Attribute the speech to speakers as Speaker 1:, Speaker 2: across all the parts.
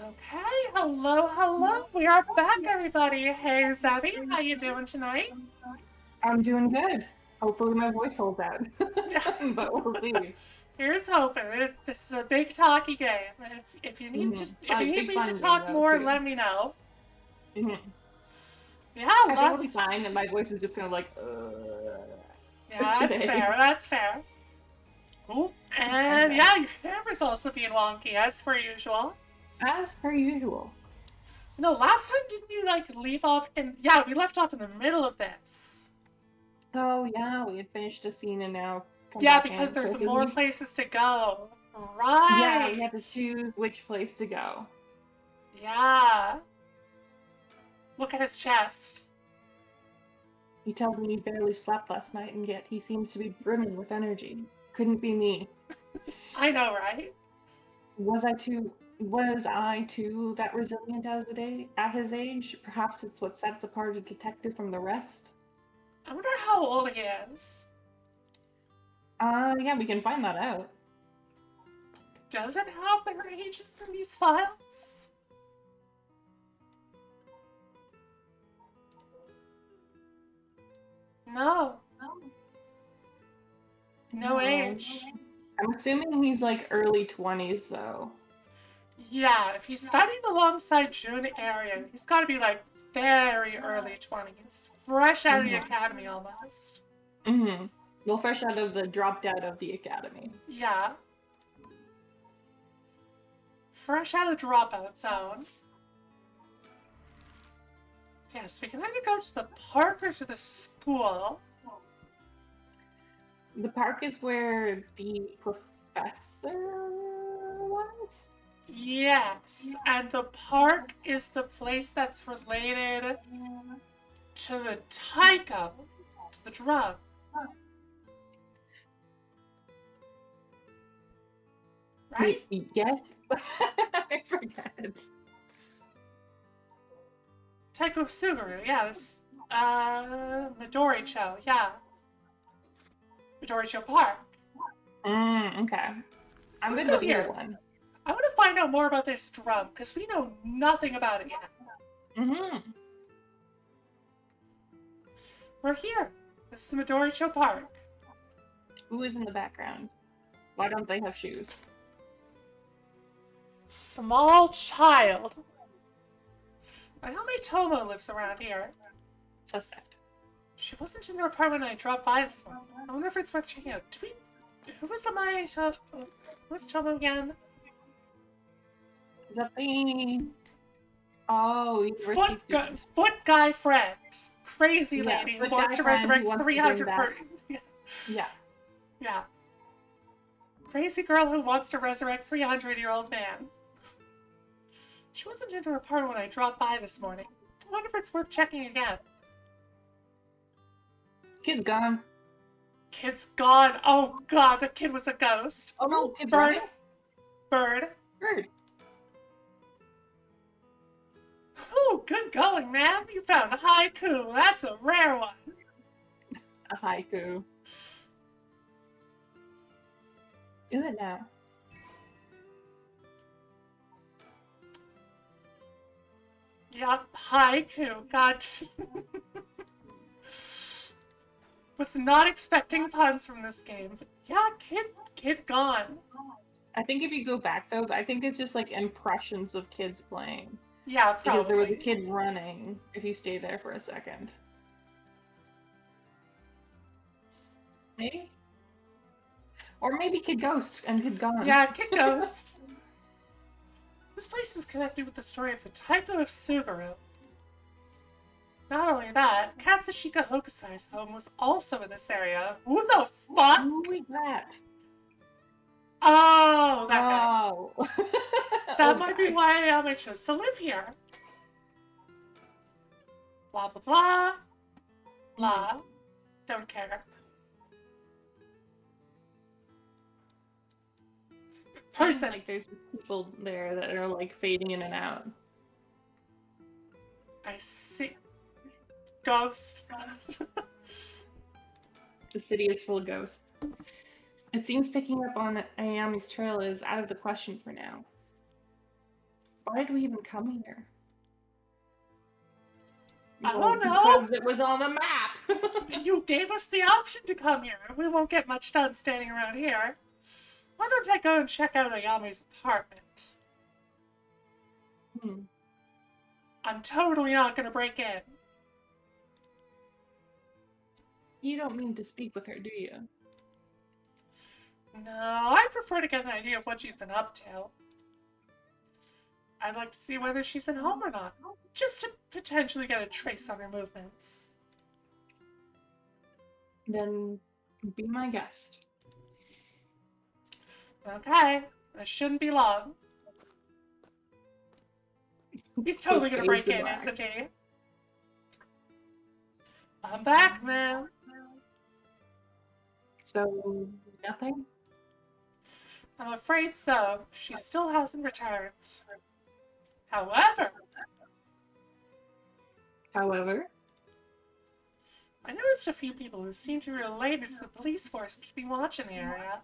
Speaker 1: Okay, hello, hello. We are back, everybody. Hey, Zavi, how you doing tonight?
Speaker 2: I'm doing good. Hopefully my voice holds out.
Speaker 1: Yeah.
Speaker 2: But we'll see.
Speaker 1: Here's hoping. This is a big talky game. And if you need if you
Speaker 2: Fun,
Speaker 1: need
Speaker 2: big
Speaker 1: me to
Speaker 2: fun game
Speaker 1: talk
Speaker 2: though
Speaker 1: more,
Speaker 2: too.
Speaker 1: let me know.
Speaker 2: hmm
Speaker 1: Yeah,
Speaker 2: I think it'll be
Speaker 1: last.
Speaker 2: fine, and my voice is just kind of like
Speaker 1: Yeah, that's fair.
Speaker 2: today.
Speaker 1: That's fair. Ooh,
Speaker 2: I
Speaker 1: and
Speaker 2: know.
Speaker 1: yeah, your camera's also being wonky as per usual.
Speaker 2: As per usual.
Speaker 1: No, last time didn't you like leave off? And yeah, we left off in the middle of this.
Speaker 2: Oh yeah, we had finished a scene and now come
Speaker 1: Yeah,
Speaker 2: back
Speaker 1: because
Speaker 2: in. Okay,
Speaker 1: there's
Speaker 2: so
Speaker 1: more
Speaker 2: we
Speaker 1: places to go.
Speaker 2: yeah we
Speaker 1: Right.
Speaker 2: had to choose which place to go.
Speaker 1: Yeah. Look at his chest.
Speaker 2: He tells me he barely slept last night, and yet he seems to be brimming with energy. Couldn't be me.
Speaker 1: I know, right?
Speaker 2: Was I too that resilient at his age? Perhaps it's what sets apart a detective from the rest.
Speaker 1: I wonder how old he is.
Speaker 2: Yeah, we can find that out.
Speaker 1: Does it have their ages in these files? No. No
Speaker 2: No.
Speaker 1: age.
Speaker 2: I'm assuming he's like early 20s though.
Speaker 1: Yeah, if he's studying alongside June area, he's got to be like very early 20s. Fresh out of the
Speaker 2: Mm-hmm.
Speaker 1: academy almost.
Speaker 2: Mm-hmm. Well, fresh out of the dropped out of the academy.
Speaker 1: Yeah. Fresh out of dropout zone. Yes, we can either go to the park or to the school.
Speaker 2: The park is where the professor was?
Speaker 1: Yes, and the park is the place that's related to the taiko, to the drum, right?
Speaker 2: Yes. I forget.
Speaker 1: Taiko Suguru, yeah, this, Midoricho, yeah. Midoricho Park.
Speaker 2: Okay.
Speaker 1: So
Speaker 2: I'm
Speaker 1: let's
Speaker 2: good
Speaker 1: go
Speaker 2: with either
Speaker 1: here.
Speaker 2: one.
Speaker 1: I want to find out more about this drum, because we know nothing about it yet.
Speaker 2: Mm-hmm.
Speaker 1: We're here. This is Midoricho Park.
Speaker 2: Who is in the background? Why don't they have shoes?
Speaker 1: Small child. Ayame Tomo lives around here.
Speaker 2: Suspect.
Speaker 1: She wasn't in her apartment when I dropped by this morning. I wonder if it's worth checking out. Who was the Who was Tomo again?
Speaker 2: Is that the university student?
Speaker 1: Foot guy friend. Crazy
Speaker 2: Yeah,
Speaker 1: lady who
Speaker 2: good
Speaker 1: wants
Speaker 2: guy
Speaker 1: to
Speaker 2: friend who
Speaker 1: resurrect
Speaker 2: wants to bring
Speaker 1: 300
Speaker 2: back.
Speaker 1: per.
Speaker 2: Yeah.
Speaker 1: Yeah. Crazy girl who wants to resurrect 300-year-old man. She wasn't in her apartment when I dropped by this morning. I wonder if it's worth checking again.
Speaker 2: Kid's gone.
Speaker 1: Kid's gone. Oh god, the kid was a ghost.
Speaker 2: Oh no,
Speaker 1: Ooh,
Speaker 2: kid's
Speaker 1: bird.
Speaker 2: running?
Speaker 1: Bird.
Speaker 2: Bird.
Speaker 1: Ooh, good going, man. You found a haiku. That's a rare one.
Speaker 2: A haiku. Is it now?
Speaker 1: Yup, haiku. God. Was not expecting puns from this game. But yeah, kid gone.
Speaker 2: I think if you go back though, I think it's just like impressions of kids playing.
Speaker 1: Yeah,
Speaker 2: Because there was a
Speaker 1: probably.
Speaker 2: kid running if you stay there for a second. Maybe? Or maybe Kid Ghost and Kid Gone.
Speaker 1: Yeah, kid ghost. This place is connected with the story of the typo of Suguru. Not only that, Katsushika Hokusai's home was also in this area. Who the fuck?
Speaker 2: Who is that?
Speaker 1: Oh, that guy.
Speaker 2: Oh.
Speaker 1: That
Speaker 2: Old
Speaker 1: might be
Speaker 2: guy.
Speaker 1: why I chose to live here. Blah blah blah. Blah. Don't care.
Speaker 2: Seems
Speaker 1: Person.
Speaker 2: like there's people there that are like fading in and out.
Speaker 1: I see. Ghost.
Speaker 2: The city is full of ghosts. It seems picking up on Ayami's trail is out of the question for now. Why did we even come here?
Speaker 1: I
Speaker 2: Well,
Speaker 1: don't know.
Speaker 2: because it was on the map.
Speaker 1: You gave us the option to come here. We won't get much done standing around here. Why don't I go and check out Ayami's apartment? I'm totally not gonna break in.
Speaker 2: You don't mean to speak with her, do you?
Speaker 1: No, I prefer to get an idea of what she's been up to. I'd like to see whether she's been home or not, just to potentially get a trace on her movements.
Speaker 2: Then be my guest.
Speaker 1: Okay, it shouldn't be long. He's totally gonna break in, isn't he? I'm back, man.
Speaker 2: So, nothing?
Speaker 1: I'm afraid so. She still hasn't returned. However, I noticed a few people who seem to be related to the police force keeping watch in the area.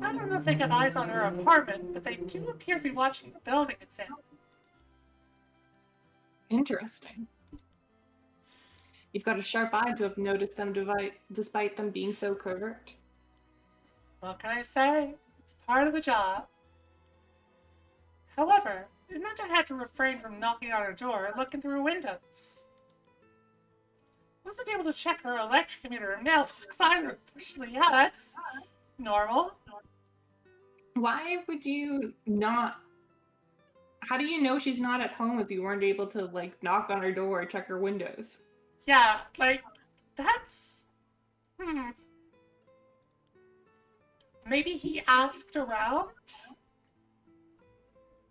Speaker 1: I don't know if they got eyes on her apartment, but they do appear to be watching the building it's in.
Speaker 2: Interesting. You've got a sharp eye to have noticed them despite them being so covert.
Speaker 1: What can I say? It's part of the job. However, it meant I had to refrain from knocking on her door or looking through her windows. Wasn't able to check her electric meter or mailbox either, unfortunately. Yeah, that's normal.
Speaker 2: Why would you not? How do you know she's not at home if you weren't able to, like, knock on her door or check her windows?
Speaker 1: Yeah, like, that's... Maybe he asked around?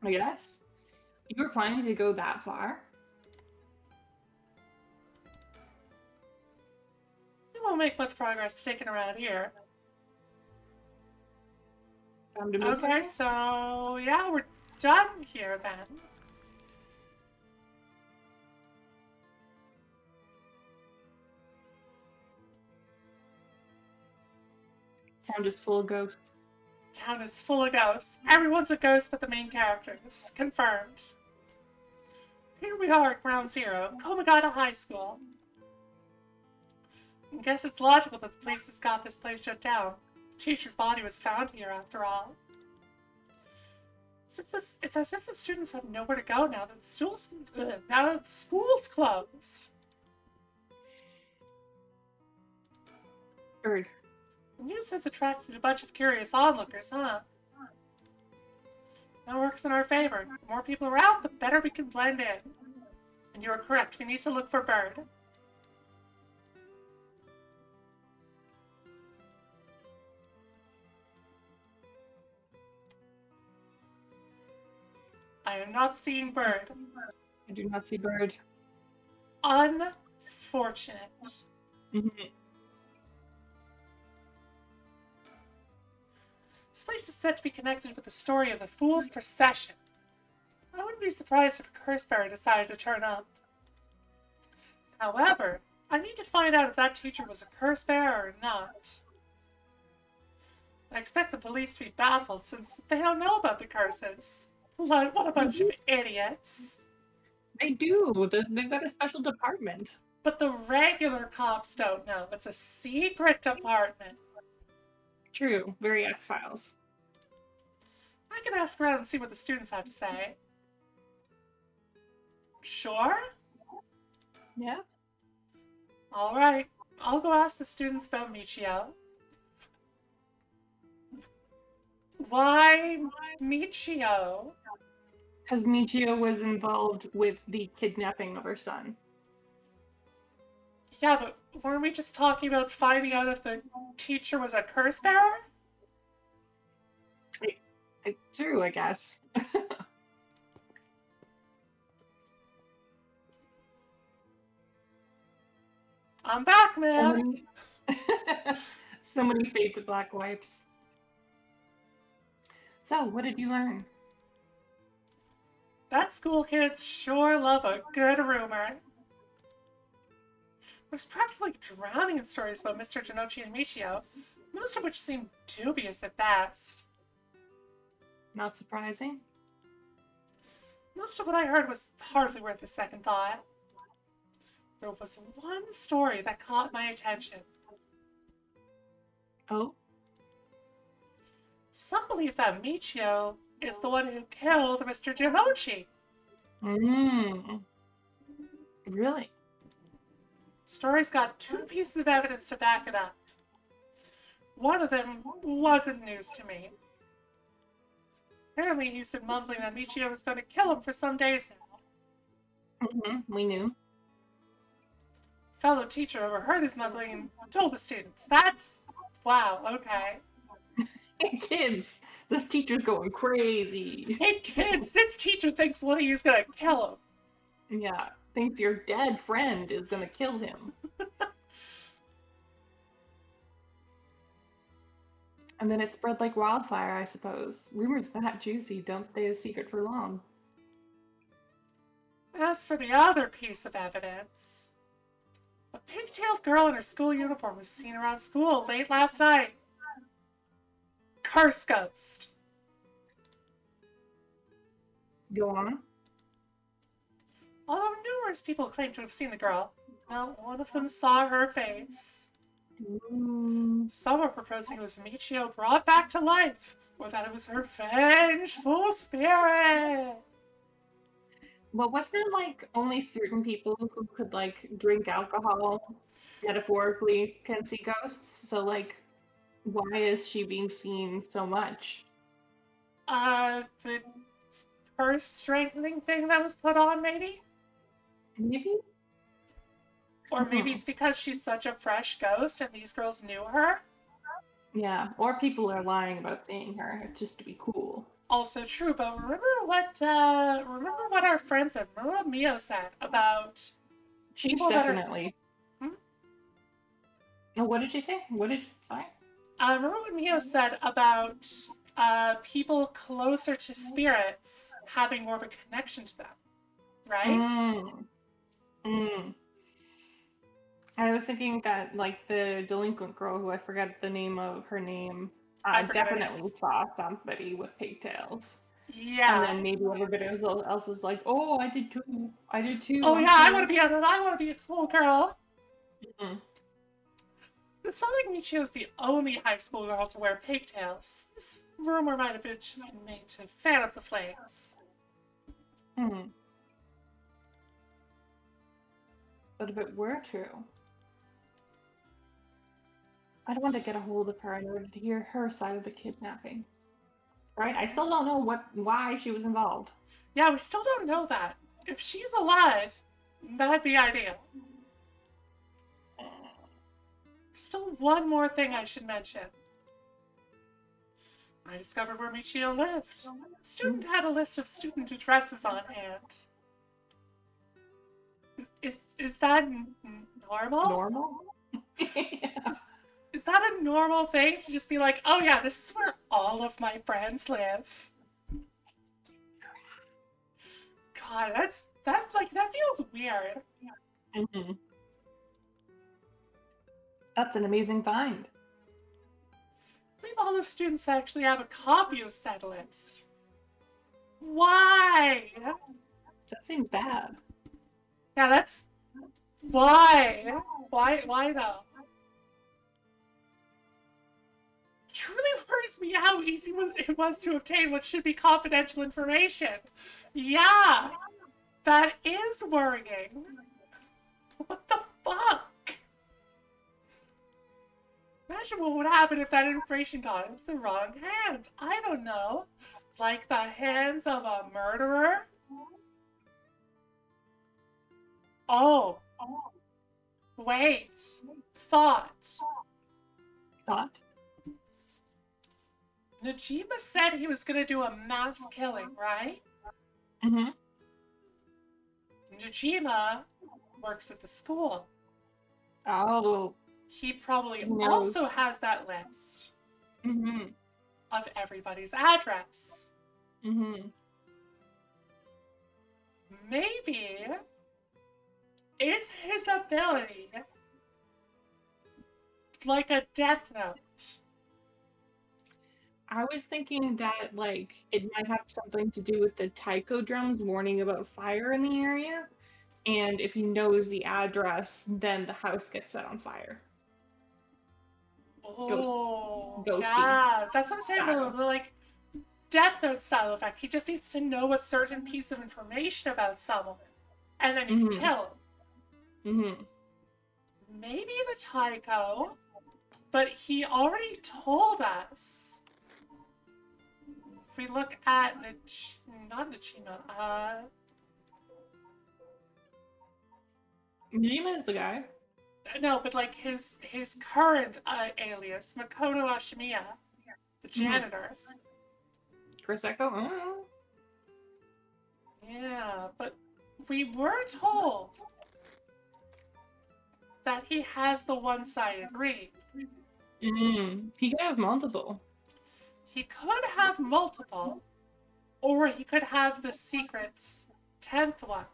Speaker 2: I guess. You were planning to go that far?
Speaker 1: We won't make much progress sticking around here.
Speaker 2: Time to move
Speaker 1: Okay,
Speaker 2: on?
Speaker 1: so yeah, we're done here then.
Speaker 2: Town just full of ghosts.
Speaker 1: Town is full of ghosts. Everyone's a ghost but the main characters. Confirmed. Here we are at Ground Zero, Komagata High School. I guess it's logical that the police has got this place shut down. The teacher's body was found here, after all. It's as if the students have nowhere to go now that the school's closed.
Speaker 2: Bird.
Speaker 1: The news has attracted a bunch of curious onlookers, huh? That works in our favor. The more people around, the better we can blend in. And you are correct, we need to look for Bird. I am not seeing Bird.
Speaker 2: I do not see Bird.
Speaker 1: Unfortunate. This place is said to be connected with the story of the Fool's Procession. I wouldn't be surprised if a curse bearer decided to turn up. However, I need to find out if that teacher was a curse bearer or not. I expect the police to be baffled since they don't know about the curses. What a bunch of idiots.
Speaker 2: They do. They've got a special department.
Speaker 1: But the regular cops don't know. It's a secret department.
Speaker 2: True. Very X-Files.
Speaker 1: I can ask around and see what the students have to say. Sure?
Speaker 2: Yeah.
Speaker 1: Alright. I'll go ask the students about Michio. Why Michio?
Speaker 2: Because Michio was involved with the kidnapping of her son.
Speaker 1: Yeah, but weren't we just talking about finding out if the teacher was a curse bearer?
Speaker 2: True, I guess.
Speaker 1: I'm back, man!
Speaker 2: So many fade to black wipes. So, what did you learn?
Speaker 1: That school kids sure love a good rumor. I was practically drowning in stories about Mr. Janochi and Michio, most of which seemed dubious at best.
Speaker 2: Not surprising.
Speaker 1: Most of what I heard was hardly worth a second thought. There was one story that caught my attention.
Speaker 2: Oh?
Speaker 1: Some believe that Michio is the one who killed Mr. Jimochi.
Speaker 2: Mm. Really?
Speaker 1: Story's got two pieces of evidence to back it up. One of them wasn't news to me. Apparently he's been mumbling that Michio was going to kill him for some days now.
Speaker 2: We knew.
Speaker 1: Fellow teacher overheard his mumbling and told the students. That's... wow, okay.
Speaker 2: Hey kids, this teacher's going crazy.
Speaker 1: Hey kids, this teacher thinks one of you's going to kill him.
Speaker 2: Yeah, thinks your dead friend is gonna kill him. And then it spread like wildfire, I suppose. Rumors that juicy don't stay a secret for long.
Speaker 1: As for the other piece of evidence, a pigtailed girl in her school uniform was seen around school late last night. Curse ghost.
Speaker 2: Go on.
Speaker 1: Although numerous people claim to have seen the girl, not one of them saw her face. Some are proposing it was Michio brought back to life, or that it was her vengeful spirit.
Speaker 2: Well, wasn't it like only certain people who could like drink alcohol metaphorically can see ghosts? So like, why is she being seen so much?
Speaker 1: The curse strengthening thing that was put on, maybe?
Speaker 2: Maybe?
Speaker 1: Or maybe it's because she's such a fresh ghost and these girls knew her.
Speaker 2: Yeah, or people are lying about seeing her just to be cool.
Speaker 1: Also true, but remember what our friend said. Remember what Mio said about
Speaker 2: She's
Speaker 1: people that are...
Speaker 2: definitely. Oh, what did she say? Sorry?
Speaker 1: remember what Mio said about people closer to spirits having more of a connection to them, right?
Speaker 2: I was thinking that, like, the delinquent girl, who I forget the name of her name,
Speaker 1: I forget her
Speaker 2: definitely saw somebody with pigtails.
Speaker 1: Yeah.
Speaker 2: And then maybe everybody else is like, "Oh, I did too. I did too."
Speaker 1: Oh yeah, I want to be a cool girl. It's not like Michio's the only high school girl to wear pigtails. This rumor might have just been made to fan up the flames.
Speaker 2: But if it were true, I'd want to get a hold of her in order to hear her side of the kidnapping. Right? I still don't know why she was involved.
Speaker 1: Yeah, we still don't know that. If she's alive, that'd be ideal. Still one more thing I should mention. I discovered where Michio lived. The student had a list of student addresses on hand. Is that normal?
Speaker 2: Normal? Yeah.
Speaker 1: Is that a normal thing to just be like, oh yeah, this is where all of my friends live? God, that feels weird.
Speaker 2: That's an amazing find.
Speaker 1: I believe all the students actually have a copy of said list. Why?
Speaker 2: That seems bad.
Speaker 1: Yeah, that's... Why? Why though? Truly worries me how easy it was to obtain what should be confidential information. Yeah, that is worrying. What the fuck? Imagine what would happen if that information got into the wrong hands. I don't know. Like the hands of a murderer? Oh. Wait. Thought. Najima said he was gonna do a mass killing, right? Najima works at the school.
Speaker 2: Oh.
Speaker 1: He probably also has that list of everybody's address. Maybe is his ability like a death note?
Speaker 2: I was thinking that, like, it might have something to do with the taiko drums warning about fire in the area, and if he knows the address, then the house gets set on fire. Ghost,
Speaker 1: Oh,
Speaker 2: ghosty
Speaker 1: yeah. That's what I'm saying.
Speaker 2: style.
Speaker 1: The like Death Note style effect. He just needs to know a certain piece of information about someone, and then you can
Speaker 2: Mm-hmm.
Speaker 1: kill him.
Speaker 2: Mm-hmm.
Speaker 1: Maybe the Taiko, but he already told us. If we look at not Nichima,
Speaker 2: Jima is the guy.
Speaker 1: no, but like his current alias, Makoto Ashimiya, the
Speaker 2: Mm-hmm.
Speaker 1: janitor.
Speaker 2: Chris Echo. Mm-hmm.
Speaker 1: Yeah, but we were told that he has the one-sided read.
Speaker 2: Mm-hmm. He could have multiple.
Speaker 1: He could have multiple, or he could have the secret 10th one.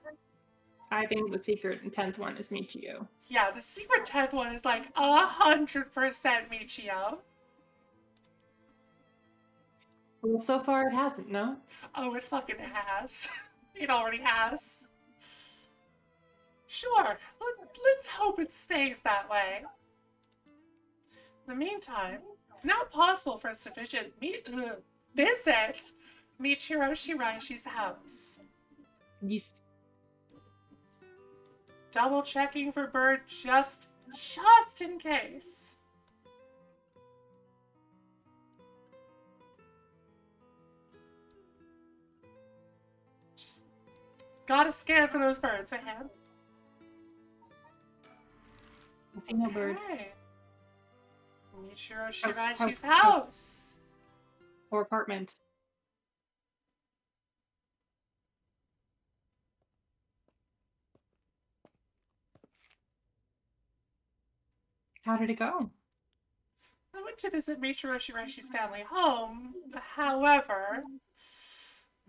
Speaker 2: I think the secret and 10th one is Michio.
Speaker 1: Yeah, the secret 10th one is like 100% Michio.
Speaker 2: Well, so far it hasn't, no?
Speaker 1: Oh, it fucking has. It already has. Sure, let's hope it stays that way. In the meantime, it's now possible for us to visit Michiro Shiraishi's house.
Speaker 2: Yes.
Speaker 1: Double checking for bird just in case. Just gotta scan for those birds, man.
Speaker 2: I see no bird.
Speaker 1: Okay. Michiro Shiraishi's
Speaker 2: house.
Speaker 1: house.
Speaker 2: Or apartment. How did it go?
Speaker 1: I went to visit Michiro Shiraishi's family home. However,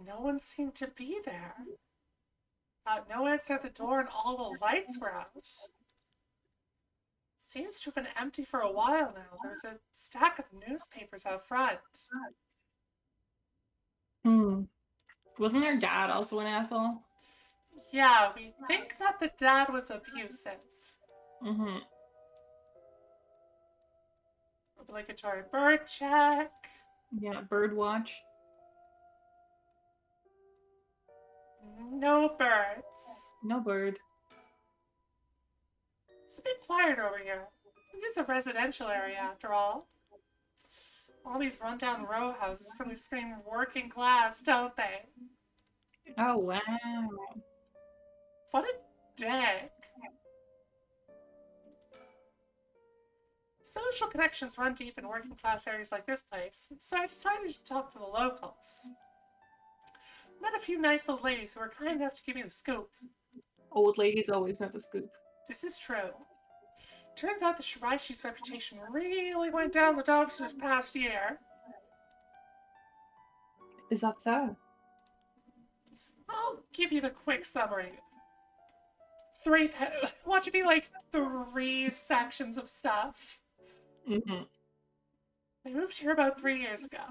Speaker 1: no one seemed to be there. No answer at the door and all the lights were out. Seems to have been empty for a while now. There's a stack of newspapers out front.
Speaker 2: Hmm. Wasn't your dad also an asshole?
Speaker 1: Yeah, we think that the dad was abusive.
Speaker 2: Mm-hmm.
Speaker 1: Obligatory bird check.
Speaker 2: Yeah, bird watch.
Speaker 1: No birds.
Speaker 2: No bird.
Speaker 1: It's a bit quiet over here. It is a residential area after all. All these rundown row houses really scream working class, don't they?
Speaker 2: Oh, wow.
Speaker 1: What a dick. Social connections run deep in working class areas like this place, so I decided to talk to the locals. Met a few nice old ladies who were kind enough to give me the scoop.
Speaker 2: Old ladies always know the scoop.
Speaker 1: This is true. Turns out the Shiraishi's reputation really went down the dumps this past year.
Speaker 2: Is that so?
Speaker 1: I'll give you the quick summary. Watch it be like 3 sections of stuff.
Speaker 2: Mm-hmm.
Speaker 1: They moved here about 3 years ago.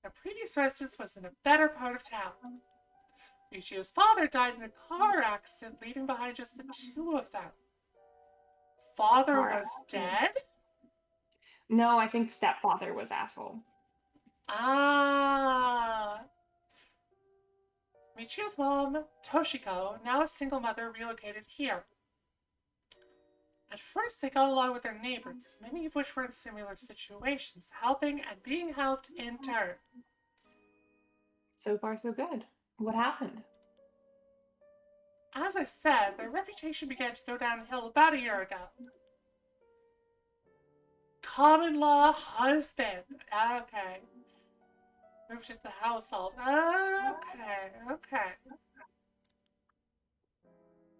Speaker 1: Their previous residence was in a better part of town. Michio's father died in a car accident, leaving behind just the 2 of them. Father was dead?
Speaker 2: No, I think stepfather was asshole.
Speaker 1: Ah. Michio's mom, Toshiko, now a single mother, relocated here. At first, they got along with their neighbors, many of which were in similar situations, helping and being helped in turn.
Speaker 2: So far, so good. What happened?
Speaker 1: As I said, their reputation began to go downhill about a year ago. Common law husband. Okay. Moved into the household. Okay.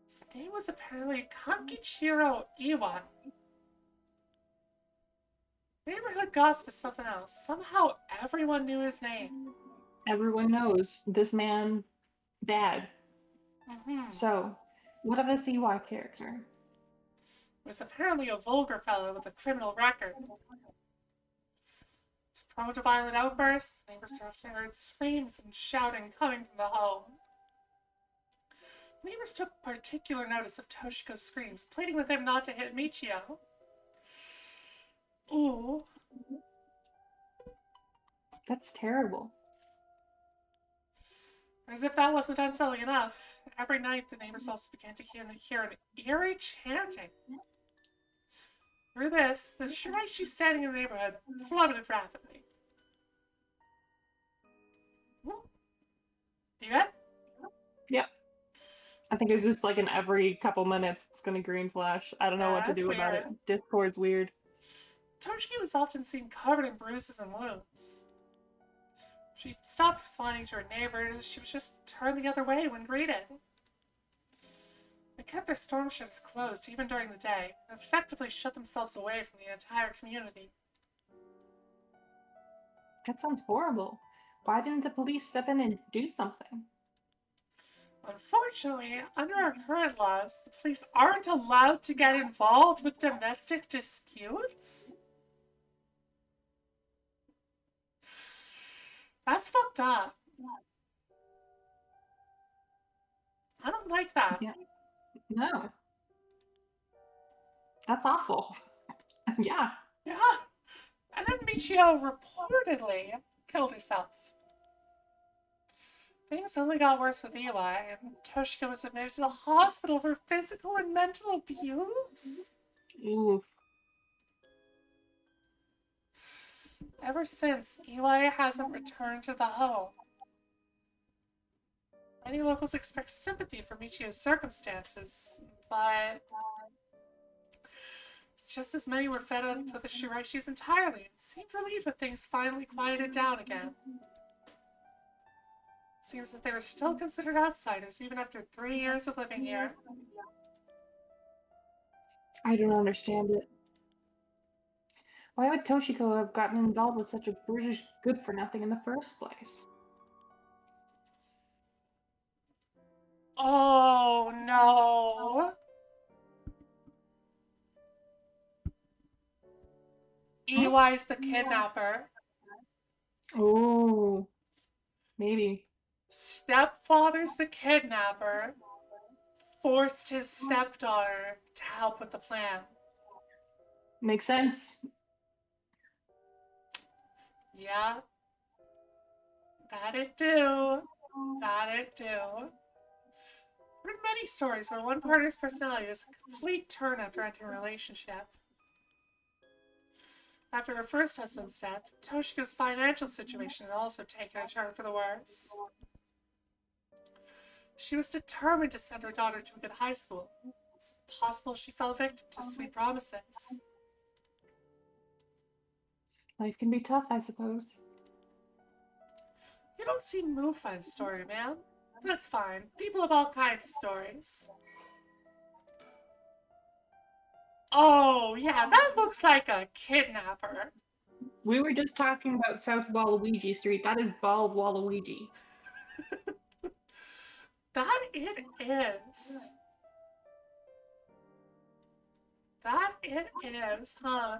Speaker 1: His name was apparently Kankichiro Iwai. Neighborhood gossip is something else. Somehow everyone knew his name.
Speaker 2: Everyone knows this man bad.
Speaker 1: Mm-hmm.
Speaker 2: So, what of the CY character?
Speaker 1: Was apparently a vulgar fellow with a criminal record. was prone to violent outbursts. Neighbors often heard screams and shouting coming from the home. Neighbors took particular notice of Toshiko's screams, pleading with him not to hit Michio. Ooh.
Speaker 2: That's terrible.
Speaker 1: As if that wasn't unsettling enough, every night the neighbors also began to hear an eerie chanting. Through this, the Shiraishi standing in the neighborhood plummeted rapidly. You good?
Speaker 2: Yep. I think it's just like in every couple minutes it's gonna green flash. I don't know what to
Speaker 1: That's
Speaker 2: do about it.
Speaker 1: weird.
Speaker 2: Discord's weird.
Speaker 1: Toshiki was often seen covered in bruises and wounds. She stopped responding to her neighbors. She was just turned the other way when greeted. They kept their storm shutters closed even during the day, and effectively shut themselves away from the entire community.
Speaker 2: That sounds horrible. Why didn't the police step in and do something?
Speaker 1: Unfortunately, under our current laws, the police aren't allowed to get involved with domestic disputes. That's fucked up. I don't like that.
Speaker 2: Yeah. No. That's awful. Yeah.
Speaker 1: Yeah. And then Michio reportedly killed herself. Things only got worse with Eli, and Toshiko was admitted to the hospital for physical and mental abuse.
Speaker 2: Ooh.
Speaker 1: Ever since, Eli hasn't returned to the home. Many locals expressed sympathy for Michio's circumstances, but just as many were fed up with the Shiraishis entirely and seemed relieved that things finally quieted down again. It seems that they were still considered outsiders even after 3 years of living here.
Speaker 2: I don't understand it. Why would Toshiko have gotten involved with such a British good-for-nothing in the first place?
Speaker 1: Oh no! Eli's the kidnapper.
Speaker 2: Oh, maybe.
Speaker 1: Stepfather's the kidnapper. Forced his stepdaughter to help with the plan.
Speaker 2: Makes sense.
Speaker 1: Yeah. That it do. That it do. I've heard many stories where one partner's personality is a complete turn after entering a relationship. After her first husband's death, Toshiko's financial situation had also taken a turn for the worse. She was determined to send her daughter to a good high school. It's possible she fell victim to sweet promises.
Speaker 2: Life can be tough, I suppose.
Speaker 1: You don't seem moved by the story, man. That's fine. People have all kinds of stories. Oh, yeah, that looks like a kidnapper.
Speaker 2: We were just talking about South Waluigi Street. That is Bald Waluigi.
Speaker 1: That it is. That it is, huh?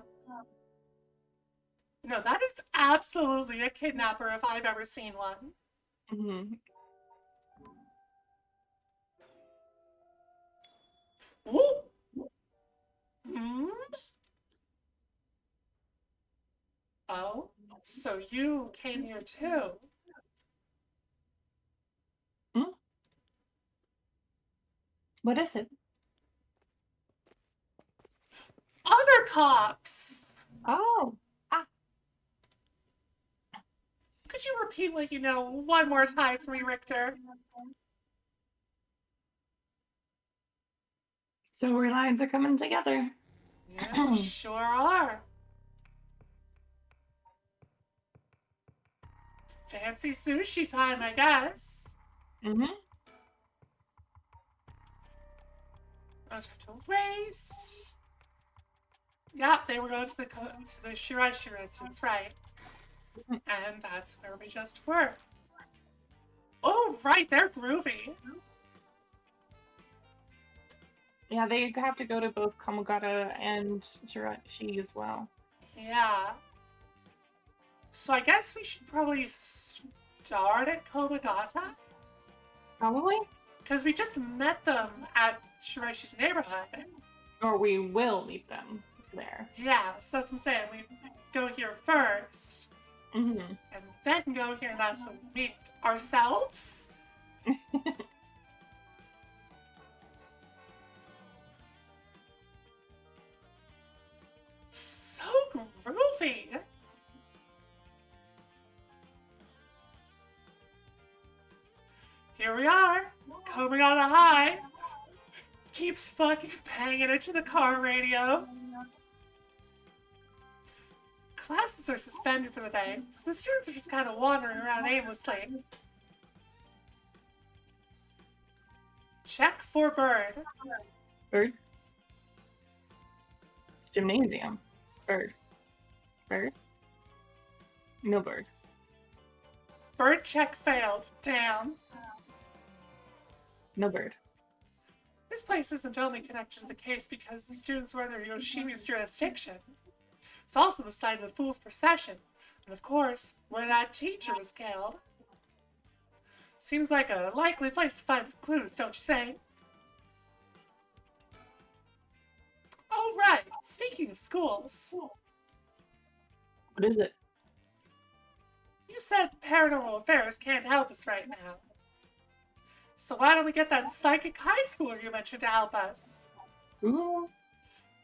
Speaker 1: No, that is absolutely a kidnapper if I've ever seen one.
Speaker 2: Mm-hmm.
Speaker 1: Ooh. Hmm? Oh, so you came here too.
Speaker 2: Hmm? What is it?
Speaker 1: Other cops!
Speaker 2: Oh,
Speaker 1: Could you repeat what you know one more time for me, Richter?
Speaker 2: storylines are coming together.
Speaker 1: Yeah, they sure are. Fancy sushi time, I guess.
Speaker 2: Mm-hmm.
Speaker 1: I'll have to race. Yeah, they were going to the Shiraishi residence, right? And that's where we just were. Oh, right, they're groovy.
Speaker 2: Yeah, they have to go to both Kamogata and Shirashi as well.
Speaker 1: Yeah. So I guess we should probably start at Komagata?
Speaker 2: Probably.
Speaker 1: Because we just met them at Shireshi's neighborhood.
Speaker 2: Or we will meet them there.
Speaker 1: Yeah, so that's what I'm saying. We go here first,
Speaker 2: Mm-hmm.
Speaker 1: and then go here, and that's when we meet ourselves? So groovy! Here we are, coming on a high. Keeps fucking banging into the car radio. Classes are suspended for the day, so the students are just kind of wandering around aimlessly. Check for bird.
Speaker 2: Bird. Gymnasium. Bird. Bird. No bird.
Speaker 1: Bird check failed. Damn.
Speaker 2: No bird.
Speaker 1: This place isn't only connected to the case because the students were under Yoshimi's jurisdiction. It's also the site of the Fool's Procession, and of course, where that teacher was killed. Seems like a likely place to find some clues, don't you think? Oh, right. Speaking of schools,
Speaker 2: What is it?
Speaker 1: you said Paranormal Affairs can't help us right now. So why don't we get that psychic high schooler you mentioned to help us?
Speaker 2: Ooh.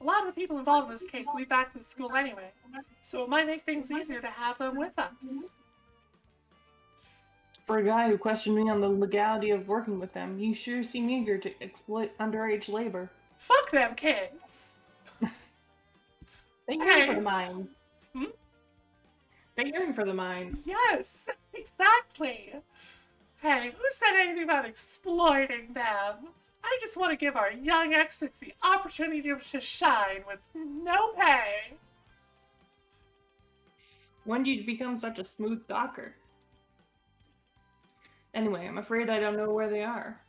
Speaker 1: A lot of the people involved in this case leave back to the school anyway, so it might make things easier to have them with us.
Speaker 2: For a guy who questioned me on the legality of working with them, you sure seem eager to exploit underage labor.
Speaker 1: Fuck them kids!
Speaker 2: They yearn
Speaker 1: Hey.
Speaker 2: for the mines.
Speaker 1: Hmm?
Speaker 2: They yearn for the mines.
Speaker 1: Yes, exactly! Hey, who said anything about exploiting them? I just want to give our young experts the opportunity to shine with no pay.
Speaker 2: When did you become such a smooth talker? Anyway, I'm afraid I don't know where they are.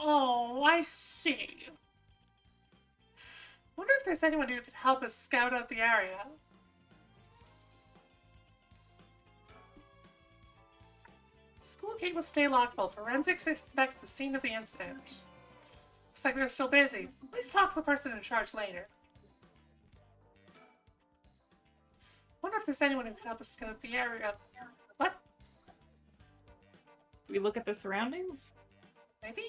Speaker 1: Oh, I see. Wonder if there's anyone who could help us scout out the area. School gate will stay locked while forensics inspects the scene of the incident. Looks like they're still busy. Let's talk to the person in charge later. Wonder if there's anyone who could help us scout out the area. What?
Speaker 2: We look at the surroundings?
Speaker 1: Maybe?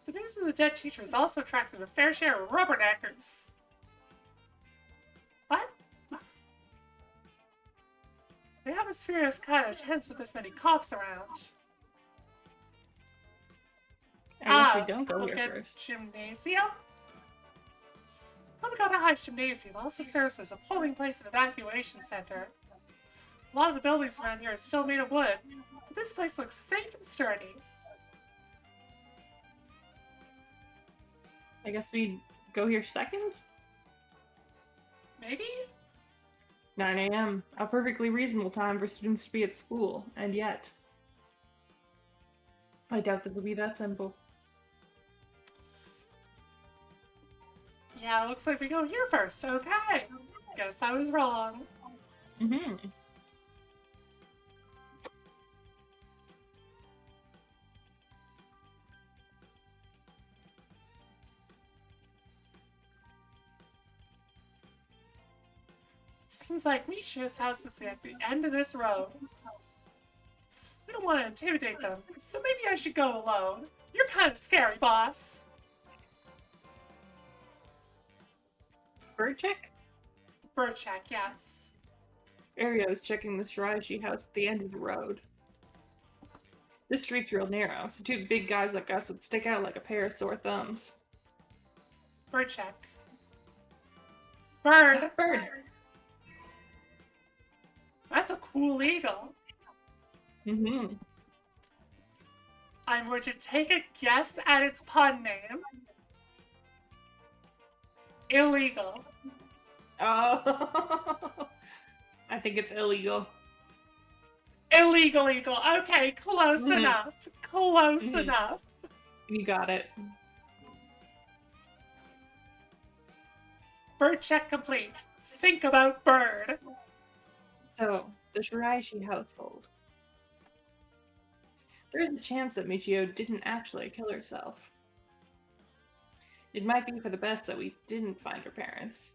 Speaker 1: The news of the dead teacher has also attracted a fair share of rubberneckers. What? The atmosphere is kind of tense with this many cops around.
Speaker 2: I guess we don't go
Speaker 1: look
Speaker 2: here
Speaker 1: at
Speaker 2: first.
Speaker 1: Gymnasium? Komagata High's Gymnasium also serves as a polling place and evacuation center. A lot of the buildings around here are still made of wood, but this place looks safe and sturdy.
Speaker 2: I guess we go here second?
Speaker 1: Maybe?
Speaker 2: 9 a.m. A perfectly reasonable time for students to be at school, and yet. I doubt this will be that simple.
Speaker 1: Yeah, looks like we go here first. Okay. Guess I was wrong.
Speaker 2: Mm-hmm.
Speaker 1: Seems like Michio's house is at the end of this road. We don't want to intimidate them, so maybe I should go alone. You're kind of scary, boss.
Speaker 2: Bird check?
Speaker 1: Bird check, yes.
Speaker 2: Ario is checking the Shiraishi house at the end of the road. This street's real narrow, so two big guys like us would stick out like a pair of sore thumbs.
Speaker 1: Bird check. Bird!
Speaker 2: Bird!
Speaker 1: That's a cool eagle.
Speaker 2: Mm-hmm.
Speaker 1: I'm going to take a guess at its pun name. Illegal.
Speaker 2: Oh! I think it's illegal.
Speaker 1: Illegal eagle. Okay, close
Speaker 2: Mhm.
Speaker 1: enough. Close
Speaker 2: Mhm.
Speaker 1: enough.
Speaker 2: You got it.
Speaker 1: Bird check complete. Think about bird.
Speaker 2: So, the Shiraishi household. There is a chance that Michio didn't actually kill herself. It might be for the best that we didn't find her parents.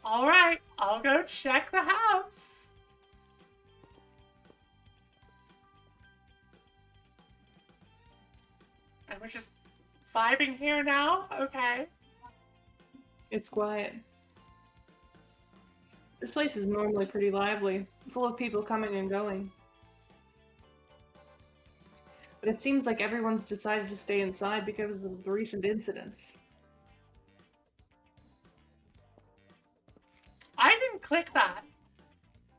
Speaker 1: All right, I'll go check the house. And we're just vibing here now? Okay.
Speaker 2: It's quiet. This place is normally pretty lively, full of people coming and going. But it seems like everyone's decided to stay inside because of the recent incidents.
Speaker 1: I didn't click that.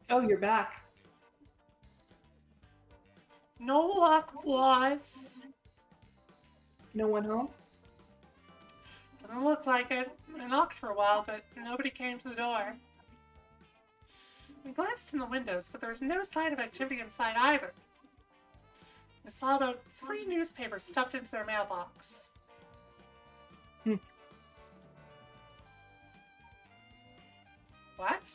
Speaker 2: Oh, you're back.
Speaker 1: No luck, boss.
Speaker 2: No one home?
Speaker 1: Doesn't look like it. I knocked for a while, but nobody came to the door. I glanced in the windows, but there was no sign of activity inside either. I saw about 3 newspapers stuffed into their mailbox. What?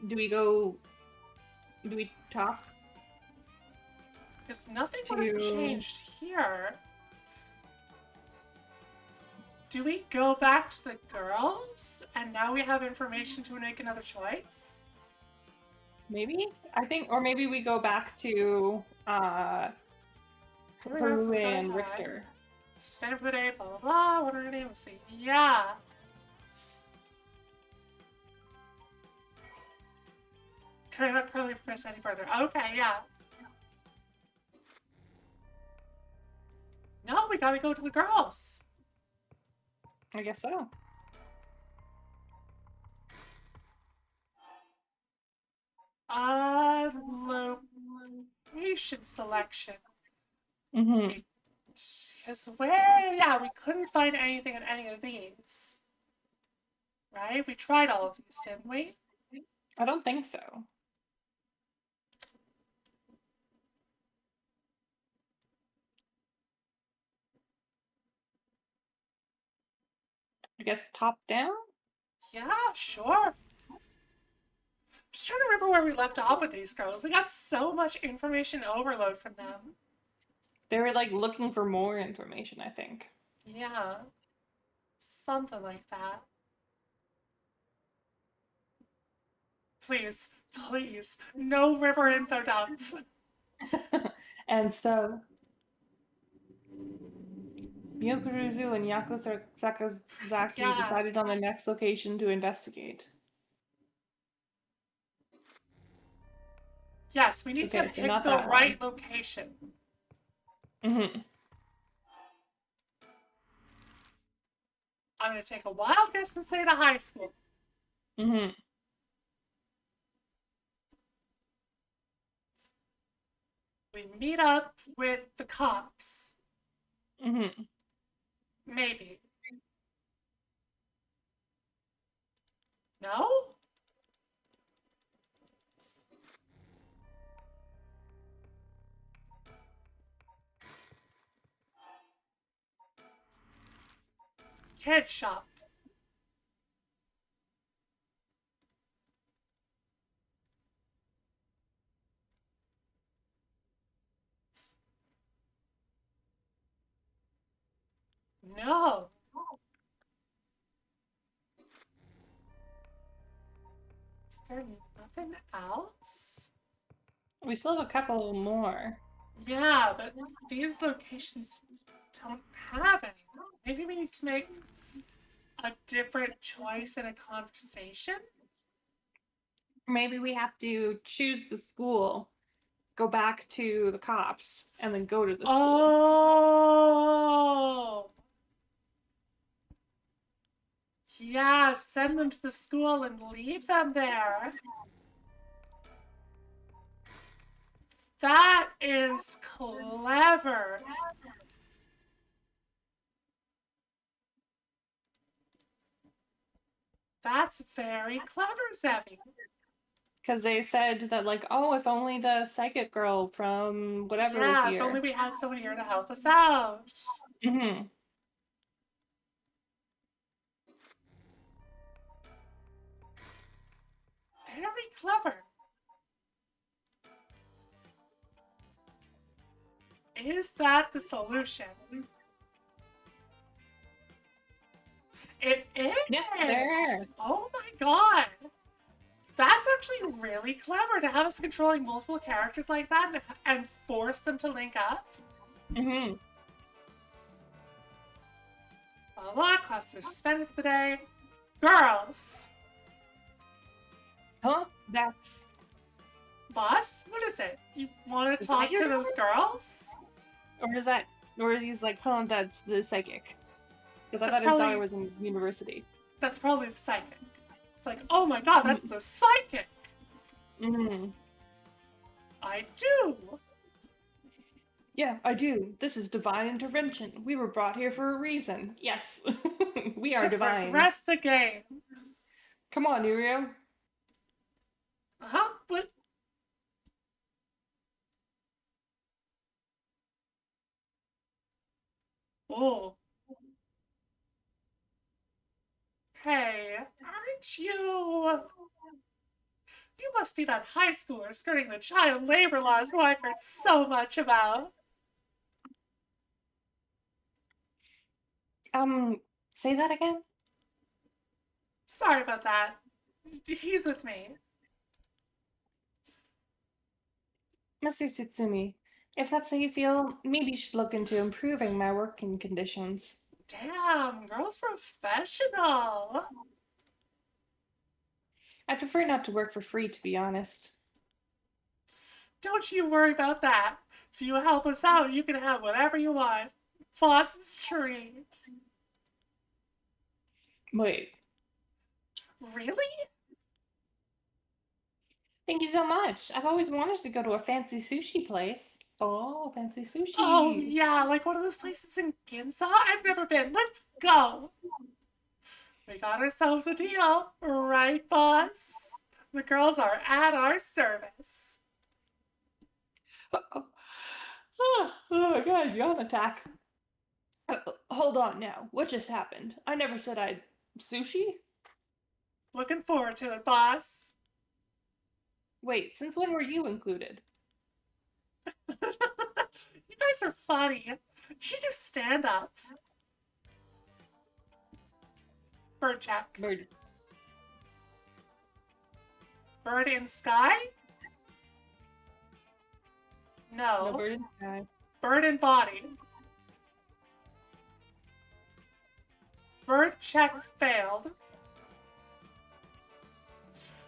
Speaker 2: Do we talk?
Speaker 1: Because nothing would have changed here. Do we go back to the girls? And now we have information to make another choice?
Speaker 2: Maybe? I think, or maybe we go back to, Haru and Richter.
Speaker 1: Suspended for the day, blah, blah, blah. What are her name? Let's see. Yeah. Could not currently progress any further. Okay, yeah. No, we gotta go to the girls.
Speaker 2: I guess so.
Speaker 1: Location selection.
Speaker 2: Mm-hmm.
Speaker 1: Because yeah, we couldn't find anything in any of these. Right? We tried all of these, didn't we?
Speaker 2: I don't think so. I guess top down?
Speaker 1: Yeah, sure. Just trying to remember where we left off with these girls. We got so much information overload from them.
Speaker 2: They were like looking for more information, I think.
Speaker 1: Yeah. Something like that. Please, please, no river info dump.
Speaker 2: And so, Myokuruzu and Yako Sakazaki decided on the next location to investigate.
Speaker 1: Yes, we need to pick the right location.
Speaker 2: Mm-hmm.
Speaker 1: I'm going to take a wild guess and say the high school.
Speaker 2: Mm-hmm.
Speaker 1: We meet up with the cops.
Speaker 2: Mm-hmm.
Speaker 1: Maybe. No? Kid shop. No. Is there nothing else?
Speaker 2: We still have a couple more.
Speaker 1: Yeah, but these locations don't have any. Maybe we need to make a different choice in a conversation?
Speaker 2: Maybe we have to choose the school, go back to the cops, and then go to the school.
Speaker 1: Oh! Yeah, send them to the school and leave them there. That is clever. That's very clever, Zevi.
Speaker 2: Because they said that, like, oh, if only the psychic girl from whatever was here.
Speaker 1: Yeah, if only we had someone here to help us out.
Speaker 2: Mm-hmm.
Speaker 1: clever. Is that the solution? It is!
Speaker 2: Yeah, there.
Speaker 1: Oh my god! That's actually really clever to have us controlling multiple characters like that and force them to link up.
Speaker 2: Mm-hmm.
Speaker 1: A lot class is suspended for the day. Girls!
Speaker 2: Huh? That's...
Speaker 1: Boss? What is it? You want to
Speaker 2: Is
Speaker 1: talk
Speaker 2: that your
Speaker 1: to those
Speaker 2: daughter?
Speaker 1: girls?
Speaker 2: Or is that... Or he's like, huh, that's the psychic. Because I
Speaker 1: That's
Speaker 2: thought his daughter
Speaker 1: probably-
Speaker 2: was in university.
Speaker 1: That's probably the psychic. It's like, oh my god, that's the psychic!
Speaker 2: Mm-hmm.
Speaker 1: I do!
Speaker 2: Yeah, I do. This is divine intervention. We were brought here for a reason. Yes. We are
Speaker 1: To
Speaker 2: divine.
Speaker 1: progress the game.
Speaker 2: Come on, Uriel.
Speaker 1: Huh? But... Oh. Hey, aren't you... You must be that high schooler skirting the child labor laws who I've heard so much about.
Speaker 2: Say that again?
Speaker 1: Sorry about that. He's with me.
Speaker 2: Mr. Tsutsumi, if that's how you feel, maybe you should look into improving my working conditions.
Speaker 1: Damn, girl's professional.
Speaker 2: I prefer not to work for free, to be honest.
Speaker 1: Don't you worry about that. If you help us out, you can have whatever you want. Boss's treat.
Speaker 2: Wait.
Speaker 1: Really?
Speaker 2: Thank you so much. I've always wanted to go to a fancy sushi place. Oh, fancy sushi.
Speaker 1: Oh, yeah, like one of those places in Ginza? I've never been. Let's go. We got ourselves a deal, right, boss? The girls are at our service.
Speaker 2: Oh my god, yawn attack. Hold on now. What just happened? I never said I'd... Sushi?
Speaker 1: Looking forward to it, boss.
Speaker 2: Wait, since when were you included?
Speaker 1: You guys are funny. You should do stand up. Bird check.
Speaker 2: Bird.
Speaker 1: Bird in sky?
Speaker 2: No,
Speaker 1: No.
Speaker 2: bird in the sky.
Speaker 1: Bird in body. Bird check failed.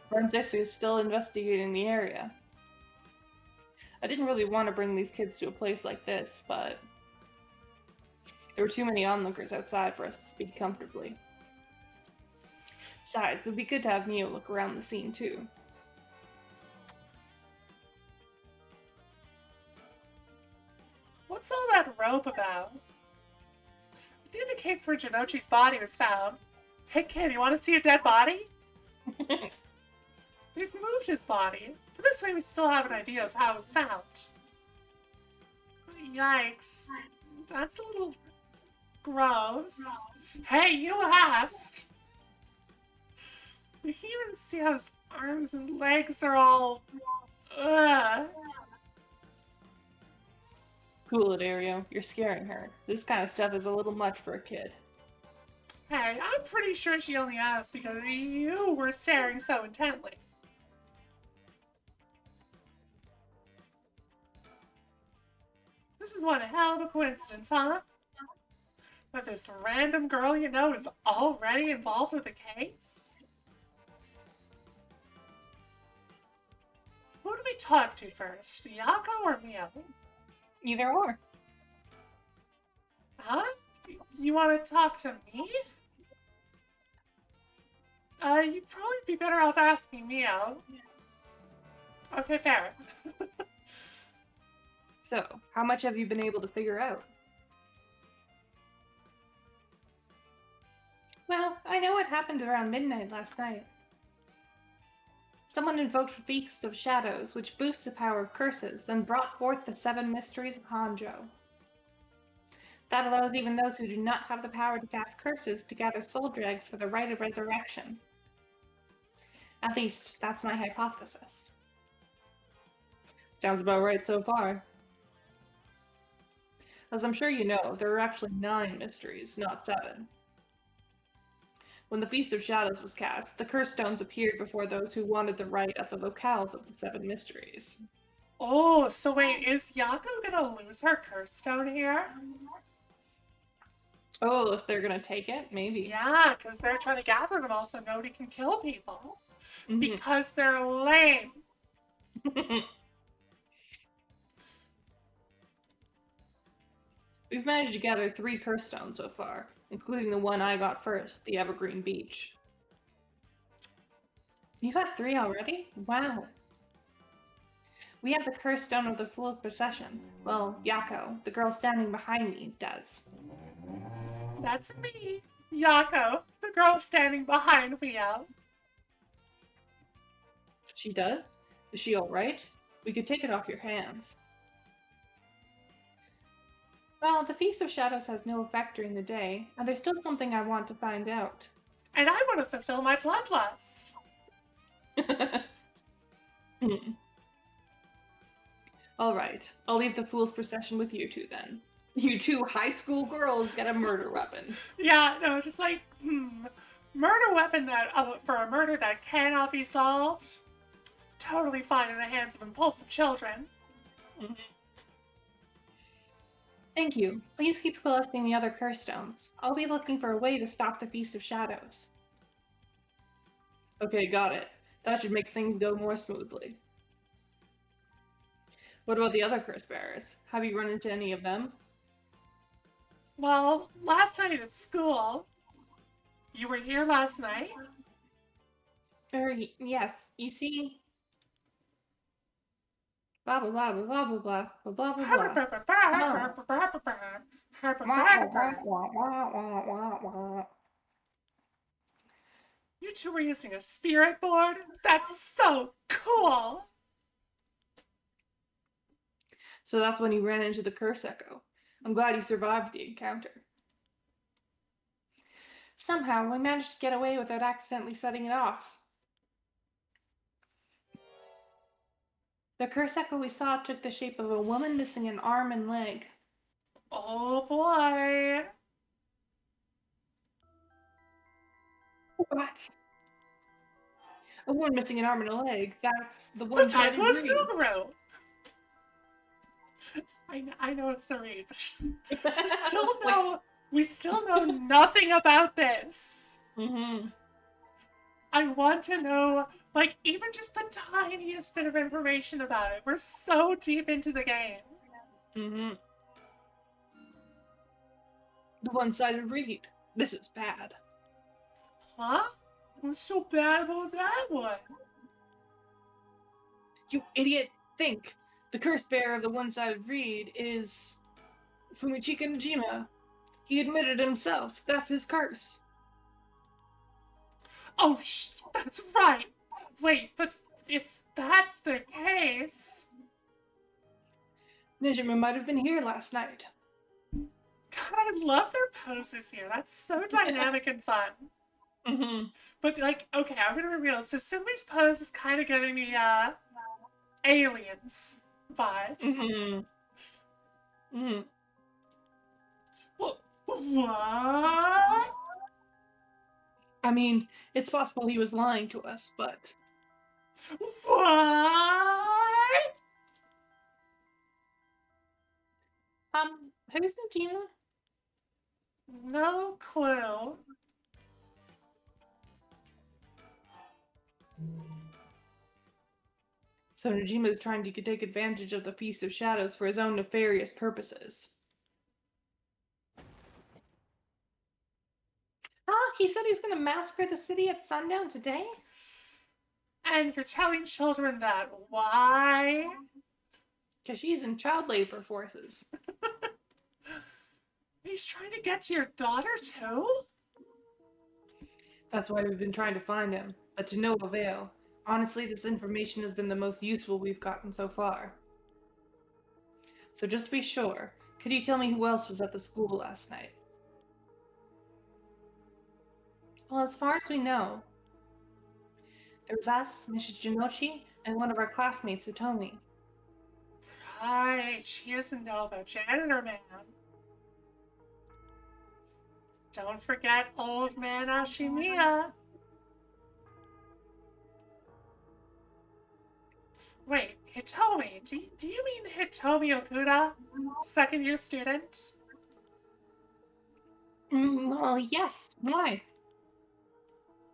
Speaker 2: Forensics is still investigating the area. I didn't really want to bring these kids to a place like this, but there were too many onlookers outside for us to speak comfortably. Besides, it would be good to have Mio look around the scene too.
Speaker 1: What's all that rope about? It indicates where Jinochi's body was found. Hey kid, you want to see a dead body? They've moved his body, but this way we still have an idea of how it was found. Yikes. That's a little gross. Hey, you asked! You can even see how his arms and legs are all... Ugh.
Speaker 2: Cool it, Ario. You're scaring her. This kind of stuff is a little much for a kid.
Speaker 1: Hey, I'm pretty sure she only asked because you were staring so intently. This is one hell of a coincidence, huh? That this random girl you know is already involved with the case? Who do we talk to first, Yako or Mio?
Speaker 2: Either or.
Speaker 1: Huh? You want to talk to me? You'd probably be better off asking Mio. Okay, fair.
Speaker 2: So, how much have you been able to figure out? Well, I know what happened around midnight last night. Someone invoked Feast of Shadows, which boosts the power of curses, then brought forth the 7 mysteries of Hanjo. That allows even those who do not have the power to cast curses to gather soul dregs for the rite of resurrection. At least, that's my hypothesis. Sounds about right so far. As I'm sure you know, there are actually 9 mysteries, not 7. When the Feast of Shadows was cast, the curse stones appeared before those who wanted the right at the locales of the 7 mysteries.
Speaker 1: Oh, so wait, is Yako gonna lose her curse stone here?
Speaker 2: Oh, if they're gonna take it, maybe.
Speaker 1: Yeah, because they're trying to gather them all so nobody can kill people.
Speaker 2: Mhm.
Speaker 1: Because they're lame.
Speaker 2: We've managed to gather 3 curse stones so far, including the one I got first, the Evergreen Beach. You got 3 already? Wow. We have the curse stone of the Fool's Procession. Well, Yako, the girl standing behind me, does.
Speaker 1: That's me, Yako, the girl standing behind Leo.
Speaker 2: She does? Is she alright? We could take it off your hands. Well, the Feast of Shadows has no effect during the day, and there's still something I want to find out.
Speaker 1: And I want to fulfill my bloodlust.
Speaker 2: Alright, I'll leave the Fool's Procession with you two then. You 2 high school girls get a murder weapon.
Speaker 1: Yeah, no, just like, murder weapon that for a murder that cannot be solved. Totally fine in the hands of impulsive children.
Speaker 2: Mm-hmm. Thank you. Please keep collecting the other curse stones. I'll be looking for a way to stop the Feast of Shadows. Okay, got it. That should make things go more smoothly. What about the other curse bearers? Have you run into any of them?
Speaker 1: Well, last night at school, you were here last night?
Speaker 2: Yes. You see, blah blah blah blah blah blah blah blah blah blah.
Speaker 1: You two were using a spirit board? That's so cool!
Speaker 2: So that's when you ran into the curse echo. I'm glad you survived the encounter. Somehow, we managed to get away without accidentally setting it off. The curse echo we saw took the shape of a woman missing an arm and leg.
Speaker 1: Oh boy!
Speaker 2: What? A woman missing an arm and a leg? That's the
Speaker 1: The
Speaker 2: one-sided
Speaker 1: typo of
Speaker 2: read.
Speaker 1: Suguru! I know it's the read, but we still know nothing about this.
Speaker 2: Mm-hmm.
Speaker 1: I want to know, like, even just the tiniest bit of information about it. We're so deep into the game.
Speaker 2: Mm-hmm. The one-sided read. This is bad.
Speaker 1: Huh? What's so bad about that one?
Speaker 2: You idiot! Think! The curse bearer of the one-sided read is Fumichika Najima. He admitted himself. That's his curse.
Speaker 1: Oh, that's right. Wait, but if that's the case...
Speaker 2: Najima might have been here last night.
Speaker 1: God, I love their poses here. That's so dynamic and fun.
Speaker 2: Mm-hmm.
Speaker 1: But, like, okay, I'm gonna reveal. So Sumi's pose is kind of giving me, aliens vibes.
Speaker 2: Mm-hmm. Mm-hmm.
Speaker 1: What?
Speaker 2: I mean, it's possible he was lying to us, but...
Speaker 1: What?
Speaker 2: Who's Najima?
Speaker 1: No clue.
Speaker 2: So Najima is trying to take advantage of the Feast of Shadows for his own nefarious purposes. He said he's gonna massacre the city at sundown today?
Speaker 1: And you're telling children that why?
Speaker 2: Because she's in child labor forces.
Speaker 1: He's trying to get to your daughter too?
Speaker 2: That's why we've been trying to find him, but to no avail. Honestly, this information has been the most useful we've gotten so far. So just to be sure, could you tell me who else was at the school last night? Well, as far as we know, There was us, Mrs. Jinochi, and one of our classmates, Hitomi.
Speaker 1: Right, she doesn't know about Janitor Man. Don't forget Old Man Ashimiya. Wait, Hitomi? Do you mean Hitomi Okuda? Second year student?
Speaker 2: Well, yes. Why?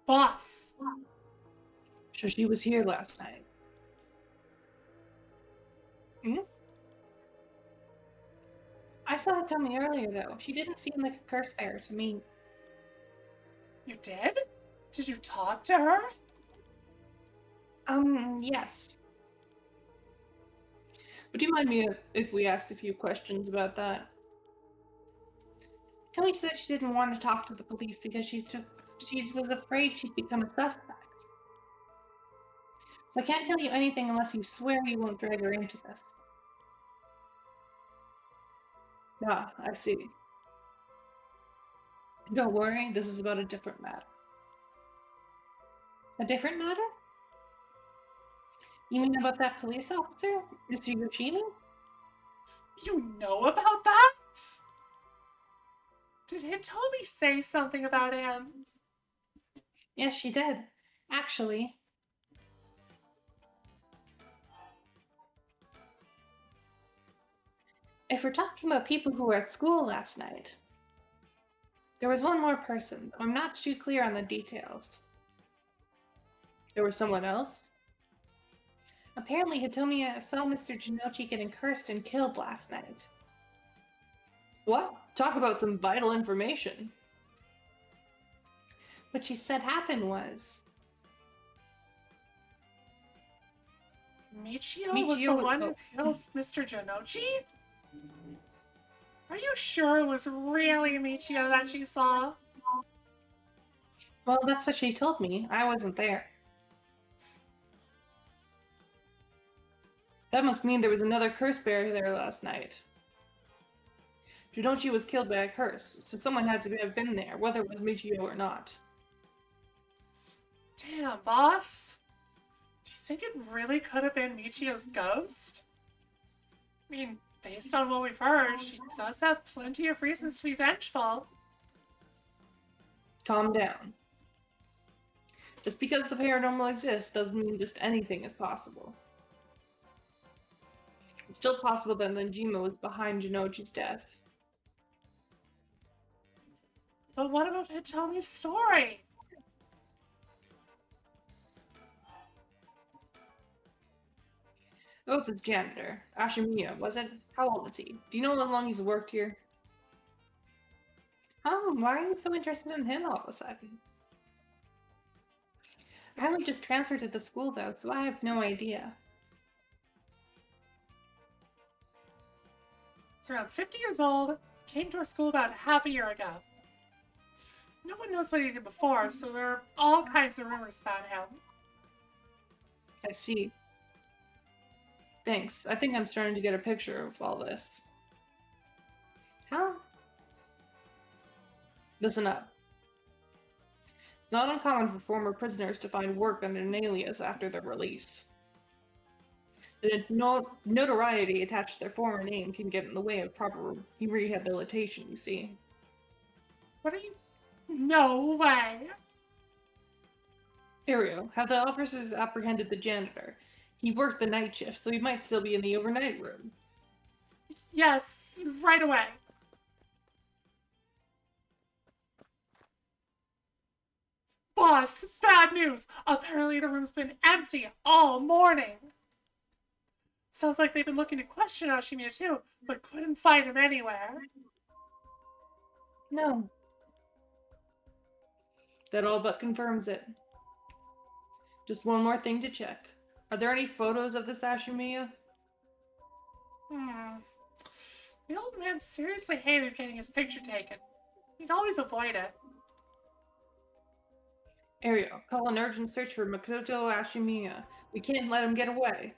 Speaker 1: Boss!
Speaker 2: So she was here last night. I saw Hitomi earlier, though. She didn't seem like a curse bearer to me.
Speaker 1: You did? Did you talk to her?
Speaker 2: Yes. Would you mind me if we asked a few questions about that? Hitomi said she didn't want to talk to the police because she was afraid she'd become a suspect. So I can't tell you anything unless you swear you won't drag her into this. Ah, I see. Don't worry, this is about a different matter. A different matter? You mean about that police officer, Mr. Yoshino?
Speaker 1: You know about that? Did Hitomi say something about him?
Speaker 2: Yes, she did. Actually, if we're talking about people who were at school last night, there was one more person. I'm not too clear on the details. There was someone else? Apparently, Hitomi saw Mr. Jinochi getting cursed and killed last night. What? Talk about some vital information. What she said happened was...
Speaker 1: Michio was the one who killed Mr. Jinochi? Are you sure it was really Michio that she saw?
Speaker 2: Well, that's what she told me. I wasn't there. That must mean there was another curse bearer there last night. Jinochi was killed by a curse, so someone had to have been there, whether it was Michio or not.
Speaker 1: Damn, boss. Do you think it really could have been Michio's ghost? I mean, based on what we've heard, she does have plenty of reasons to be vengeful.
Speaker 2: Calm down. Just because the paranormal exists doesn't mean just anything is possible. It's still possible that Nenjima was behind Jinochi's death.
Speaker 1: But what about Hitomi's story?
Speaker 2: Oh, it's his janitor. Ashimiya, was it? How old is he? Do you know how long he's worked here? Oh, why are you so interested in him all of a sudden? I only just transferred to the school though, so I have no idea.
Speaker 1: He's around 50 years old, came to our school about half a year ago. No one knows what he did before, so there are all kinds of rumors about him.
Speaker 2: I see. Thanks. I think I'm starting to get a picture of all this. Huh? Listen up. It's not uncommon for former prisoners to find work under an alias after their release. The notoriety attached to their former name can get in the way of proper rehabilitation, you see.
Speaker 1: What are you... No way!
Speaker 2: Ario, have the officers apprehended the janitor? He worked the night shift, so he might still be in the overnight room.
Speaker 1: Yes, right away. Boss, bad news! Apparently the room's been empty all morning. Sounds like they've been looking to question Ashimiya too, but couldn't find him anywhere.
Speaker 2: No. That all but confirms it. Just one more thing to check. Are there any photos of this Ashimiya?
Speaker 1: The old man seriously hated getting his picture taken. He'd always avoid it.
Speaker 2: Ario, call an urgent search for Makoto Ashimiya. We can't let him get away.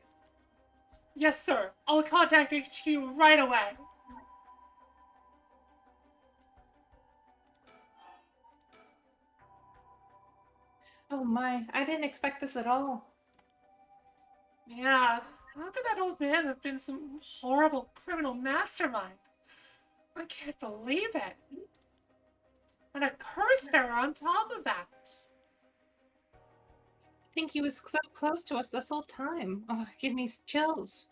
Speaker 1: Yes, sir. I'll contact HQ right away.
Speaker 2: Oh my, I didn't expect this at all.
Speaker 1: Yeah, how could that old man have been some horrible criminal mastermind? I can't believe it. And a curse bearer on top of that.
Speaker 2: I think he was so close to us this whole time. Oh, give me chills.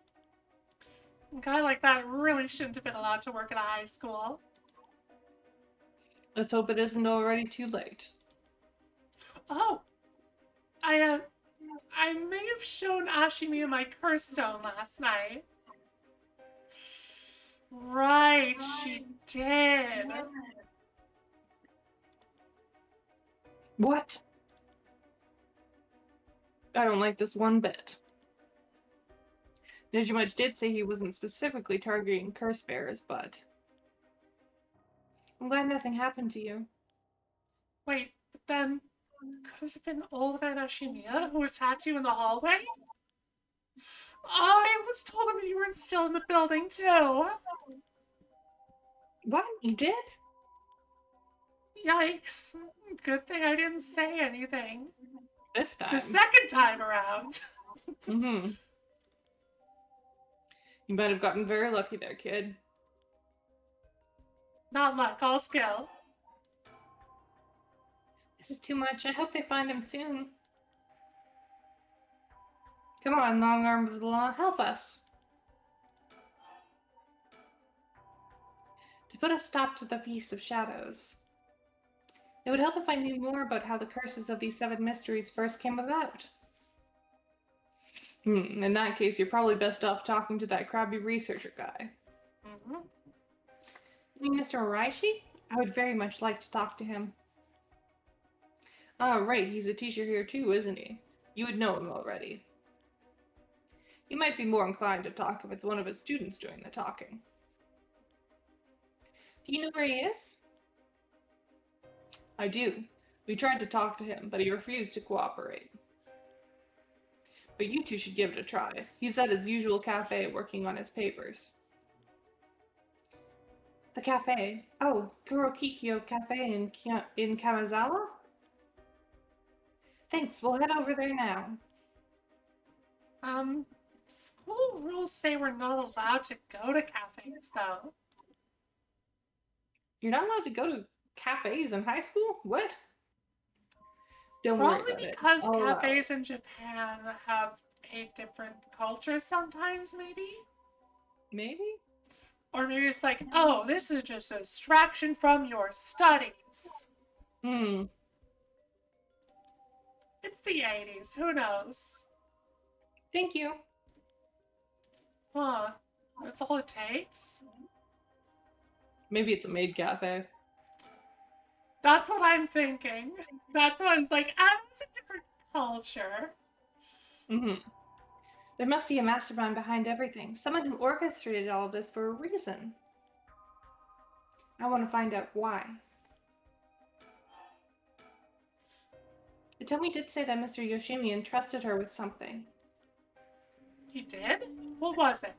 Speaker 1: A guy like that really shouldn't have been allowed to work at a high school.
Speaker 2: Let's hope it isn't already too late.
Speaker 1: Oh, I I may have shown Ashimiya my curse stone last night. Right, she did.
Speaker 2: What? I don't like this one bit. Digimon did say he wasn't specifically targeting curse bearers, but I'm glad nothing happened to you.
Speaker 1: Wait, but then could it have been old man Ashimiya who attacked you in the hallway? Oh, I almost told him you were still in the building too.
Speaker 2: What? You did?
Speaker 1: Yikes. Good thing I didn't say anything.
Speaker 2: This time.
Speaker 1: The second time around.
Speaker 2: Mm-hmm. You might have gotten very lucky there, kid.
Speaker 1: Not luck, all skill.
Speaker 2: This is too much. I hope they find him soon. Come on, long arm of the law, help us. To put a stop to the Feast of Shadows. It would help if I knew more about how the curses of these 7 mysteries first came about. In that case, you're probably best off talking to that crabby researcher guy.
Speaker 1: Mm-hmm.
Speaker 2: You mean Mr. Oraishi? I would very much like to talk to him. Ah, right, he's a teacher here too, isn't he? You would know him already. He might be more inclined to talk if it's one of his students doing the talking. Do you know where he is? I do. We tried to talk to him, but he refused to cooperate. But you two should give it a try. He's at his usual cafe working on his papers. The cafe? Oh, Kurokikyo Cafe in Kamizawa? Thanks, we'll head over there now.
Speaker 1: School rules say we're not allowed to go to cafes, though.
Speaker 2: You're not allowed to go to cafes in high school? What? Don't worry
Speaker 1: Probably
Speaker 2: about it.
Speaker 1: because
Speaker 2: I'll allow it.
Speaker 1: cafes in Japan have a different culture sometimes, maybe?
Speaker 2: Maybe?
Speaker 1: Or maybe it's like, oh, this is just a distraction from your studies.
Speaker 2: Hmm.
Speaker 1: It's the 80s, who knows?
Speaker 2: Thank you.
Speaker 1: Huh, that's all it takes?
Speaker 2: Maybe it's a maid cafe.
Speaker 1: That's what I'm thinking. That's what I was like, ah, it's a different culture.
Speaker 2: Mm-hmm. There must be a mastermind behind everything. Someone who orchestrated all of this for a reason. I want to find out why. Hitomi did say that Mr. Yoshimi entrusted her with something.
Speaker 1: He did? What was it?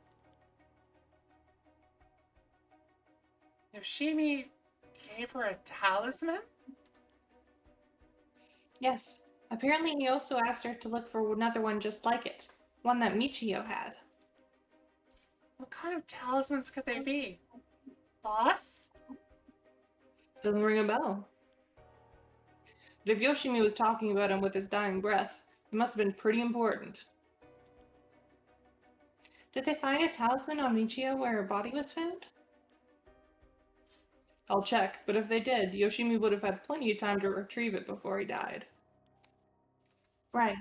Speaker 1: Yoshimi gave her a talisman?
Speaker 2: Yes. Apparently he also asked her to look for another one just like it. One that Michio had.
Speaker 1: What kind of talismans could they be? Boss?
Speaker 2: Doesn't ring a bell. But if Yoshimi was talking about him with his dying breath, it must have been pretty important. Did they find a talisman on Michio where her body was found? I'll check, but if they did, Yoshimi would have had plenty of time to retrieve it before he died. Right.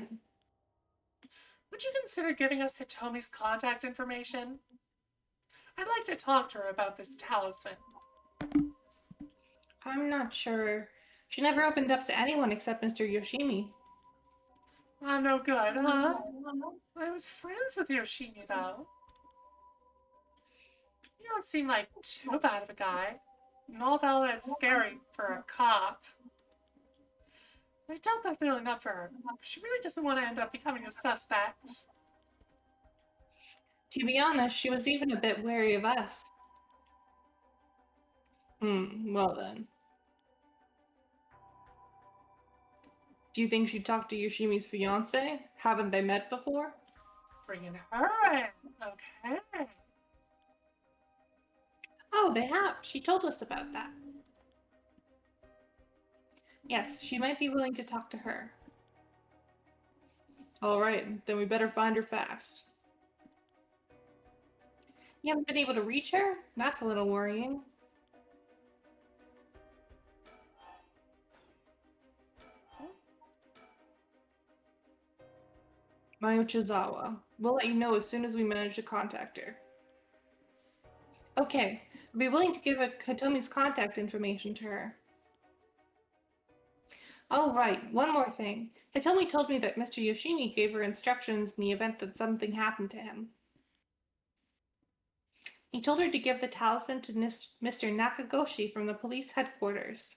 Speaker 1: Would you consider giving us Hitomi's contact information? I'd like to talk to her about this talisman.
Speaker 2: I'm not sure. She never opened up to anyone except Mr. Yoshimi.
Speaker 1: I'm no good, huh? I was friends with Yoshimi, though. You don't seem like too bad of a guy. Not all that scary for a cop. I doubt that feeling enough for her. She really doesn't want to end up becoming a suspect.
Speaker 2: To be honest, she was even a bit wary of us. Well then. Do you think she'd talk to Yoshimi's fiance? Haven't they met before?
Speaker 1: Bringing her in. Okay.
Speaker 2: Oh, they have. She told us about that. Yes, she might be willing to talk to her. All right, then we better find her fast. You haven't been able to reach her? That's a little worrying. Mayochizawa. We'll let you know as soon as we manage to contact her. Okay, I'd be willing to give Hitomi's contact information to her. Oh, right, one more thing. Hitomi told me that Mr. Yoshimi gave her instructions in the event that something happened to him. He told her to give the talisman to Mr. Nakagoshi from the police headquarters.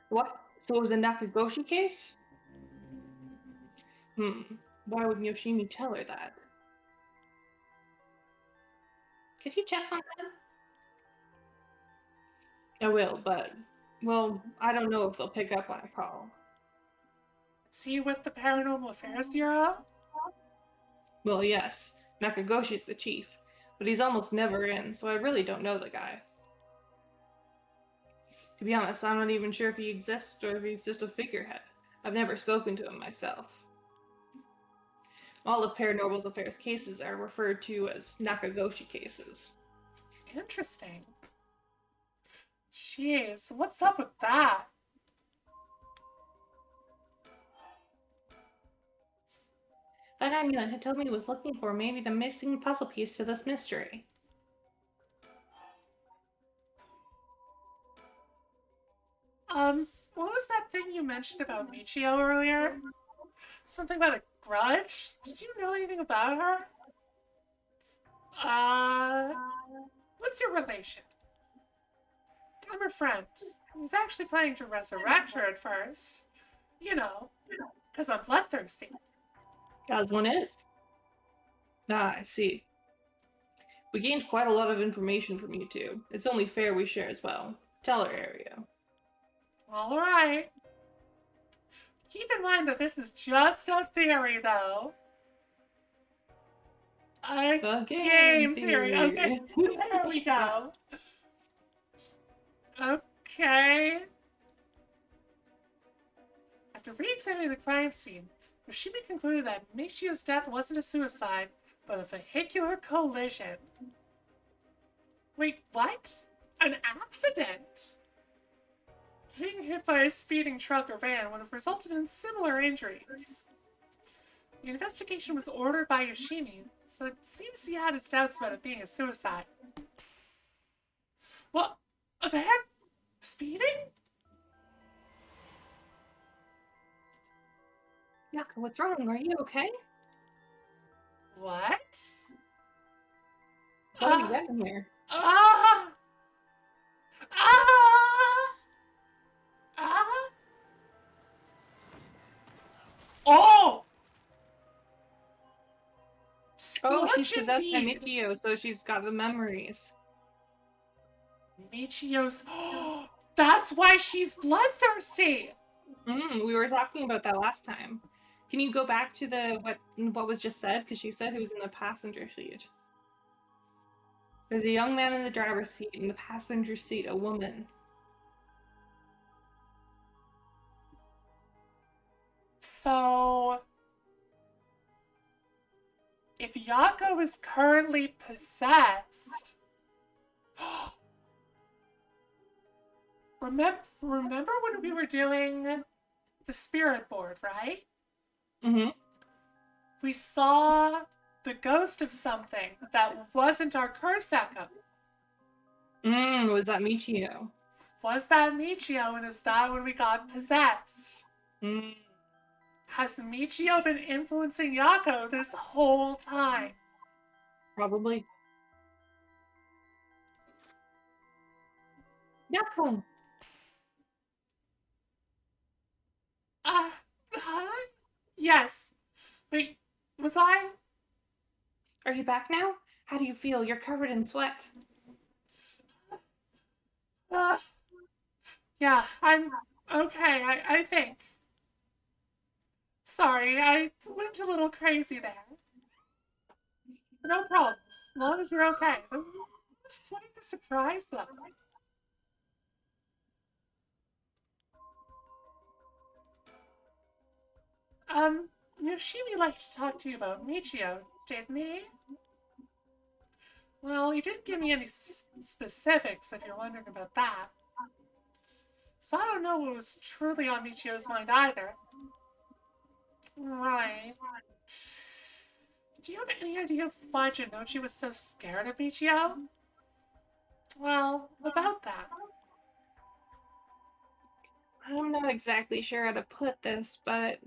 Speaker 2: What? So it was a Nakagoshi case? Why would Yoshimi tell her that? Could you check on that? I will, but, well, I don't know if they'll pick up on a call.
Speaker 1: Is he with the Paranormal Affairs Bureau?
Speaker 2: Well, yes, Nakagoshi's the chief, but he's almost never in, so I really don't know the guy. To be honest, I'm not even sure if he exists or if he's just a figurehead. I've never spoken to him myself. All of Paranormal Affairs cases are referred to as Nakagoshi cases.
Speaker 1: Interesting. Jeez, what's up with that?
Speaker 2: That amulet Hitomi was looking for may be the missing puzzle piece to this mystery.
Speaker 1: What was that thing you mentioned about Michio earlier? Something about a grudge? Did you know anything about her? What's your relation? I'm her friend. I was actually planning to resurrect her at first. You know, because I'm bloodthirsty.
Speaker 2: As one is. Ah, I see. We gained quite a lot of information from you two. It's only fair we share as well. Tell her, Aria.
Speaker 1: Alright. Keep in mind that this is just a theory, though. A game theory. Okay, there we go. Okay. After re-examining the crime scene, Yoshimi concluded that Michio's death wasn't a suicide, but a vehicular collision. Wait, what? An accident? Being hit by a speeding truck or van would have resulted in similar injuries. The investigation was ordered by Yoshimi, so it seems he had his doubts about it being a suicide. What? A van? Speeding?
Speaker 2: Yaka, what's wrong? Are you okay?
Speaker 1: What?
Speaker 2: What have you got in here?
Speaker 1: Ah! Ah! Ah! Oh!
Speaker 2: Oh, she's
Speaker 1: Splurge
Speaker 2: possessed by
Speaker 1: indeed.
Speaker 2: Michio, so she's got the memories.
Speaker 1: Michio's. That's why she's bloodthirsty.
Speaker 2: We were talking about that last time. Can you go back to the what was just said? Because she said who's in the passenger seat. There's a young man in the driver's seat, in the passenger seat, a woman.
Speaker 1: So, if Yako is currently possessed, remember when we were doing the spirit board, right?
Speaker 2: Mm-hmm.
Speaker 1: We saw the ghost of something that wasn't our curse echo.
Speaker 2: Was that Michio?
Speaker 1: Was that Michio, and is that when we got possessed?
Speaker 2: Mm.
Speaker 1: Has Michio been influencing Yako this whole time?
Speaker 2: Probably. Yako!
Speaker 1: Huh? Yes. Wait, was I?
Speaker 2: Are you back now? How do you feel? You're covered in sweat.
Speaker 1: Yeah, I'm Okay, I think. Sorry, I went a little crazy there. No problems, as long as you're okay. It was quite the surprise, though. Um, Yoshimi liked to talk to you about Michio, didn't he? Well, he didn't give me any specifics if you're wondering about that. So I don't know what was truly on Michio's mind either. Right. Do you have any idea why Jinochi was so scared of Michio? Well, about that.
Speaker 2: I'm not exactly sure how to put this, but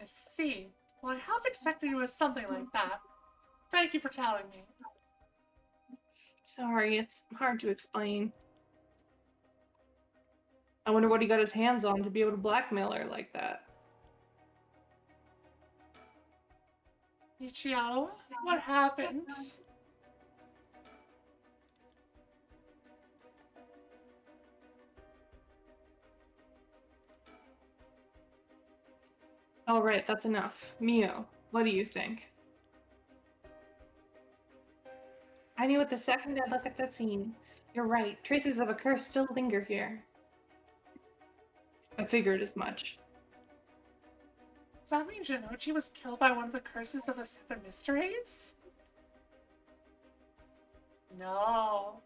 Speaker 1: I see. Well, I half expected it was something like that. Thank you for telling me.
Speaker 2: sorry, it's hard to explain. I wonder what he got his hands on to be able to blackmail her like that.
Speaker 1: Michio, what happened?
Speaker 2: All right, that's enough. Mio, what do you think? I knew it the second I looked at that scene. You're right, traces of a curse still linger here. I figured as much.
Speaker 1: Does that mean Jinochi was killed by one of the curses of the Seven Mysteries? No.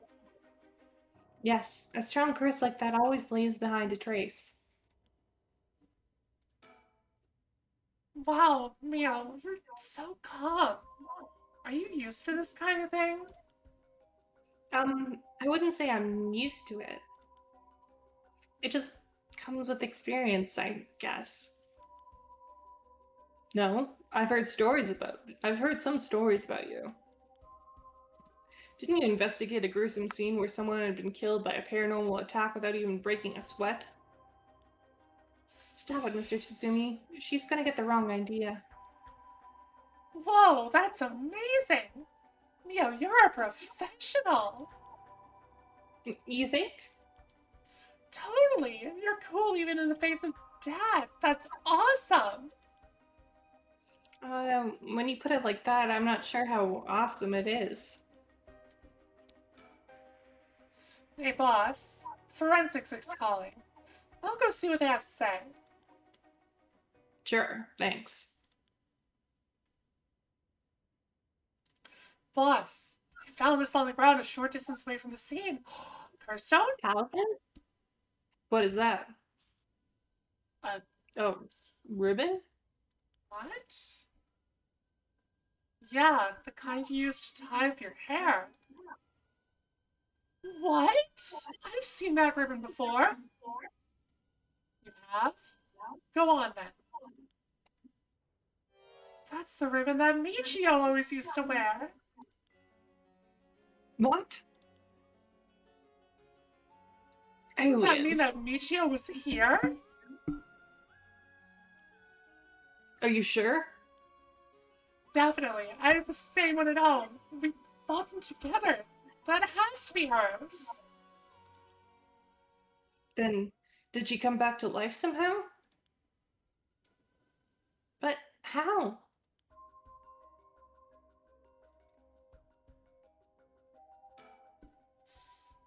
Speaker 2: Yes, a strong curse like that always leaves behind a trace.
Speaker 1: Wow, Mio, you're so calm. Are you used to this kind of thing?
Speaker 2: I wouldn't say I'm used to it. It just comes with experience, I guess. No, I've heard some stories about you. Didn't you investigate a gruesome scene where someone had been killed by a paranormal attack without even breaking a sweat? Stop it, Mr. Tsuzumi. She's gonna get the wrong idea.
Speaker 1: Whoa, that's amazing! Mio, you're a professional!
Speaker 2: You think?
Speaker 1: Totally! You're cool even in the face of death! That's awesome!
Speaker 2: When you put it like that, I'm not sure how awesome it is.
Speaker 1: Hey, boss. Forensics is calling. I'll go see what they have to say.
Speaker 2: Sure, thanks.
Speaker 1: Boss, I found this on the ground a short distance away from the scene. Curstone?
Speaker 2: Talisman? What is that?
Speaker 1: Uh,
Speaker 2: Oh, ribbon?
Speaker 1: what? Yeah, the kind you use to tie up your hair. What? I've seen that ribbon before. You have? Go on then. That's the ribbon that Michio always used to wear.
Speaker 2: What?
Speaker 1: Doesn't that mean
Speaker 2: Aliens.
Speaker 1: that Michio was here?
Speaker 2: Are you sure?
Speaker 1: Definitely. I have the same one at home. We bought them together. That has to be hers.
Speaker 2: Then, did she come back to life somehow? But how?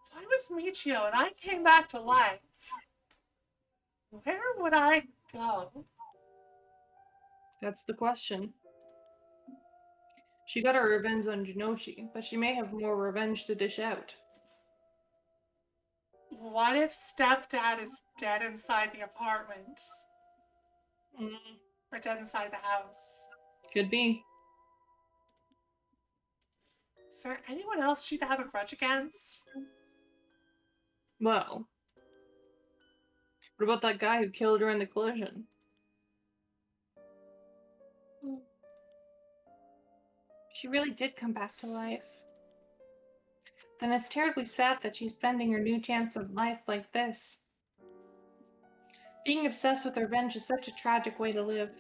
Speaker 1: If I was Michio and I came back to life, where would I go?
Speaker 2: That's the question. She got her revenge on Jinoshi, but she may have more revenge to dish out.
Speaker 1: What if stepdad is dead inside the apartment?
Speaker 2: Mm,
Speaker 1: Or dead inside the house?
Speaker 2: could be.
Speaker 1: Is there anyone else she'd have a grudge against?
Speaker 2: Well, what about that guy who killed her in the collision? She really did come back to life. Then it's terribly sad that she's spending her new chance of life like this. Being obsessed with revenge is such a tragic way to live.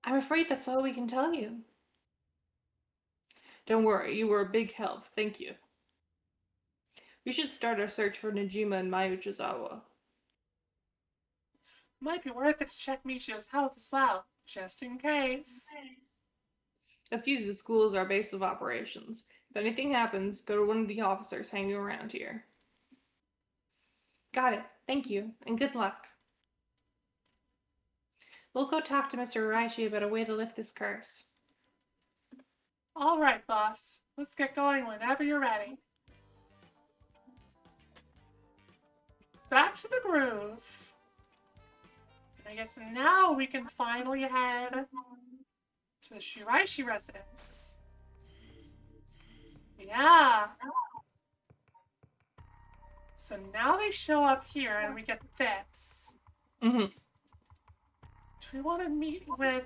Speaker 2: I I'm afraid that's all we can tell you. Don't worry, you were a big help. Thank you. We should start our search for Najima and Mayuchizawa.
Speaker 1: Might be worth it to check Michio's health as well, just in case.
Speaker 2: Let's use the school as our base of operations. If anything happens, go to one of the officers hanging around here. Got it. Thank you, and good luck. We'll go talk to Mr. Uraishi about a way to lift this curse.
Speaker 1: All right, boss. Let's get going whenever you're ready. Back to the groove. And I guess now we can finally head to the Shiraishi residence. Yeah. So now they show up here and we get this.
Speaker 2: Mm-hmm.
Speaker 1: Do we want to meet with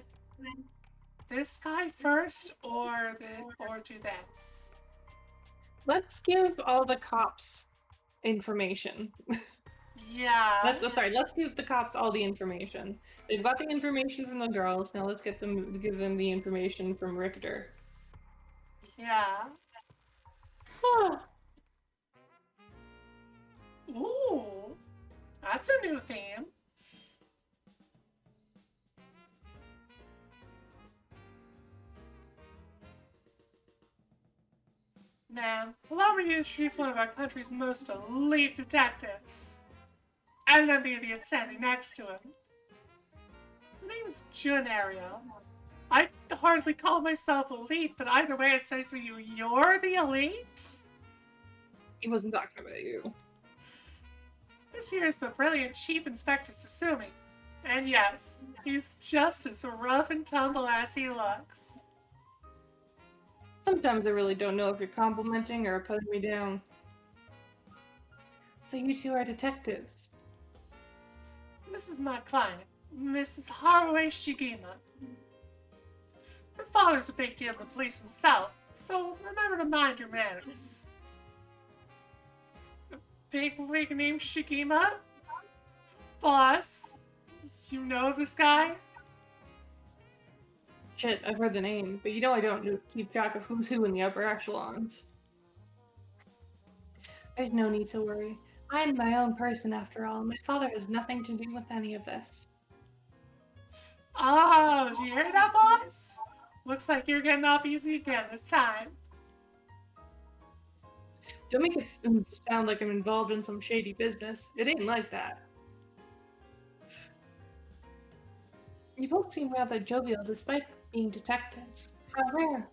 Speaker 1: this guy first or do this?
Speaker 2: Let's give all the cops information.
Speaker 1: Yeah.
Speaker 2: Let's give the cops all the information. They've got the information from the girls. Now let's give them the information from Richter.
Speaker 1: Yeah. Ooh. That's a new theme. Ma'am, allow me to introduce one of our country's most elite detectives. And then the idiot standing next to him. The name is Junario. I hardly call myself elite, but either way, it's nice to meet you. You're the elite?
Speaker 2: He wasn't talking about you.
Speaker 1: This here is the brilliant Chief Inspector Sasumi. And yes, he's just as rough and tumble as he looks.
Speaker 2: Sometimes I really don't know if you're complimenting or putting me down. So you two are detectives.
Speaker 1: This is my client, Mrs. Haruo Shigima. Her father's a big deal in the police himself, so remember to mind your manners. A big wig named Shigima? Boss, you know this guy?
Speaker 2: Shit, I've heard the name, but you know I don't keep track of who's who in the upper echelons. There's no need to worry. I'm my own person after all. My father has nothing to do with any of this.
Speaker 1: Oh, did you hear that, boss? Looks like you're getting off easy again this time.
Speaker 2: Don't make it sound like I'm involved in some shady business. It ain't like that. You both seem rather jovial despite being detectives. How rare.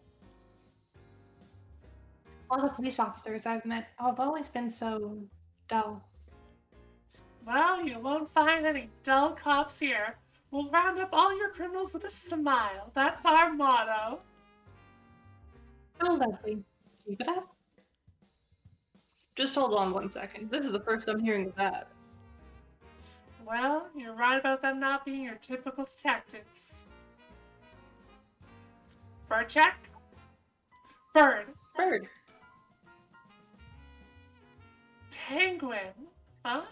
Speaker 2: All the police officers I've met have always been so dull.
Speaker 1: Well, you won't find any dull cops here. We'll round up all your criminals with a smile. That's our motto.
Speaker 2: How lovely. Keep it up. Just hold on one second. This is the first I'm hearing of that.
Speaker 1: Well, you're right about them not being your typical detectives. Bird check? Bird.
Speaker 2: Bird.
Speaker 1: Penguin. Huh?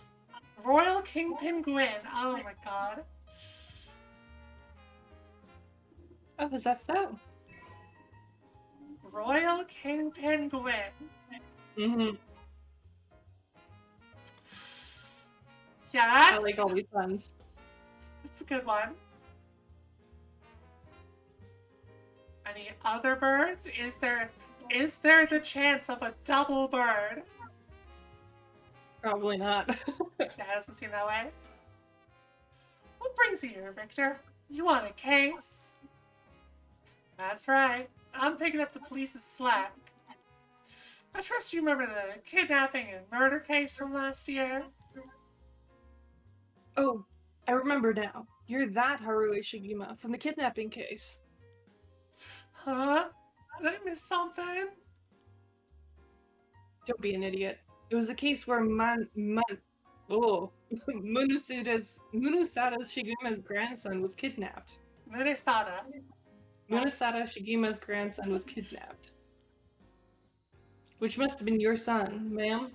Speaker 1: Royal King Penguin. Oh my god.
Speaker 2: Oh, is that so?
Speaker 1: Royal King Penguin.
Speaker 2: Mm-hmm.
Speaker 1: Yeah,
Speaker 2: I like all these puns.
Speaker 1: that's a good one. Any other birds? Is there the chance of a double bird?
Speaker 2: Probably not.
Speaker 1: That doesn't seem that way. What brings you here, Victor? You want a case? That's right. I'm picking up the police's slack. I trust you remember the kidnapping and murder case from last year?
Speaker 2: Oh, I remember now. You're that Haruo Shigima from the kidnapping case.
Speaker 1: Huh? Did I miss something?
Speaker 2: Don't be an idiot. It was a case where Munusada's Shigima's grandson was kidnapped.
Speaker 1: Minnesota.
Speaker 2: Munusada Shigima's grandson was kidnapped. Which must have been your son, ma'am.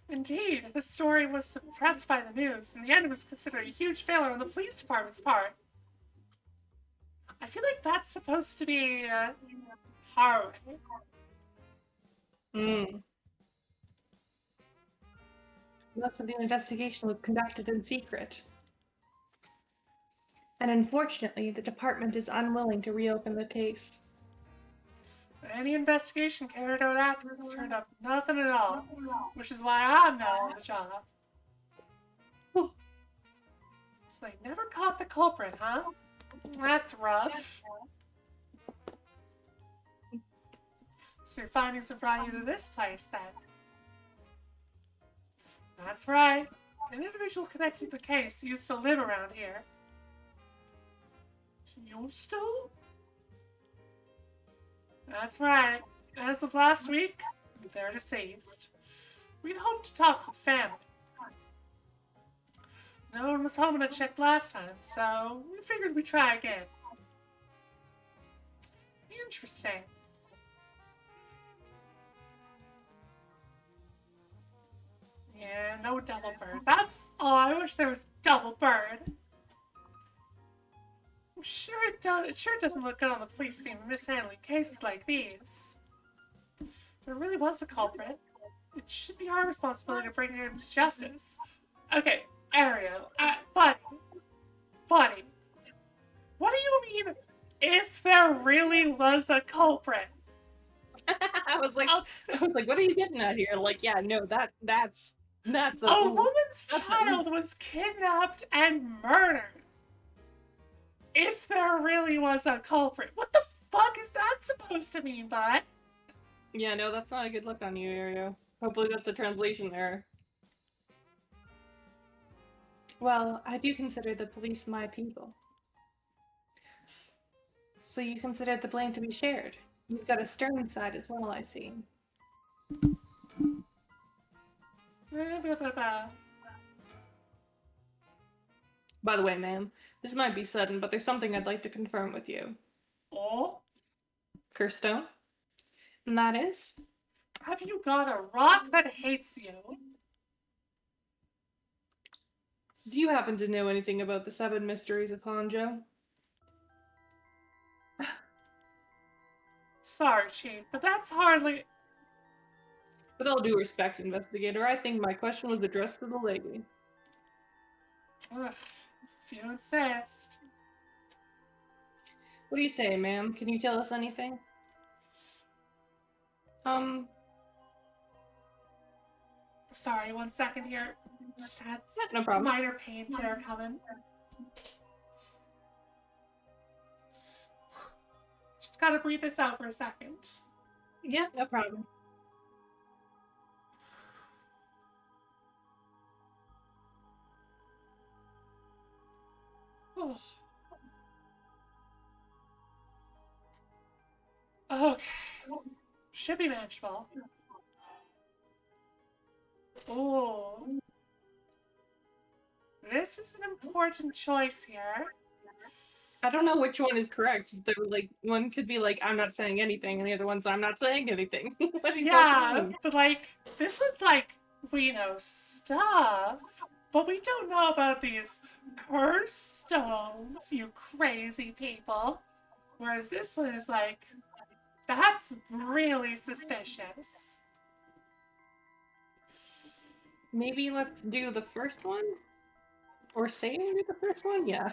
Speaker 1: Indeed, the story was suppressed by the news. In the end, it was considered a huge failure on the police department's part. I feel like that's supposed to be Harway.
Speaker 2: Hmm. Most of the investigation was conducted in secret. And unfortunately, the department is unwilling to reopen the case.
Speaker 1: Any investigation carried out afterwards turned up nothing at all, which is why I'm now on the job. So they never caught the culprit, huh? That's rough. So your findings have brought you to this place, then? That's right. An individual connected to the case used to live around here. Used to? That's right. As of last week, they're deceased. We'd hoped to talk with the family. No one was home when I checked last time, so we figured we'd try again. Interesting. Yeah, no double bird. That's... Oh, I wish there was double bird. I'm sure it does. It sure doesn't look good on the police being mishandling cases like these. If there really was a culprit, it should be our responsibility to bring him to justice. Okay, Ariel, buddy, what do you mean if there really was a culprit?
Speaker 2: I was like, what are you getting at here? Like, yeah, no, that's
Speaker 1: a woman's child was kidnapped and murdered. If there really was a culprit, what the fuck is that supposed to mean, bud?
Speaker 2: Yeah, no, that's not a good look on you, Ario. Hopefully that's a translation error. Well, I do consider the police my people. So you consider the blame to be shared. You've got a stern side as well, I see.
Speaker 1: Blah, blah, blah, blah.
Speaker 2: By the way, ma'am, this might be sudden, but there's something I'd like to confirm with you.
Speaker 1: Oh?
Speaker 2: Kirstone? And that is?
Speaker 1: Have you got a rock that hates you?
Speaker 2: Do you happen to know anything about the 7 mysteries of Hanjo?
Speaker 1: Sorry, Chief, but that's hardly...
Speaker 2: With all due respect, investigator, I think my question was addressed to the lady.
Speaker 1: Ugh, if you insist.
Speaker 2: What do you say, ma'am? Can you tell us anything?
Speaker 1: Sorry, 1 second here. Just had
Speaker 2: No problem.
Speaker 1: minor pain flare coming. Just gotta breathe this out for a second.
Speaker 2: Yeah, no problem.
Speaker 1: Okay. Should be manageable. Oh. This is an important choice here.
Speaker 2: I don't know which one is correct. There, like, one could be like, I'm not saying anything, and the other one's, I'm not saying anything.
Speaker 1: Yeah, but like, this one's like, we know stuff, but we don't know about these curse stones, you crazy people. Whereas this one is like, that's really suspicious.
Speaker 2: Maybe let's do the first one? Or say maybe the first one? Yeah.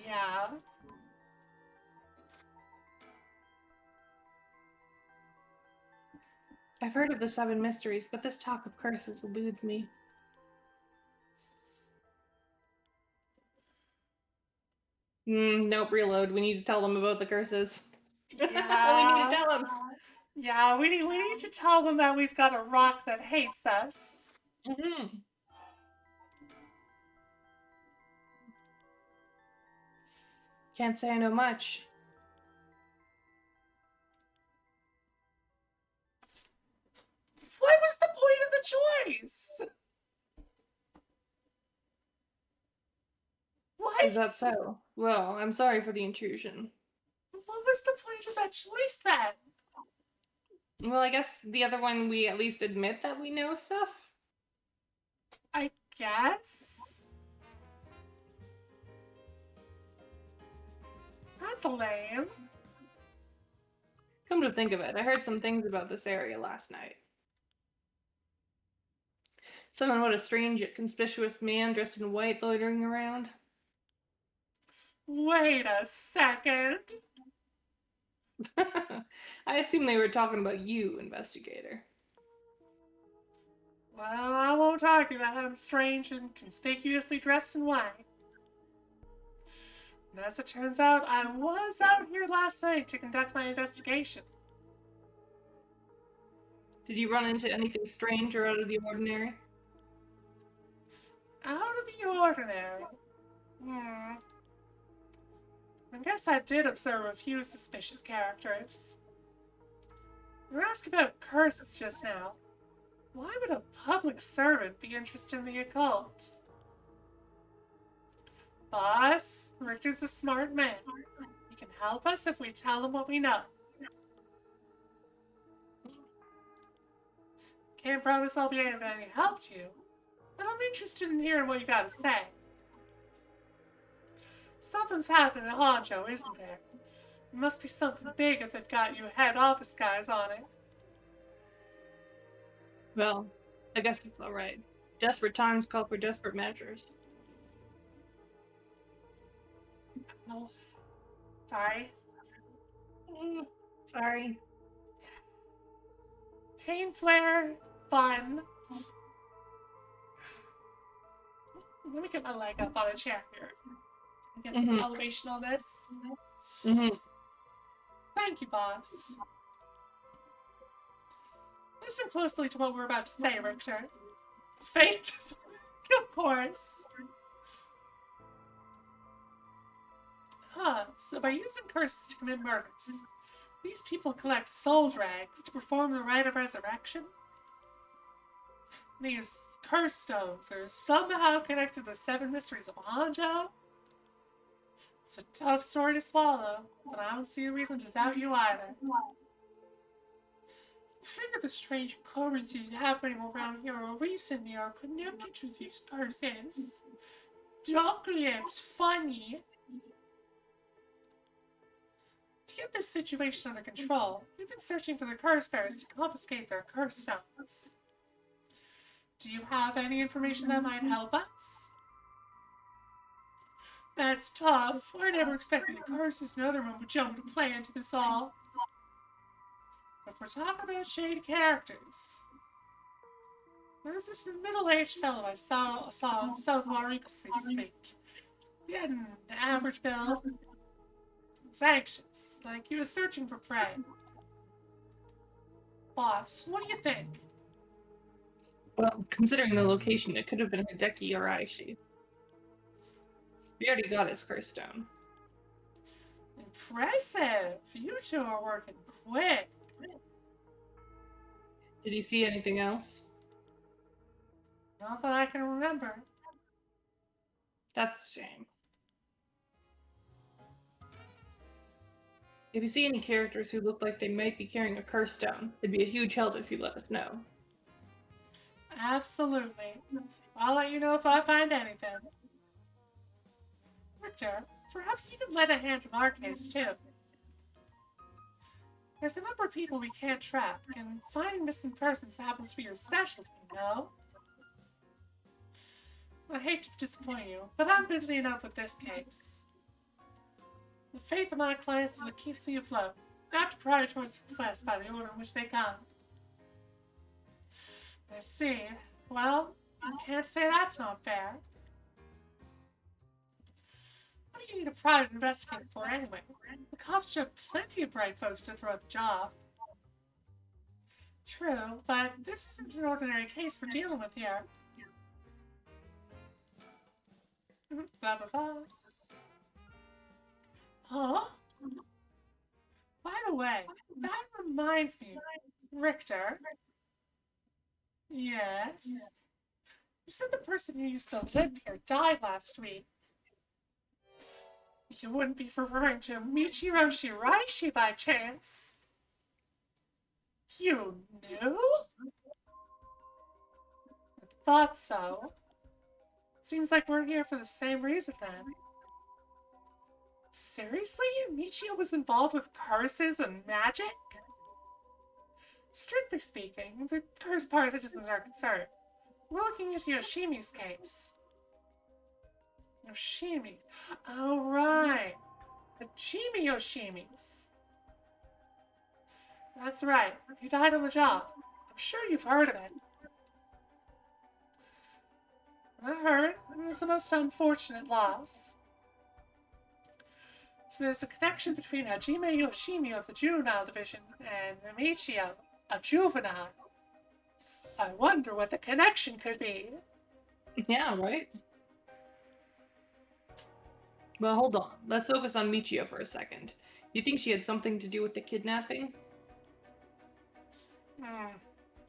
Speaker 1: Yeah.
Speaker 2: I've heard of the 7 mysteries, but this talk of curses eludes me. Nope, reload. We need to tell them about the curses.
Speaker 1: Yeah.
Speaker 2: We need to tell them.
Speaker 1: Yeah, we need to tell them that we've got a rock that hates us.
Speaker 2: Can't say I know much.
Speaker 1: What was the point of the choice? What?
Speaker 2: Is that so? Well, I'm sorry for the intrusion.
Speaker 1: What was the point of that choice then?
Speaker 2: Well, I guess the other one we at least admit that we know stuff?
Speaker 1: I guess? That's lame.
Speaker 2: Come to think of it, I heard some things about this area last night. Someone what a strange yet conspicuous man dressed in white loitering around.
Speaker 1: Wait a second.
Speaker 2: I assume they were talking about you, investigator.
Speaker 1: Well, I won't argue that I'm strange and conspicuously dressed in white. And as it turns out, I was out here last night to conduct my investigation.
Speaker 2: Did you run into anything strange or out of the ordinary?
Speaker 1: Out of the ordinary. Hmm. I guess I did observe a few suspicious characters. You were asked about curses just now. Why would a public servant be interested in the occult? Boss, Richard's a smart man. He can help us if we tell him what we know. Can't promise I'll be of any help to you, but I'm interested in hearing what you gotta say. Something's happening at Honjo, isn't there? It must be something big if they've got you head office guys on it.
Speaker 2: Well, I guess it's alright. Desperate times call for desperate measures.
Speaker 1: Oh, sorry.
Speaker 2: Sorry.
Speaker 1: Pain flare, fun. Let me get my leg up on a chair here. Get some elevation on this. Thank you, boss. Listen closely to what we're about to say, Richter. Fate? Of course. So by using curses to commit murders, these people collect soul drags to perform the rite of resurrection? These curse stones are somehow connected to the 7 mysteries of Hanjo? It's a tough story to swallow, but I don't see a reason to doubt you either. I figure the strange occurrences happening around here recently are connected to these curses. Duck lips, funny. To get this situation under control, we've been searching for the curse bearers to confiscate their curse stones. Do you have any information that might help us? That's tough. I never expected the curses and other mumbo jumbo to play into this all. But we're talking about shady characters. There's this middle-aged fellow I saw on South Warwick Street. He had an average build. He was anxious, like he was searching for prey. Boss, what do you think?
Speaker 2: Well, considering the location, it could have been Hideki or Aishi. We already got his curse stone.
Speaker 1: Impressive! You two are working quick.
Speaker 2: Did you see anything else?
Speaker 1: Not that I can remember.
Speaker 2: That's a shame. If you see any characters who look like they might be carrying a curse stone, it'd be a huge help if you let us know.
Speaker 1: Absolutely. I'll let you know if I find anything. Richter, perhaps you could lend a hand in our case, too. There's a number of people we can't track, and finding missing persons happens to be your specialty, no? I hate to disappoint you, but I'm busy enough with this case. The faith of my clients is what keeps me afloat. I have to prioritize requests by the order in which they come. I see. Well, you can't say that's not fair. What do you need a private investigator for anyway? The cops should have plenty of bright folks to throw at the job. True, but this isn't an ordinary case we're dealing with here. Blah blah blah. Huh? By the way, that reminds me, Richter. Yes? You said the person who used to live here died last week. You wouldn't be referring to Michiro Shiraishi by chance? You knew? I thought so. Seems like we're here for the same reason then. Seriously? Michio was involved with curses and magic? Strictly speaking, the curse part isn't our concern. We're looking into Yoshimi's case. Yoshimi. Oh, right. The Chimi Yoshimis. That's right. He died on the job. I'm sure you've heard of it. I heard. It was the most unfortunate loss. So there's a connection between Hajime Yoshimi of the Juvenile Division and Michio, a juvenile. I wonder what the connection could be.
Speaker 2: Yeah, right? Well, hold on. Let's focus on Michio for a second. You think she had something to do with the kidnapping?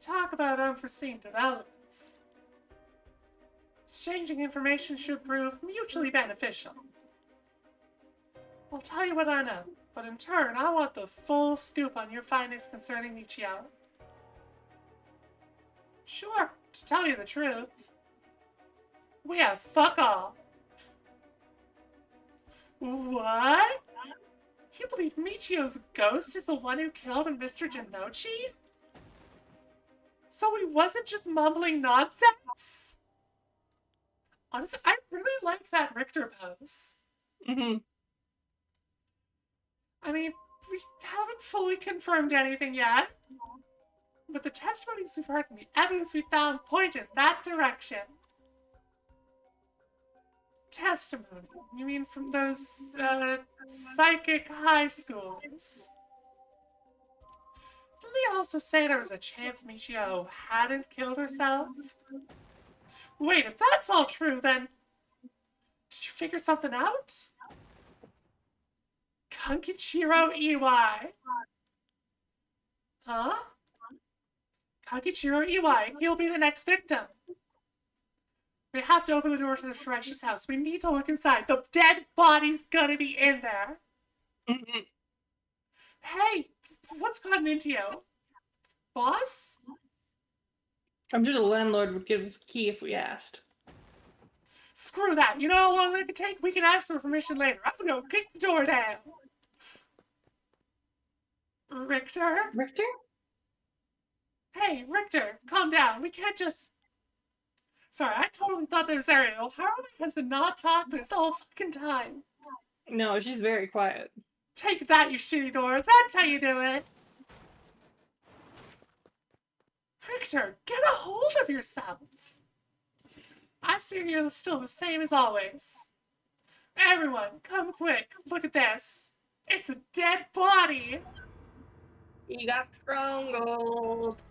Speaker 1: Talk about unforeseen developments. Exchanging information should prove mutually beneficial. I'll tell you what I know, but in turn, I want the full scoop on your findings concerning Michio. Sure, to tell you the truth, we have fuck all. What? You believe Michio's ghost is the one who killed Mr. Jinochi? So he wasn't just mumbling nonsense? Honestly, I really like that Richter pose.
Speaker 2: Mm-hmm.
Speaker 1: I mean, we haven't fully confirmed anything yet, but the testimonies we've heard and the evidence we found point in that direction. Testimony? You mean from those, psychic high schools? Didn't they also say there was a chance Michio hadn't killed herself? Wait, if that's all true, then... Did you figure something out? Kankichiro Iwai. Huh? Kankichiro Iwai, he'll be the next victim. We have to open the door to the Shireshi's house. We need to look inside. The dead body's gonna be in there.
Speaker 2: Mm-hmm.
Speaker 1: Hey, what's gotten into you? Boss?
Speaker 2: I'm sure the landlord would give us a key if we asked.
Speaker 1: Screw that. You know how long that could take? We can ask for permission later. I'm gonna go kick the door down. Richter?
Speaker 2: Richter?
Speaker 1: Hey, Richter, calm down. We can't just... Sorry, I totally thought that was Ariel. How am I to not talk this whole fucking time?
Speaker 2: No, she's very quiet.
Speaker 1: Take that, you shitty door. That's how you do it. Richter, get a hold of yourself. I see you're still the same as always. Everyone, come quick. Look at this. It's a dead body.
Speaker 2: He got strangled.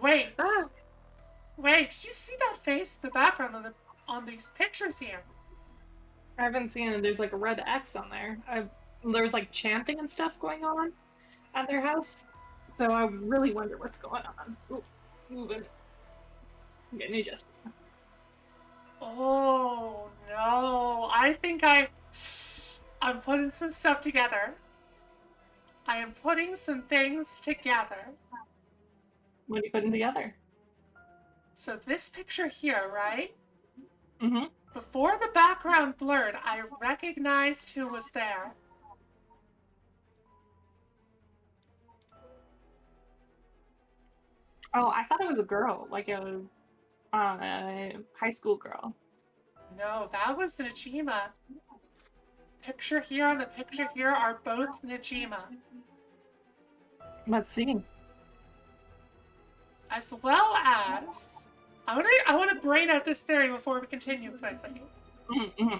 Speaker 1: Wait.
Speaker 2: Ah.
Speaker 1: Wait, did you see that face in the background on these pictures here?
Speaker 2: I haven't seen it. There's like a red X on there. There's like chanting and stuff going on at their house. So I really wonder what's going on. Ooh, moving. I'm getting adjusted.
Speaker 1: Oh, no. I think I'm putting some stuff together. I am putting some things together.
Speaker 2: What are you putting together?
Speaker 1: So this picture here, right?
Speaker 2: Mm-hmm.
Speaker 1: Before the background blurred, I recognized who was there.
Speaker 2: Oh, I thought it was a girl, like a high school girl.
Speaker 1: No, that was Najima. Picture here and the picture here are both Najima.
Speaker 2: Let's see.
Speaker 1: As well as... I want to brain out this theory before we continue quickly.
Speaker 2: Mm-hmm.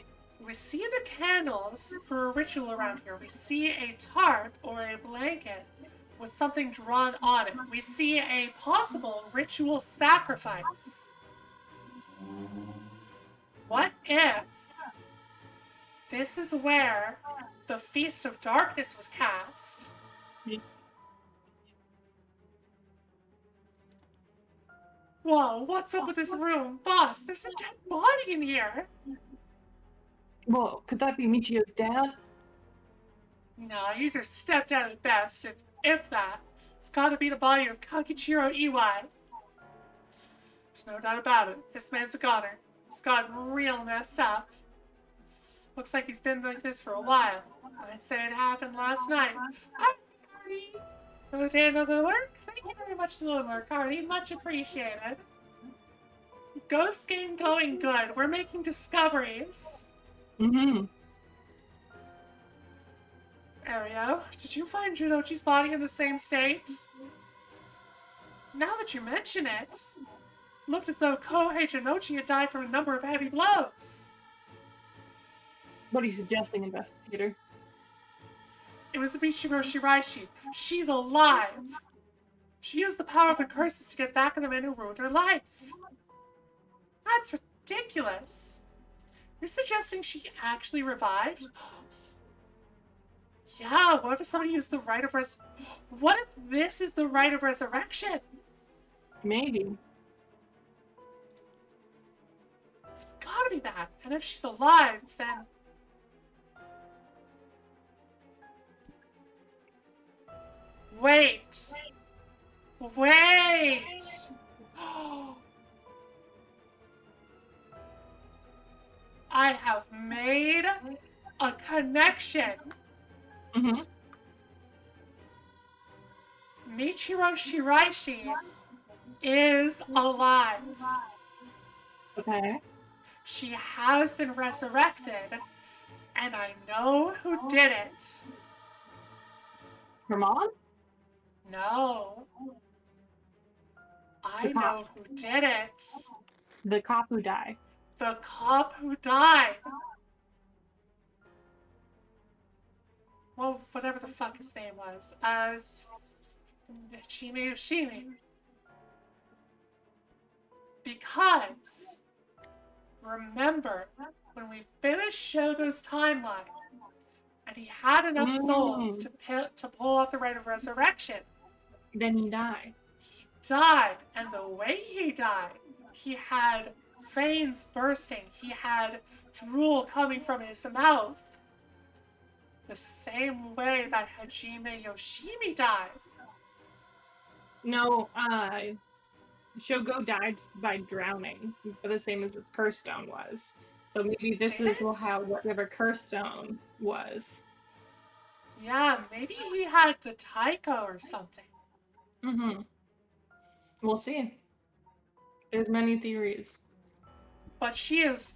Speaker 1: We see the candles for a ritual around here. We see a tarp or a blanket with something drawn on it. We see a possible ritual sacrifice. What if this is where the Feast of Darkness was cast? Whoa, what's up with this room? Boss, there's a dead body in here!
Speaker 2: Whoa, could that be Michio's dad?
Speaker 1: Nah, he's her stepdad at best, if that. It's gotta be the body of Kakichiro Iwai. There's no doubt about it. This man's a goner. He's gotten real messed up. Looks like he's been like this for a while. I'd say it happened last night. Hi, Artie. Another day, another lurk? Thank you very much for the lurk, Artie. Much appreciated. Ghost game going good. We're making discoveries.
Speaker 2: Mm-hmm.
Speaker 1: Ario, did you find Jinochi's body in the same state? Now that you mention it, looked as though Kohei Jinochi had died from a number of heavy blows.
Speaker 2: What are you suggesting, investigator?
Speaker 1: It was Michiro Shiraishi. She's alive. She used the power of the curses to get back at the men who ruined her life. That's ridiculous. You're suggesting she actually revived? Yeah, what if somebody used the rite of What if this is the rite of resurrection?
Speaker 2: Maybe.
Speaker 1: It's gotta be that. And if she's alive, then... Wait! Wait! I have made a connection.
Speaker 2: Mm-hmm.
Speaker 1: Michiro Shiraishi is alive.
Speaker 2: Okay.
Speaker 1: She has been resurrected, and I know who did it.
Speaker 2: Her mom?
Speaker 1: No. I know who did it.
Speaker 2: The cop who died.
Speaker 1: The cop who died. Well, whatever the fuck his name was. Hajime Yoshimi. Because, remember, when we finished Shogo's timeline, and he had enough souls to pull off the rite of resurrection,
Speaker 2: Then he died.
Speaker 1: he died, and the way he died, he had veins bursting, he had drool coming from his mouth, the same way that Hajime Yoshimi died.
Speaker 2: No, Shogo died by drowning, the same as his curse stone was. So maybe this is how whatever curse stone was.
Speaker 1: Yeah, maybe he had the Taiko or something.
Speaker 2: Mm-hmm. We'll see. There's many theories.
Speaker 1: But she is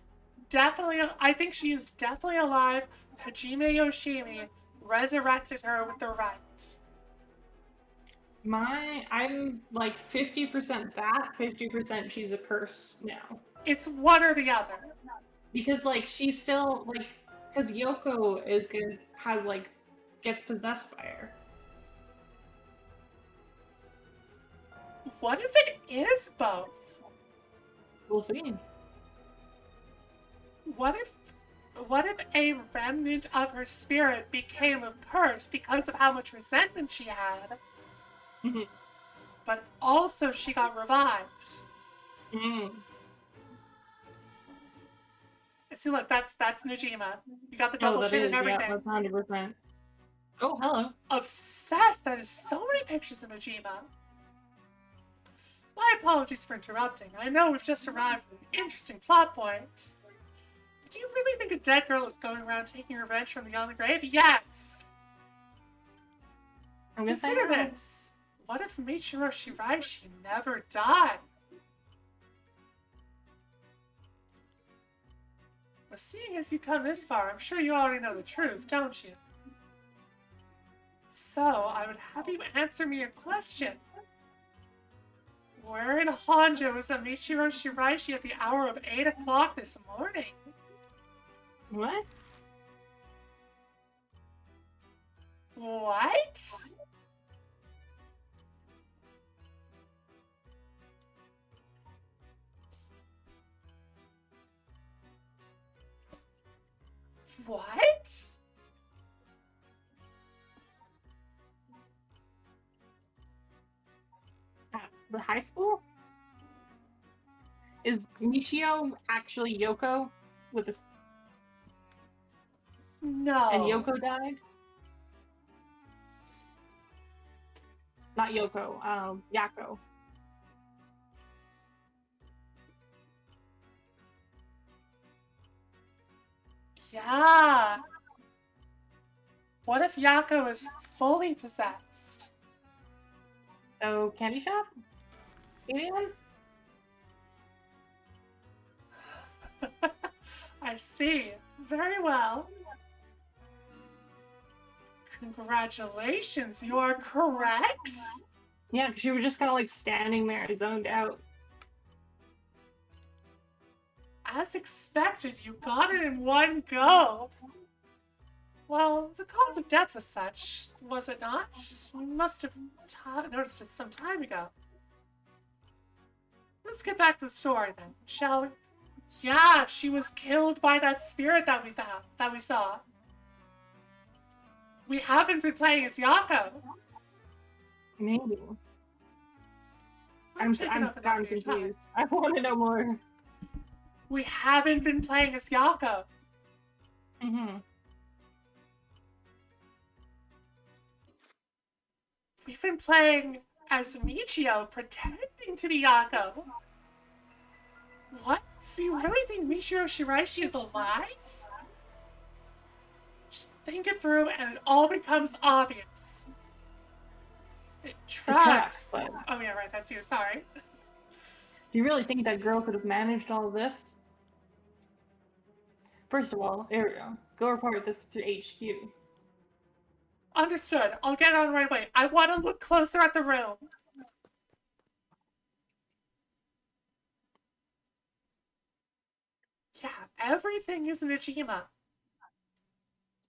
Speaker 1: definitely, I think she is definitely alive. Hajime Yoshimi resurrected her with the right.
Speaker 2: I'm like 50% that, 50% she's a curse now.
Speaker 1: It's one or the other.
Speaker 2: Because like she's still like, because Yoko gets possessed by her.
Speaker 1: What if it is both?
Speaker 2: We'll see.
Speaker 1: What if a remnant of her spirit became a curse because of how much resentment she had, but also she got revived? See, look, that's Najima. You got the double chin and everything.
Speaker 2: Yeah, 100%. Oh, hello.
Speaker 1: Obsessed! That is so many pictures of Najima. My apologies for interrupting. I know we've just arrived at an interesting plot point. But do you really think a dead girl is going around taking revenge from beyond the grave? Yes! Consider this. What if Michiro Shiraishi never died? But seeing as you come this far, I'm sure you already know the truth, don't you? So, I would have you answer me a question. Where in Honjo was a Michiro Shiraishi at the hour of 8 o'clock this morning?
Speaker 2: What?
Speaker 1: What? What?
Speaker 2: At the high school? Is Michio actually Yoko with a...
Speaker 1: No.
Speaker 2: And Yoko died? Not Yoko, Yako.
Speaker 1: Yeah. What if Yako is fully possessed?
Speaker 2: So, candy shop? Anyone?
Speaker 1: I see. Very well. Congratulations, you are correct.
Speaker 2: Yeah, because she was just kind of like standing there, zoned out.
Speaker 1: As expected, you got it in one go. Well, the cause of death was such, was it not? You must have noticed it some time ago. Let's get back to the story then, shall we? Yeah, she was killed by that spirit that we saw. We haven't been playing as Yako.
Speaker 2: Maybe.
Speaker 1: I'm taking up enough of your time.
Speaker 2: Confused. I want to know more.
Speaker 1: We haven't been playing as Yako.
Speaker 2: Mm-hmm.
Speaker 1: We've been playing as Michio, pretending to be Yako. What? So you really think Michio Shiraishi is alive? Just think it through and it all becomes obvious. It tracks.
Speaker 2: But
Speaker 1: Oh yeah, right, that's you, sorry.
Speaker 2: do you really think that girl could have managed all this? First of all, Ariel, go report this to HQ.
Speaker 1: Understood. I'll get on right away. I want to look closer at the room. Yeah, everything is in Ijima.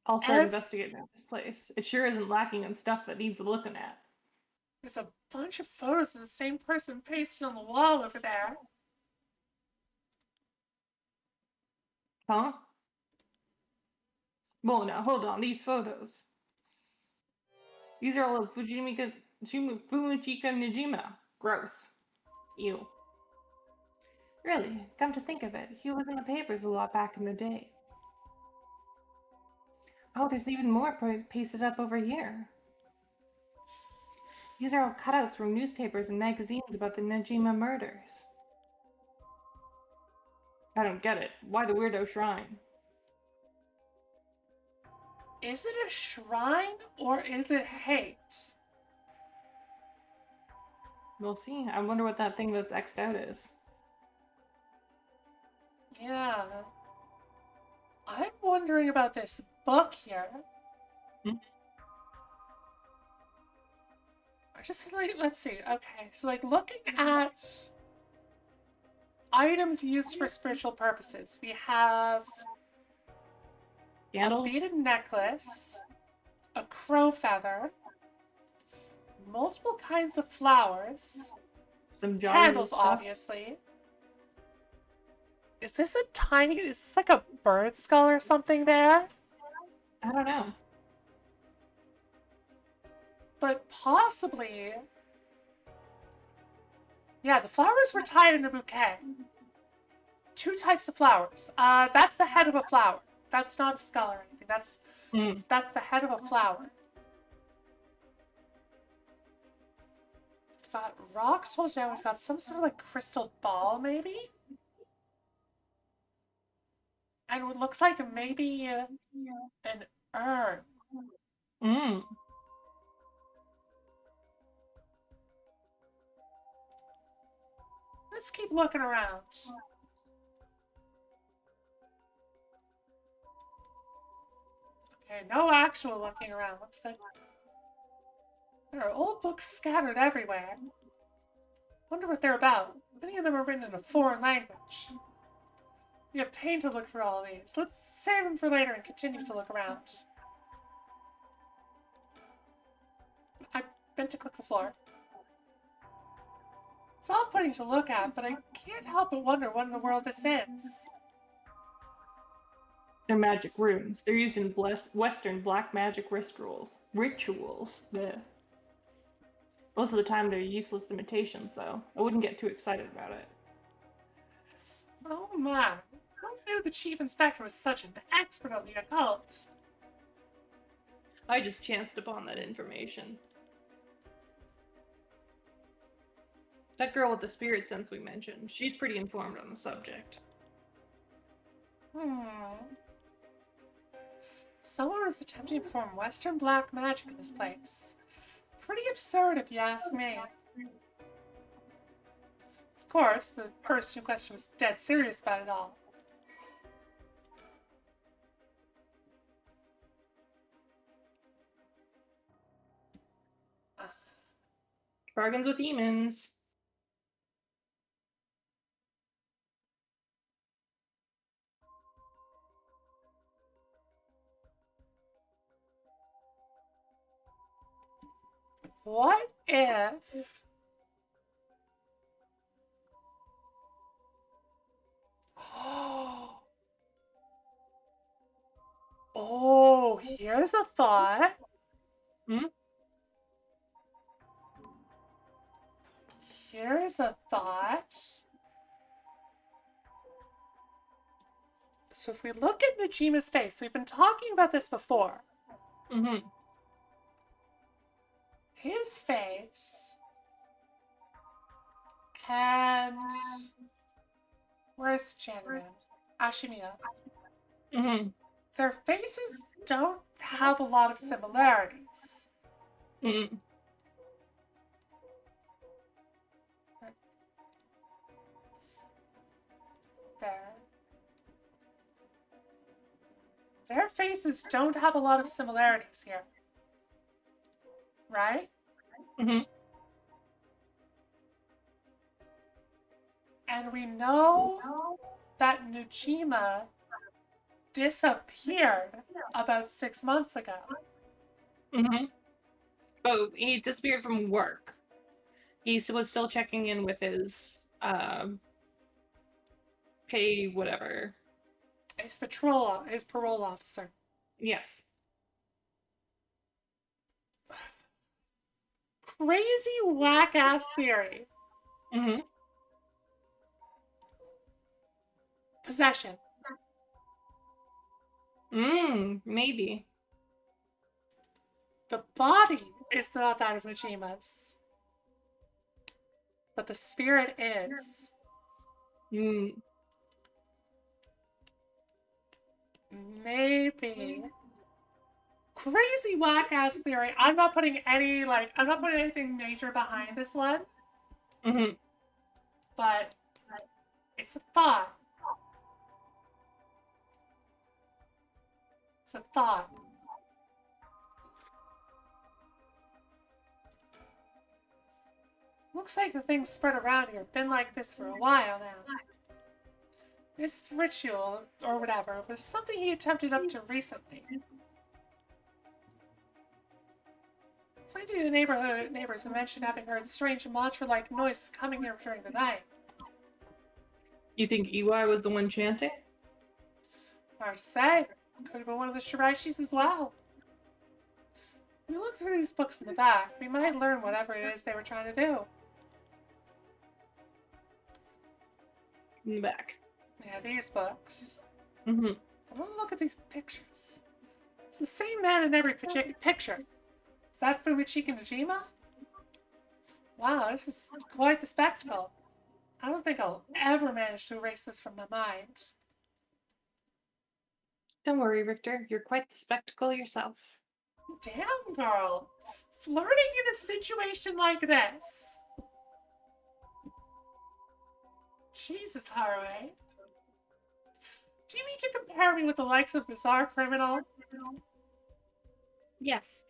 Speaker 2: I'll start investigating this place. It sure isn't lacking in stuff that needs looking at.
Speaker 1: There's a bunch of photos of the same person pasted on the wall over there.
Speaker 2: Huh? Well, now, hold on. These photos. These are all of Fujimika Nijima. Gross. Ew. Really, come to think of it, he was in the papers a lot back in the day. Oh, there's even more pasted up over here. These are all cutouts from newspapers and magazines about the Najima murders. I don't get it. Why the weirdo shrine?
Speaker 1: Is it a shrine or is it hate?
Speaker 2: We'll see. I wonder what that thing that's X'd out is.
Speaker 1: Yeah. I'm wondering about this book here. Just like, let's see. Okay, so like looking at items used for spiritual purposes, we have
Speaker 2: Candles?
Speaker 1: a beaded necklace, a crow feather, multiple kinds of flowers,
Speaker 2: Some
Speaker 1: candles,
Speaker 2: stuff.
Speaker 1: obviously. Is this like a bird skull or something there?
Speaker 2: I don't know.
Speaker 1: But possibly... Yeah, the flowers were tied in a bouquet. 2 types of flowers. That's the head of a flower. That's not a skull or anything. That's the head of a flower. We've got rocks holding down. We've got some sort of like crystal ball, maybe? And it looks like maybe an urn. Let's keep looking around. Okay, no actual looking around. But there are old books scattered everywhere. Wonder what they're about. Many of them are written in a foreign language. We have pain to look through all these. Let's save them for later and continue to look around. I meant to click the floor. It's off-putting to look at, but I can't help but wonder what in the world this is.
Speaker 2: They're magic runes. They're used in Western black magic rituals. Bleh. Most of the time, they're useless imitations, though. I wouldn't get too excited about it.
Speaker 1: Oh my. Who knew the chief inspector was such an expert on the occult?
Speaker 2: I just chanced upon that information. That girl with the spirit sense we mentioned, she's pretty informed on the subject.
Speaker 1: Someone was attempting to perform Western black magic in this place. Pretty absurd if you ask me. Of course, the person in question was dead serious about it all.
Speaker 2: Bargains with demons.
Speaker 1: What if... Oh, here's a thought.
Speaker 2: Hmm?
Speaker 1: Here's a thought. So if we look at Najima's face, we've been talking about this before.
Speaker 2: Mm-hmm.
Speaker 1: His face and where's Janman? Ashimiya.
Speaker 2: Mm-hmm.
Speaker 1: Their faces don't have a lot of similarities.
Speaker 2: Mm-hmm.
Speaker 1: There. Their faces don't have a lot of similarities here. Right?
Speaker 2: Mm-hmm.
Speaker 1: And we know that Nujima disappeared about 6 months ago.
Speaker 2: Mm-hmm. Oh, he disappeared from work. He was still checking in with his pay whatever.
Speaker 1: His parole officer.
Speaker 2: Yes.
Speaker 1: Crazy whack ass theory.
Speaker 2: Mm-hmm.
Speaker 1: Possession.
Speaker 2: Maybe.
Speaker 1: The body is not that of Nojima's. But the spirit is. Maybe. Crazy whack ass theory. I'm not putting anything major behind this one.
Speaker 2: Mm-hmm.
Speaker 1: But it's a thought. It's a thought. Looks like the things spread around here have been like this for a while now. This ritual, or whatever, was something he attempted up to recently. Plenty of the neighbors have mentioned having heard strange mantra-like noises coming here during the night.
Speaker 2: You think Iwai was the one chanting?
Speaker 1: Hard to say. Could have been one of the Shiraishis as well. If we look through these books in the back, we might learn whatever it is they were trying to do.
Speaker 2: In the back.
Speaker 1: Yeah, these books.
Speaker 2: Mm-hmm.
Speaker 1: I want to look at these pictures. It's the same man in every picture. Is that Fumichika Najima? Wow, this is quite the spectacle. I don't think I'll ever manage to erase this from my mind.
Speaker 2: Don't worry, Richter. You're quite the spectacle yourself.
Speaker 1: Damn, girl. Flirting in a situation like this. Jesus, Haruhi. Do you mean to compare me with the likes of Bizarre Criminal?
Speaker 2: Yes.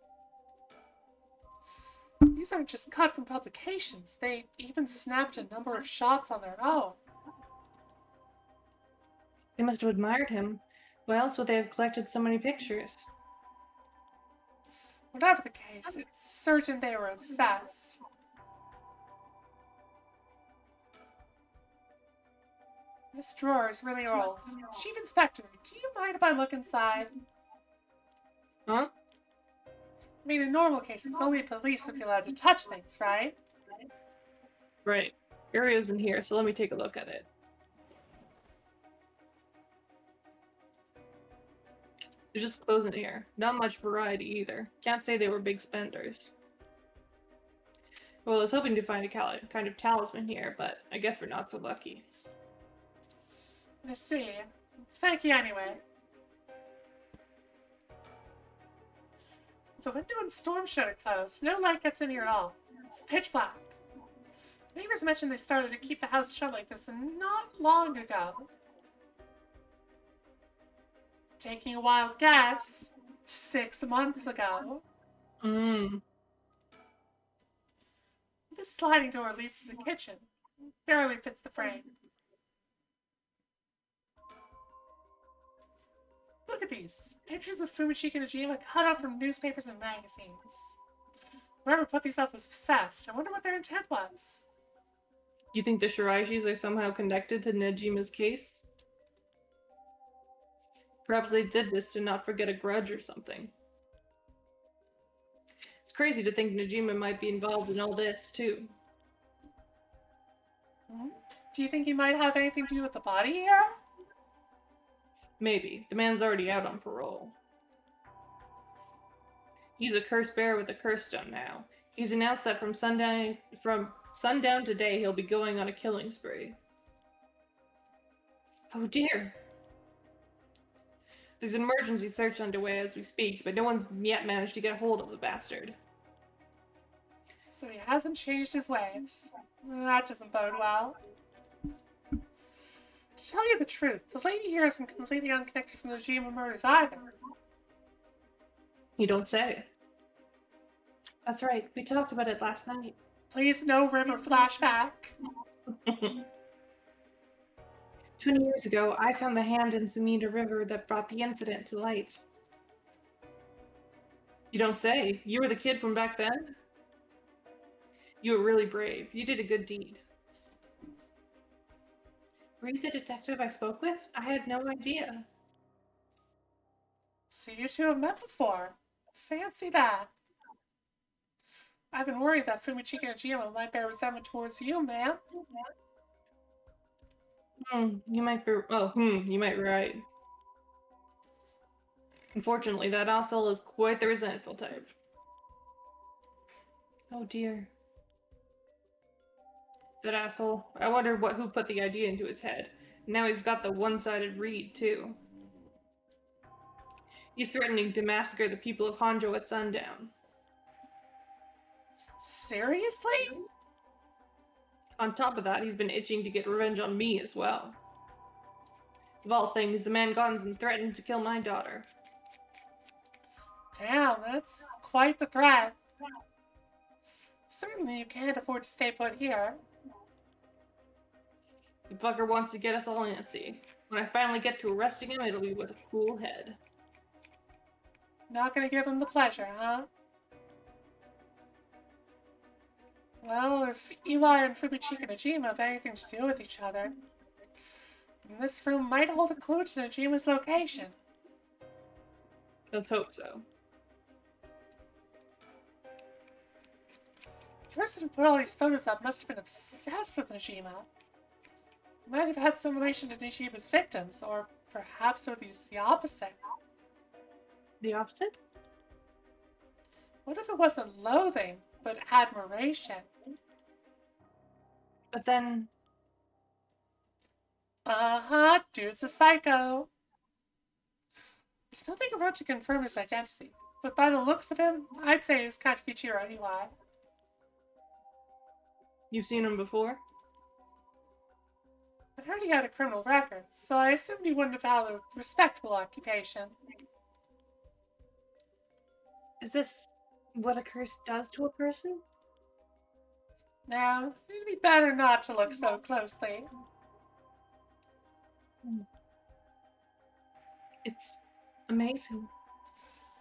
Speaker 1: These aren't just cut from publications. They even snapped a number of shots on their own.
Speaker 2: They must have admired him. Why else would they have collected so many pictures?
Speaker 1: Whatever the case, it's certain they were obsessed. This drawer is really old. Chief Inspector, do you mind if I look inside?
Speaker 2: Huh?
Speaker 1: I mean, in normal cases, only police would be allowed to touch things, right?
Speaker 2: Right. Area's in here, so let me take a look at it. There's just clothes in here. Not much variety either. Can't say they were big spenders. Well, I was hoping to find a kind of talisman here, but I guess we're not so lucky.
Speaker 1: I see. Thank you anyway. The window and storm shutter closed. No light gets in here at all. It's pitch black. Neighbors mentioned they started to keep the house shut like this not long ago. Taking a wild guess, 6 months ago. This sliding door leads to the kitchen. Barely fits the frame. Look at these. Pictures of Fumishika Najima cut out from newspapers and magazines. Whoever put these up was obsessed. I wonder what their intent was.
Speaker 2: You think the Shiraishis are somehow connected to Nejima's case? Perhaps they did this to not forget a grudge or something. It's crazy to think Nejima might be involved in all this, too.
Speaker 1: Do you think he might have anything to do with the body here?
Speaker 2: Maybe. The man's already out on parole. He's a curse bearer with a curse stone now. He's announced that from sundown today he'll be going on a killing spree. Oh dear. There's an emergency search underway as we speak, but no one's yet managed to get hold of the bastard.
Speaker 1: So he hasn't changed his ways. That doesn't bode well. To tell you the truth, the lady here isn't completely unconnected from the Najima murders either.
Speaker 2: You don't say. That's right, we talked about it last night.
Speaker 1: Please, no river flashback.
Speaker 2: 20 years ago, I found the hand in Sumida River that brought the incident to light. You don't say. You were the kid from back then? You were really brave. You did a good deed. Were you the detective I spoke with? I had no idea.
Speaker 1: So you two have met before. Fancy that. I've been worried that Fumichika Najima might bear resentment towards you, man.
Speaker 2: You might be. You might be right. Unfortunately, that asshole is quite the resentful type. Oh dear. That asshole. I wonder who put the idea into his head. Now he's got the one-sided read, too. He's threatening to massacre the people of Honjo at sundown.
Speaker 1: Seriously?
Speaker 2: On top of that, he's been itching to get revenge on me as well. Of all things, the man gone and threatened to kill my daughter.
Speaker 1: Damn, that's quite the threat. Certainly you can't afford to stay put here.
Speaker 2: The fucker wants to get us all antsy. When I finally get to arresting him, it'll be with a cool head.
Speaker 1: Not gonna give him the pleasure, huh? Well, if Eli and Fumichika Najima have anything to do with each other, then this room might hold a clue to Najima's location.
Speaker 2: Let's hope so.
Speaker 1: The person who put all these photos up must have been obsessed with Najima. He might have had some relation to Najima's victims, or perhaps it was the opposite.
Speaker 2: The opposite?
Speaker 1: What if it wasn't loathing, but admiration?
Speaker 2: But then...
Speaker 1: Uh-huh, dude's a psycho. There's nothing around to confirm his identity, but by the looks of him, I'd say he's Kagekichiro Iwai.
Speaker 2: You've seen him before?
Speaker 1: I heard he had a criminal record, so I assumed he wouldn't have held a respectable occupation.
Speaker 2: Is this what a curse does to a person?
Speaker 1: Now, it'd be better not to look so closely.
Speaker 2: It's amazing.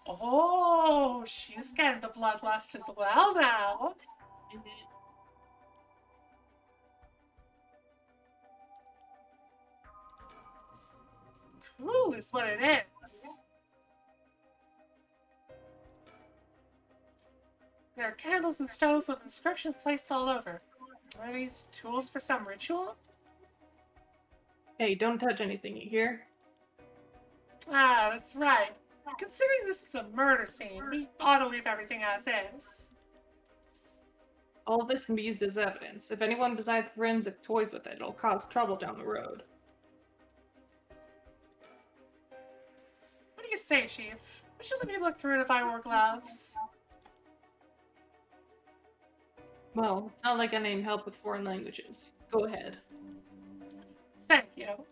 Speaker 1: Oh, she's getting the bloodlust as well now. Cool is what it is. There are candles and stoves with inscriptions placed all over. Are these tools for some ritual?
Speaker 2: Hey, don't touch anything, you hear?
Speaker 1: Ah, that's right. Considering this is a murder scene, we ought to leave everything as is.
Speaker 2: All of this can be used as evidence. If anyone besides forensic toys with it, it'll cause trouble down the road.
Speaker 1: What do you say, Chief? Would you let me look through it if I wore gloves?
Speaker 2: Well, it's not like I need help with foreign languages. Go ahead.
Speaker 1: Thank you.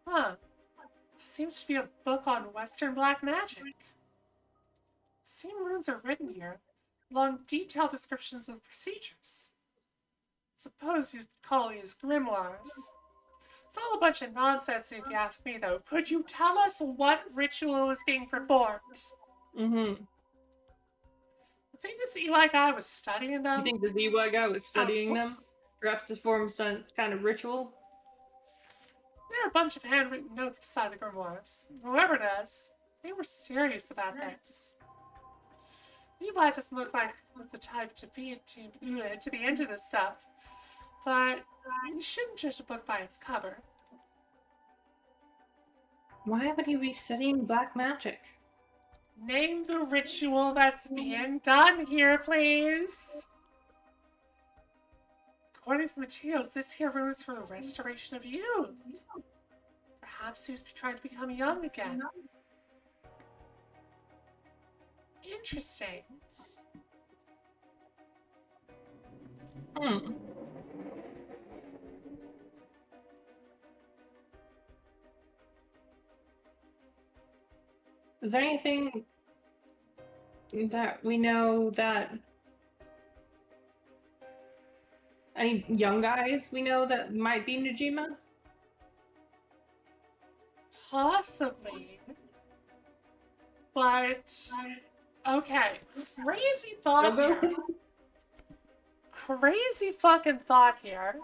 Speaker 1: Huh. Seems to be a book on Western black magic. Same runes are written here, along detailed descriptions of the procedures. Suppose you'd call these grimoires. It's all a bunch of nonsense if you ask me, though. Could you tell us what ritual was being performed?
Speaker 2: Mm-hmm.
Speaker 1: I think this Eli guy was studying them.
Speaker 2: You think the Ziwa guy was studying them?
Speaker 1: whoops.
Speaker 2: Perhaps to form some kind of ritual?
Speaker 1: There are a bunch of handwritten notes beside the grimoires. Whoever it is, they were serious about this. Eli doesn't look like the type to be into this stuff, but you shouldn't judge a book by its cover.
Speaker 2: Why would he be studying black magic?
Speaker 1: Name the ritual that's being done here, please. According to the materials, this here room is for the restoration of youth. Perhaps he's trying to become young again. Interesting.
Speaker 2: Hmm. Is there anything that we know that any young guys we know that might be Najima?
Speaker 1: Possibly. But, okay. Crazy thought here. Crazy fucking thought here.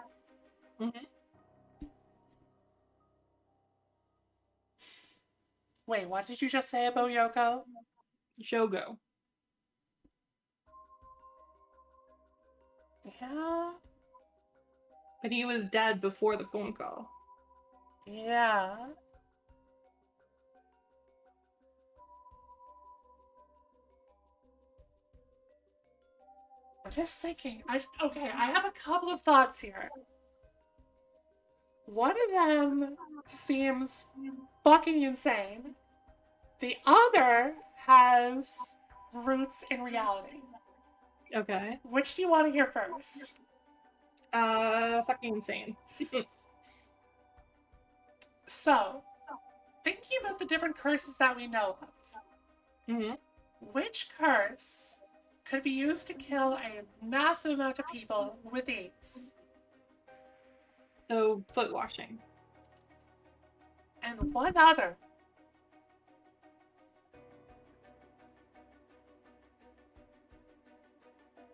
Speaker 2: Mm-hmm.
Speaker 1: Wait, what did you just say about Yoko?
Speaker 2: Shogo.
Speaker 1: Yeah.
Speaker 2: But he was dead before the phone call.
Speaker 1: Yeah. I'm just thinking. Okay, I have a couple of thoughts here. One of them seems fucking insane. The other has roots in reality.
Speaker 2: Okay.
Speaker 1: Which do you want to hear first?
Speaker 2: Fucking insane.
Speaker 1: So, thinking about the different curses that we know of,
Speaker 2: Mm-hmm.
Speaker 1: which curse could be used to kill a massive amount of people with ease?
Speaker 2: So, foot washing.
Speaker 1: And one other.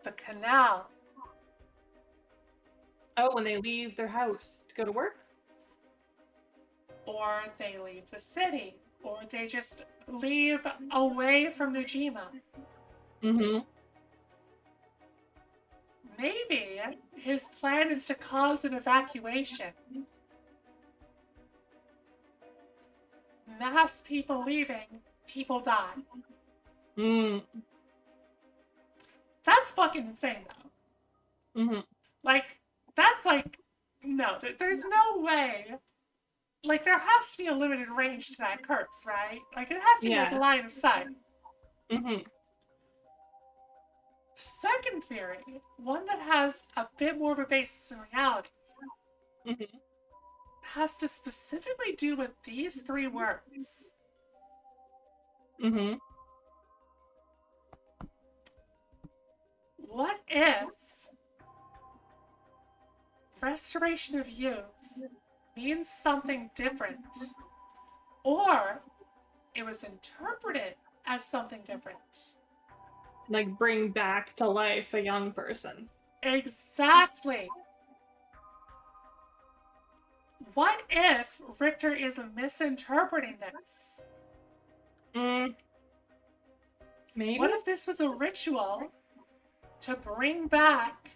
Speaker 1: The canal.
Speaker 2: Oh, when they leave their house to go to work?
Speaker 1: Or they leave the city. Or they just leave away from Nojima.
Speaker 2: Mm-hmm.
Speaker 1: Maybe his plan is to cause an evacuation. Mass people leaving, people die.
Speaker 2: Mm.
Speaker 1: That's fucking insane, though.
Speaker 2: Mm-hmm.
Speaker 1: Like, that's like, no, there's no way. Like, there has to be a limited range to that curse, right? Like, it has to be like a line of sight.
Speaker 2: Mm-hmm.
Speaker 1: Second theory, one that has a bit more of a basis in reality,
Speaker 2: Mm-hmm.
Speaker 1: has to specifically do with these three words.
Speaker 2: Mm-hmm.
Speaker 1: What if restoration of youth means something different? Or it was interpreted as something different?
Speaker 2: Like, bring back to life a young person.
Speaker 1: Exactly. What if Richter is misinterpreting this?
Speaker 2: Maybe?
Speaker 1: What if this was a ritual to bring back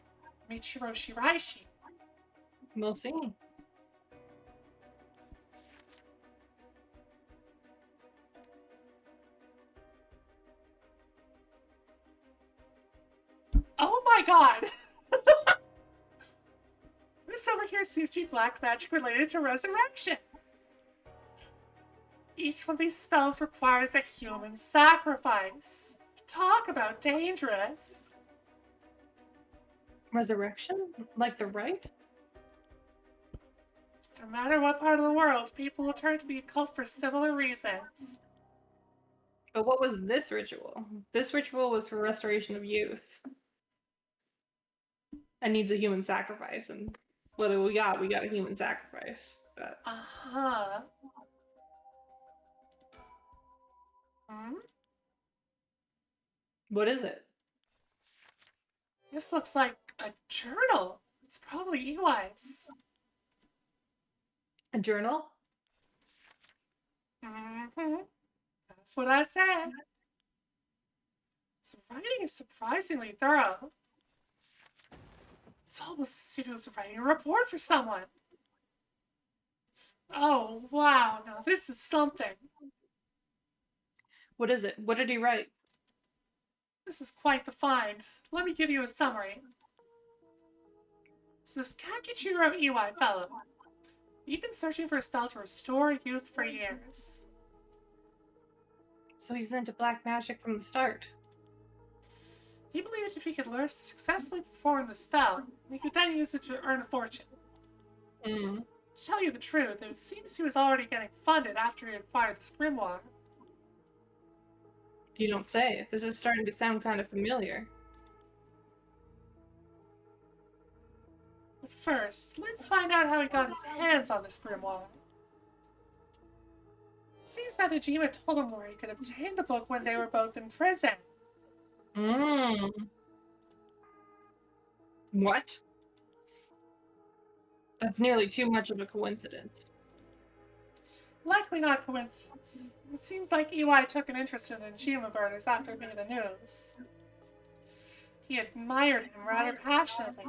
Speaker 1: Michiro Shiraishi?
Speaker 2: We'll see.
Speaker 1: Oh my god! This over here seems to be black magic related to resurrection. Each one of these spells requires a human sacrifice. Talk about dangerous.
Speaker 2: Resurrection? Like the rite?
Speaker 1: So no matter what part of the world, people will turn to the occult for similar reasons.
Speaker 2: But what was this ritual? This ritual was for restoration of youth. And needs a human sacrifice. And what do we got? We got a human sacrifice. But
Speaker 1: Uh-huh. Hmm?
Speaker 2: what is it?
Speaker 1: This looks like a journal. It's probably EY's.
Speaker 2: A journal?
Speaker 1: Mm-hmm. That's what I said. The writing is surprisingly thorough. It's almost as if he was writing a report for someone. Oh, wow. Now this is something.
Speaker 2: What is it? What did he write?
Speaker 1: This is quite the find. Let me give you a summary. So this Kakichiro Iwai fellow. He'd been searching for a spell to restore youth for years.
Speaker 2: So he's into black magic from the start.
Speaker 1: He believed if he could learn to successfully perform the spell, he could then use it to earn a fortune.
Speaker 2: Mm.
Speaker 1: To tell you the truth, it seems he was already getting funded after he acquired this grimoire.
Speaker 2: You don't say. This is starting to sound kind of familiar.
Speaker 1: But first, let's find out how he got his hands on this grimoire. It seems that Hajime told him where he could obtain the book when they were both in prison.
Speaker 2: Mm. What? That's nearly too much of a coincidence.
Speaker 1: Likely not coincidence. It seems like Iwai took an interest in the Najima murders after it made the news. He admired him rather passionately.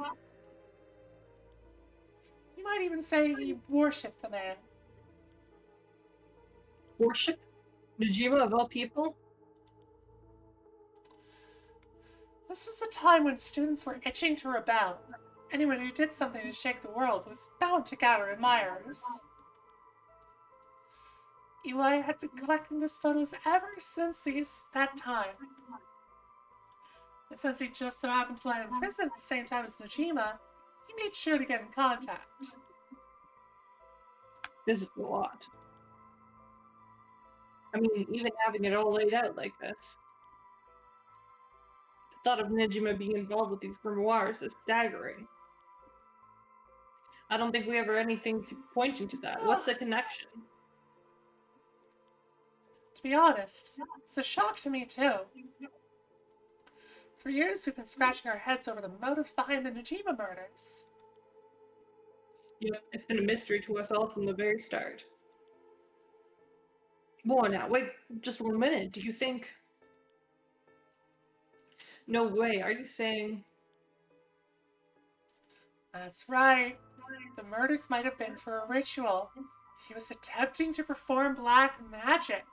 Speaker 1: You might even say he worshipped the man.
Speaker 2: Worship? Najima of all people?
Speaker 1: This was a time when students were itching to rebel. Anyone who did something to shake the world was bound to gather admirers. Eli had been collecting these photos ever since that time. And since he just so happened to land in prison at the same time as Najima, he made sure to get in contact.
Speaker 2: This is a lot. I mean, even having it all laid out like this. The thought of Najima being involved with these grimoires is staggering. I don't think we have anything to pointing to that. What's the connection?
Speaker 1: To be honest, it's a shock to me too. For years we've been scratching our heads over the motives behind the Najima murders.
Speaker 2: Yep, it's been a mystery to us all from the very start. Boy, now, wait just 1 minute. Do you think... No way, are you saying...
Speaker 1: That's right. The murders might have been for a ritual. He was attempting to perform black magic.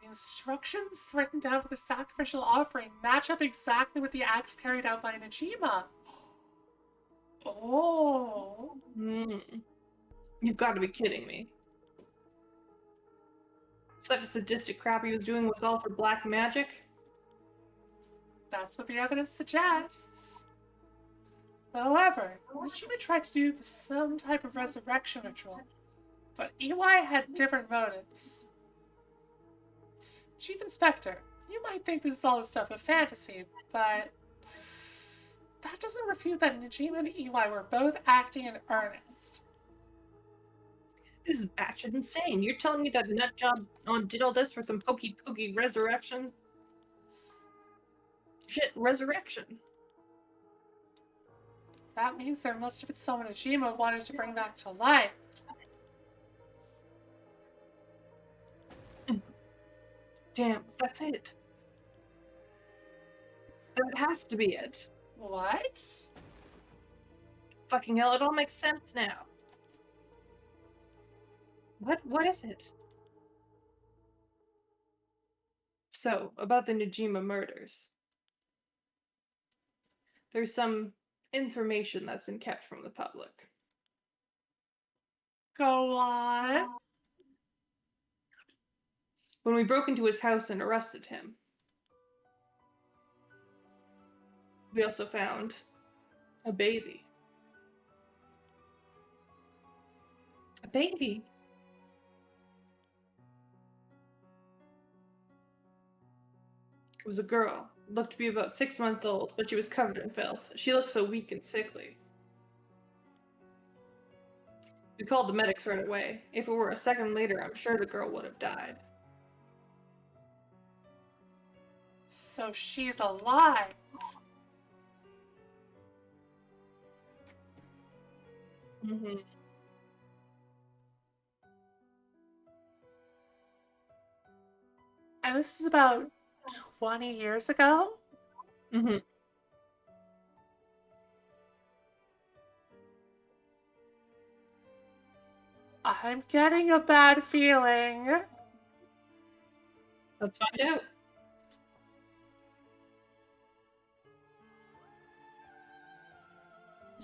Speaker 1: The instructions written down for the sacrificial offering match up exactly with the acts carried out by Najima. Oh.
Speaker 2: You've got to be kidding me. Such a sadistic crap he was doing was all for black magic?
Speaker 1: That's what the evidence suggests. However, Najima tried to do some type of resurrection ritual, but Eli had different motives. Chief Inspector, you might think this is all the stuff of fantasy, but that doesn't refute that Najima and Eli were both acting in earnest.
Speaker 2: This is batshit insane. You're telling me that nutjob did all this for some pokey resurrection? Shit, resurrection.
Speaker 1: That means there must have been someone Najima wanted to bring back to life.
Speaker 2: Damn, that's it. That has to be it.
Speaker 1: What?
Speaker 2: Fucking hell, it all makes sense now. What is it? So, about the Najima murders. There's some information that's been kept from the public.
Speaker 1: Go on.
Speaker 2: When we broke into his house and arrested him, we also found a baby. A baby. It was a girl. Looked to be about 6 months old, but she was covered in filth. She looked so weak and sickly. We called the medics right away. If it were a second later, I'm sure the girl would have died.
Speaker 1: So she's alive.
Speaker 2: Mm-hmm.
Speaker 1: And this is about 20 years ago?
Speaker 2: Mm-hmm.
Speaker 1: I'm getting a bad feeling.
Speaker 2: Let's find out.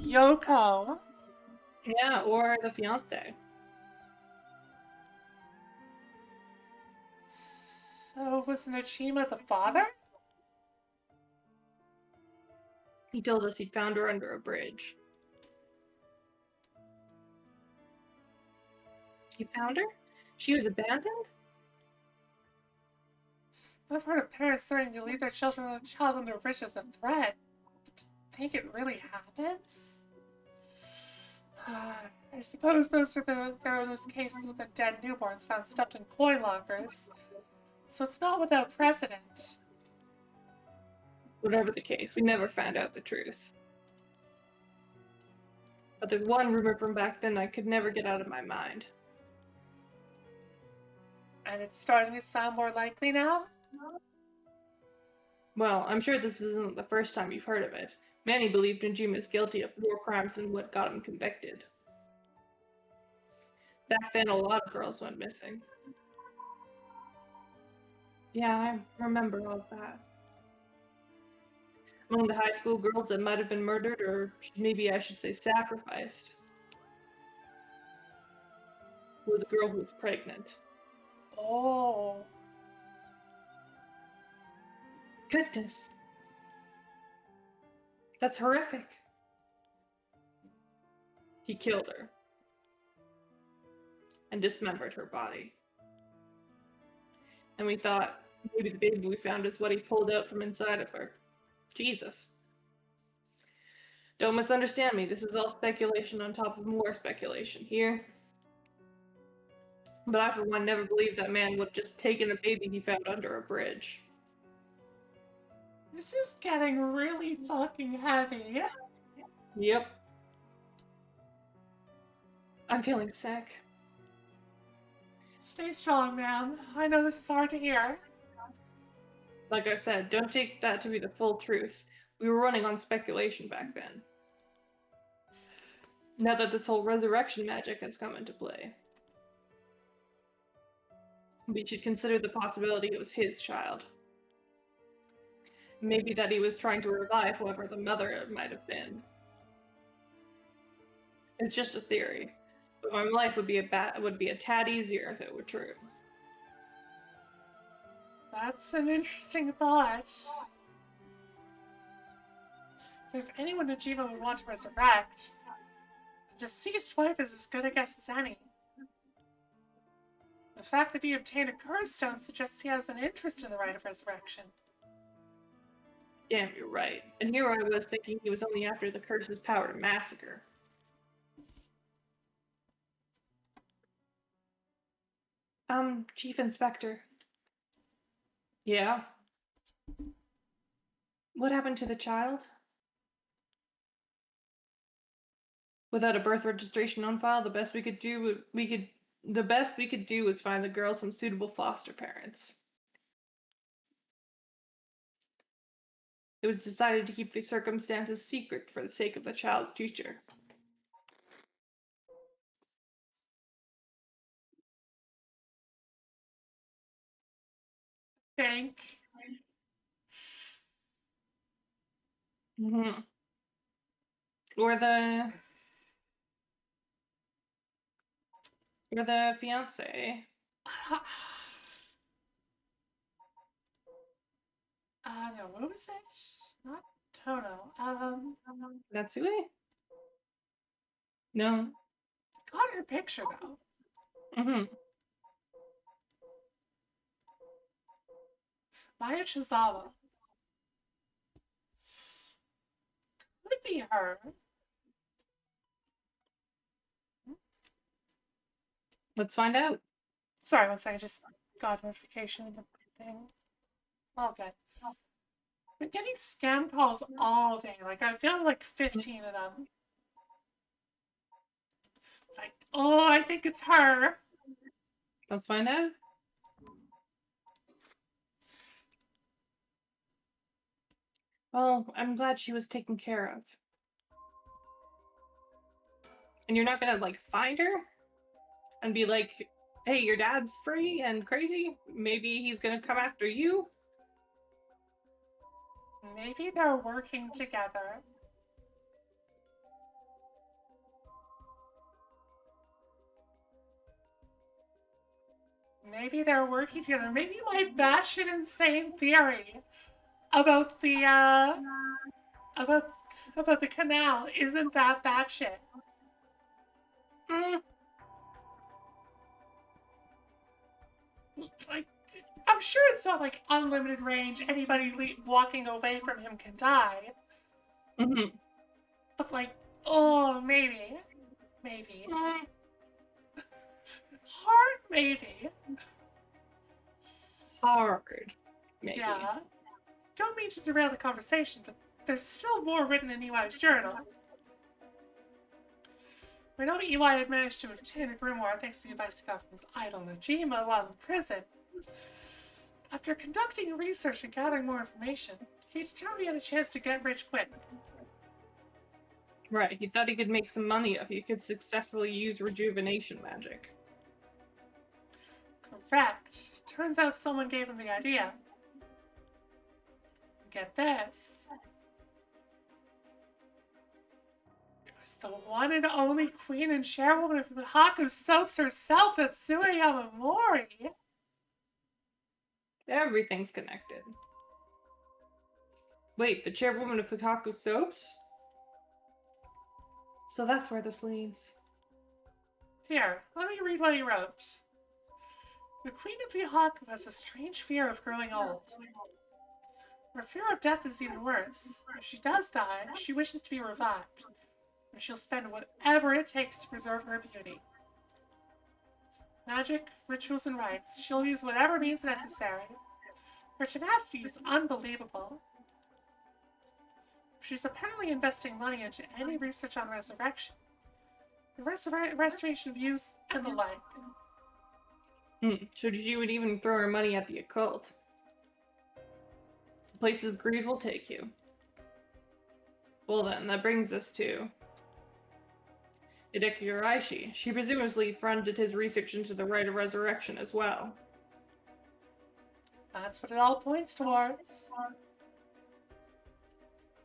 Speaker 1: Yoko.
Speaker 2: Yeah, or the fiance.
Speaker 1: So was Najima the father?
Speaker 2: He told us he'd found her under a bridge. You found her? She was abandoned?
Speaker 1: I've heard of parents threatening to leave their child under a bridge as a threat. But to think it really happens? I suppose there are those cases with the dead newborns found stuffed in coin lockers. So it's not without precedent.
Speaker 2: Whatever the case, we never found out the truth. But there's one rumor from back then I could never get out of my mind.
Speaker 1: And it's starting to sound more likely now?
Speaker 2: Well, I'm sure this isn't the first time you've heard of it. Many believe Najima is guilty of more crimes than what got him convicted. Back then, a lot of girls went missing. Yeah, I remember all that. Among the high school girls that might have been murdered, or maybe I should say sacrificed, was a girl who was pregnant.
Speaker 1: Oh.
Speaker 2: Goodness. That's horrific. He killed her and dismembered her body. And we thought maybe the baby we found is what he pulled out from inside of her. Jesus. Don't misunderstand me. This is all speculation on top of more speculation here. But I, for one, never believed that man would have just taken a baby he found under a bridge.
Speaker 1: This is getting really fucking heavy.
Speaker 2: Yep. I'm feeling sick.
Speaker 1: Stay strong, ma'am. I know this is hard to hear.
Speaker 2: Like I said, don't take that to be the full truth. We were running on speculation back then. Now that this whole resurrection magic has come into play, we should consider the possibility it was his child. Maybe that he was trying to revive whoever the mother might have been. It's just a theory, but my life would be a tad easier if it were true.
Speaker 1: That's an interesting thought. If there's anyone Najima would want to resurrect, the deceased wife is as good a guess as any. The fact that he obtained a curse stone suggests he has an interest in the rite of resurrection.
Speaker 2: Damn, you're right. And here I was thinking he was only after the curse's power to massacre. Chief Inspector. Yeah? What happened to the child? Without a birth registration on file, the best we could do was find the girl some suitable foster parents. It was decided to keep the circumstances secret for the sake of the child's future.
Speaker 1: Think.
Speaker 2: Mm-hmm. Or the You're the fiance.
Speaker 1: No, what was it? Not Tono.
Speaker 2: Natsue? No.
Speaker 1: Got her picture though.
Speaker 2: Mm-hmm.
Speaker 1: Maya Chizawa. Could be her.
Speaker 2: Let's find out.
Speaker 1: Sorry, one second. I just got a notification of the thing. All good. Been getting scam calls all day. Like I feel like 15 of them. Like, oh, I think it's her.
Speaker 2: Let's find out. Well, I'm glad she was taken care of. And you're not gonna like find her and be like, hey, your dad's free and crazy? Maybe he's gonna come after you?
Speaker 1: Maybe they're working together. Maybe they're working together. Maybe my batshit insane theory about the about about the canal isn't that batshit.
Speaker 2: Mm,
Speaker 1: Like, I'm sure it's not like unlimited range. Anybody walking away from him can die.
Speaker 2: mm-hmm.
Speaker 1: But like, oh, maybe, maybe, hard, maybe.
Speaker 2: Hard. Maybe.
Speaker 1: Yeah. Don't mean to derail the conversation, but there's still more written in EY's journal. We know EY had managed to obtain the grimoire thanks to the advice he got from his idol Najima while in prison. After conducting research and gathering more information, he determined he had a chance to get rich quick.
Speaker 2: Right, he thought he could make some money if he could successfully use rejuvenation magic.
Speaker 1: Correct. Turns out someone gave him the idea. Get this. It was the one and only queen and chairwoman of Haku Soaps herself, Natsuya Yamamori.
Speaker 2: Everything's connected. Wait, the chairwoman of Fukaku Soaps? So that's where this leads.
Speaker 1: Here, let me read what he wrote. The Queen of Vihaku has a strange fear of growing old. Her fear of death is even worse. If she does die, she wishes to be revived, and she'll spend whatever it takes to preserve her beauty. Magic, rituals, and rites, she'll use whatever means necessary. Her tenacity is unbelievable. She's apparently investing money into any research on resurrection, the restoration of youth, and the like.
Speaker 2: So you would even throw her money at the occult. Places greed will take you. Well then, that brings us to Hideki Uraishi. She presumably funded his research into the rite of resurrection as well.
Speaker 1: That's what it all points towards.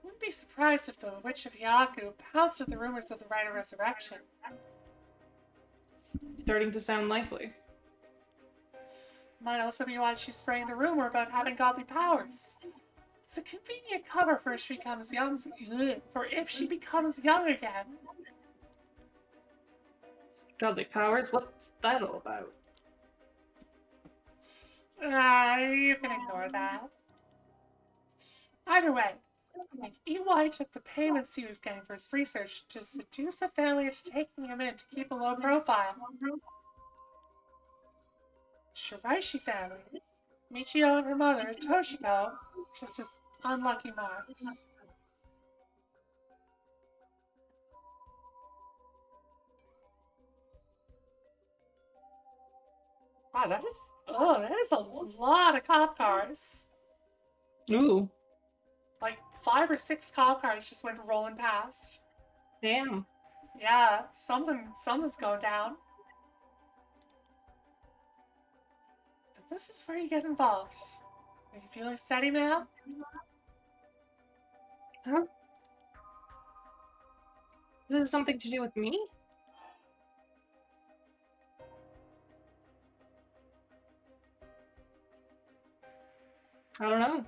Speaker 1: Wouldn't be surprised if the Witch of Yaku pounced at the rumors of the Rite of Resurrection.
Speaker 2: It's starting to sound likely.
Speaker 1: Might also be why she's spreading the rumor about having godly powers. It's a convenient cover for if she becomes young. For if she becomes young again.
Speaker 2: Godly powers? What's that all about?
Speaker 1: You can ignore that. Either way, I think EY took the payments he was getting for his research to seduce a family into taking him in to keep a low profile. Shiraishi family, Michio and her mother, Toshiko, just his unlucky marks. Wow, that is a lot of cop cars.
Speaker 2: Ooh.
Speaker 1: Like 5 or 6 cop cars just went rolling past.
Speaker 2: Damn.
Speaker 1: Yeah, something's going down. And this is where you get involved. Are you feeling steady, ma'am?
Speaker 2: Huh? This is something to do with me? I don't know.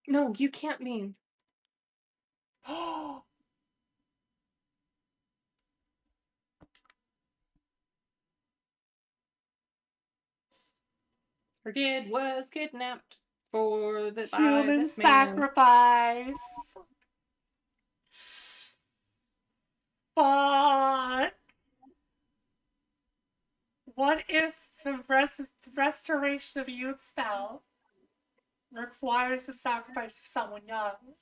Speaker 2: No, you can't mean.
Speaker 1: Oh,
Speaker 2: Her kid was kidnapped by
Speaker 1: human
Speaker 2: this man.
Speaker 1: sacrifice. But what if the restoration of youth spell requires the sacrifice of someone young?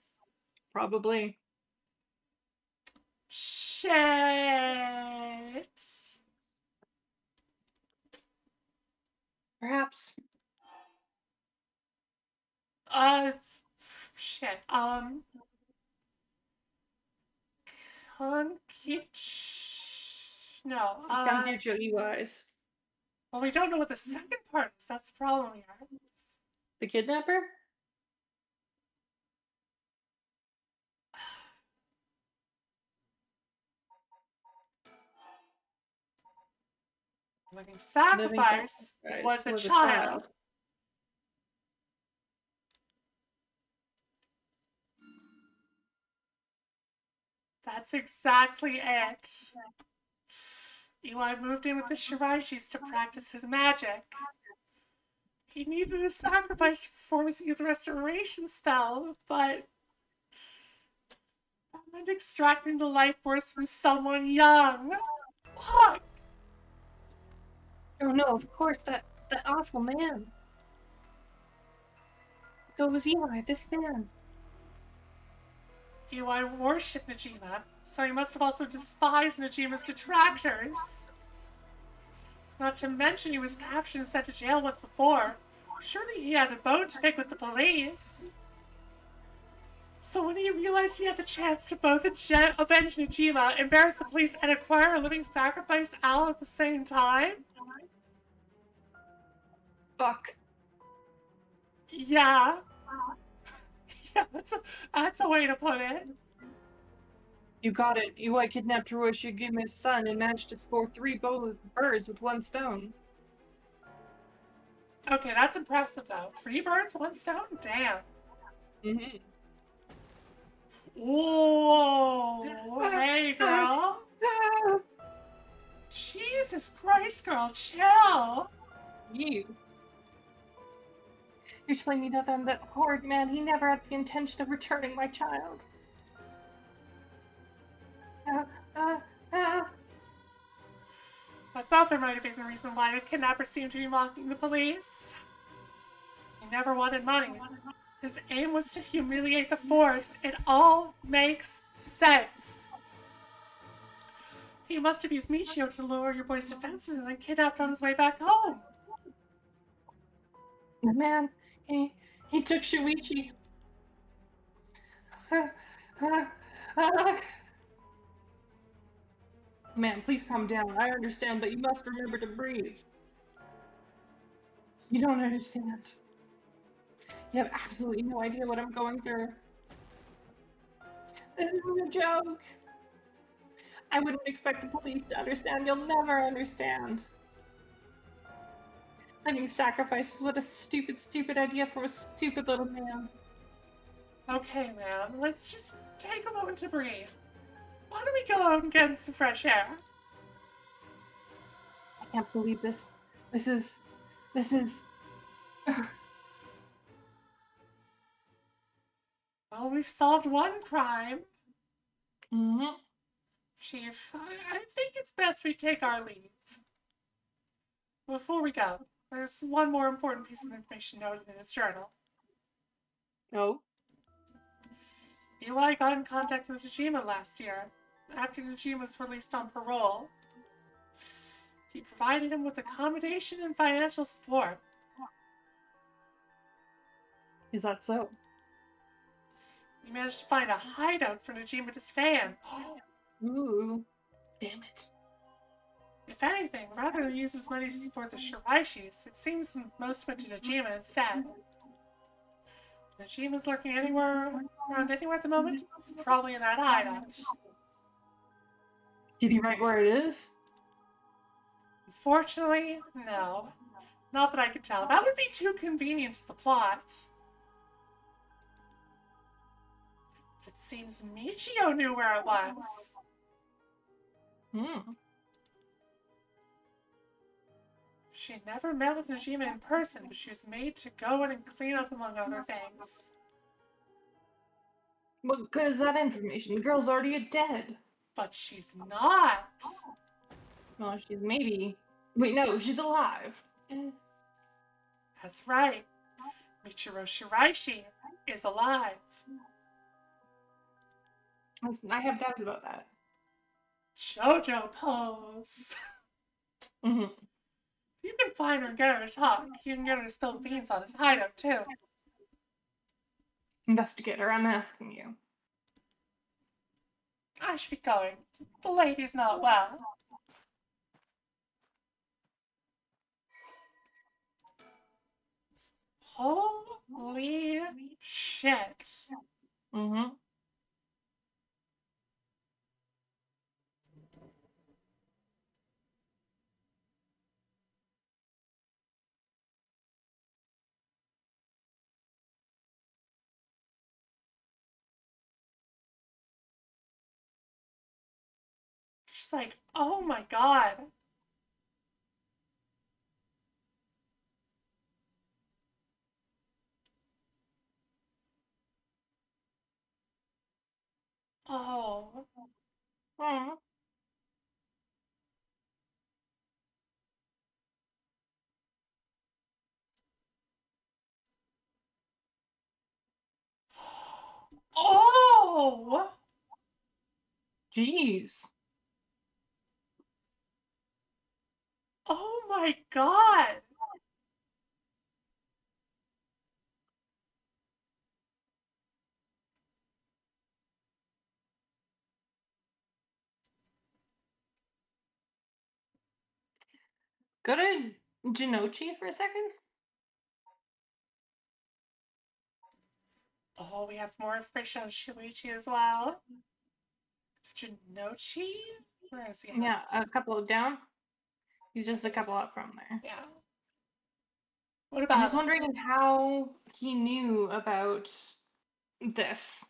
Speaker 2: Probably.
Speaker 1: Shit.
Speaker 2: Perhaps.
Speaker 1: Uh, shit. No.
Speaker 2: Kankicho Iwais.
Speaker 1: Well, we don't know what the second part is. That's the problem here.
Speaker 2: The kidnapper?
Speaker 1: Living
Speaker 2: Living
Speaker 1: sacrifice
Speaker 2: sacrifice
Speaker 1: was a
Speaker 2: was a
Speaker 1: child.
Speaker 2: child.
Speaker 1: That's exactly it. Eli moved in with the Shirashis to practice his magic. He needed a sacrifice to perform his youth restoration spell, but that meant extracting the life force from someone young. Fuck!
Speaker 2: Oh no, of course, that awful man. So it was Eli, this man.
Speaker 1: Eli worshipped Najima, so he must have also despised Najima's detractors. Not to mention he was captured and sent to jail once before. Surely he had a bone to pick with the police. So when he realized he had the chance to both avenge Najima, embarrass the police, and acquire a living sacrifice all at the same time?
Speaker 2: Fuck.
Speaker 1: Yeah. Yeah, that's a way to put it.
Speaker 2: You got it. Eli kidnapped Hiroshigime's son and managed to score 3 birds with 1 stone.
Speaker 1: Okay, that's impressive though. 3 birds, 1 stone? Damn.
Speaker 2: Mm-hmm.
Speaker 1: Whoa, hey girl. Jesus Christ, girl, chill.
Speaker 2: Jeez. You're telling me that then that horrid man, he never had the intention of returning my child. Uh, uh, uh.
Speaker 1: I thought there might have been a reason why the kidnapper seemed to be mocking the police. He never wanted money. His aim was to humiliate the force. It all makes sense. He must have used Michio to lower your boy's defenses and then kidnapped on his way back home.
Speaker 2: The man, he took Shuichi. Man, please calm down. I understand, but you must remember to breathe. You don't understand. You have absolutely no idea what I'm going through. This isn't a joke. I wouldn't expect the police to understand. You'll never understand. Living sacrifice is what a stupid, stupid idea from a stupid little man.
Speaker 1: Okay, ma'am, let's just take a moment to breathe. Why don't we go out and get some fresh air?
Speaker 2: I can't believe this. This is...
Speaker 1: Well, we've solved one crime.
Speaker 2: Mm-hmm.
Speaker 1: Chief, I think it's best we take our leave. Before we go, there's one more important piece of information noted in his journal.
Speaker 2: Oh?
Speaker 1: Eli got in contact with Najima last year, after Najima was released on parole. He provided him with accommodation and financial support.
Speaker 2: Is that so?
Speaker 1: He managed to find a hideout for Najima to stay in.
Speaker 2: Ooh. Damn it.
Speaker 1: If anything, rather than use his money to support the Shiraishis, it seems most went to Najima instead. Najima's lurking around anywhere at the moment. It's probably in that hideout.
Speaker 2: Did he write where it is?
Speaker 1: Unfortunately, no. Not that I could tell. That would be too convenient to the plot. It seems Michio knew where it was.
Speaker 2: Hmm.
Speaker 1: She never met with Najima in person, but she was made to go in and clean up among other things.
Speaker 2: What good is that information? The girl's already dead.
Speaker 1: But she's not.
Speaker 2: Well, she's maybe. Wait, no, she's alive.
Speaker 1: That's right. Michiro Shiraishi is alive.
Speaker 2: I have doubts about that.
Speaker 1: JoJo pose.
Speaker 2: Mm-hmm.
Speaker 1: If you can find her and get her to talk, you can get her to spill the beans on his hideout too.
Speaker 2: Investigator, I'm asking you.
Speaker 1: I should be going. The lady's not well. Holy shit.
Speaker 2: Mm-hmm.
Speaker 1: She's like, oh my god. Oh.
Speaker 2: Mm-hmm.
Speaker 1: Oh!
Speaker 2: Jeez.
Speaker 1: Oh my god!
Speaker 2: Go to Jinochi for a second.
Speaker 1: Oh, we have more information on Shuichi as well. Jinochi? Where is he
Speaker 2: Yeah, a
Speaker 1: at?
Speaker 2: couple down. He's just a couple up from there.
Speaker 1: Yeah. What
Speaker 2: I'm
Speaker 1: about
Speaker 2: just
Speaker 1: him?
Speaker 2: wondering how he knew about this.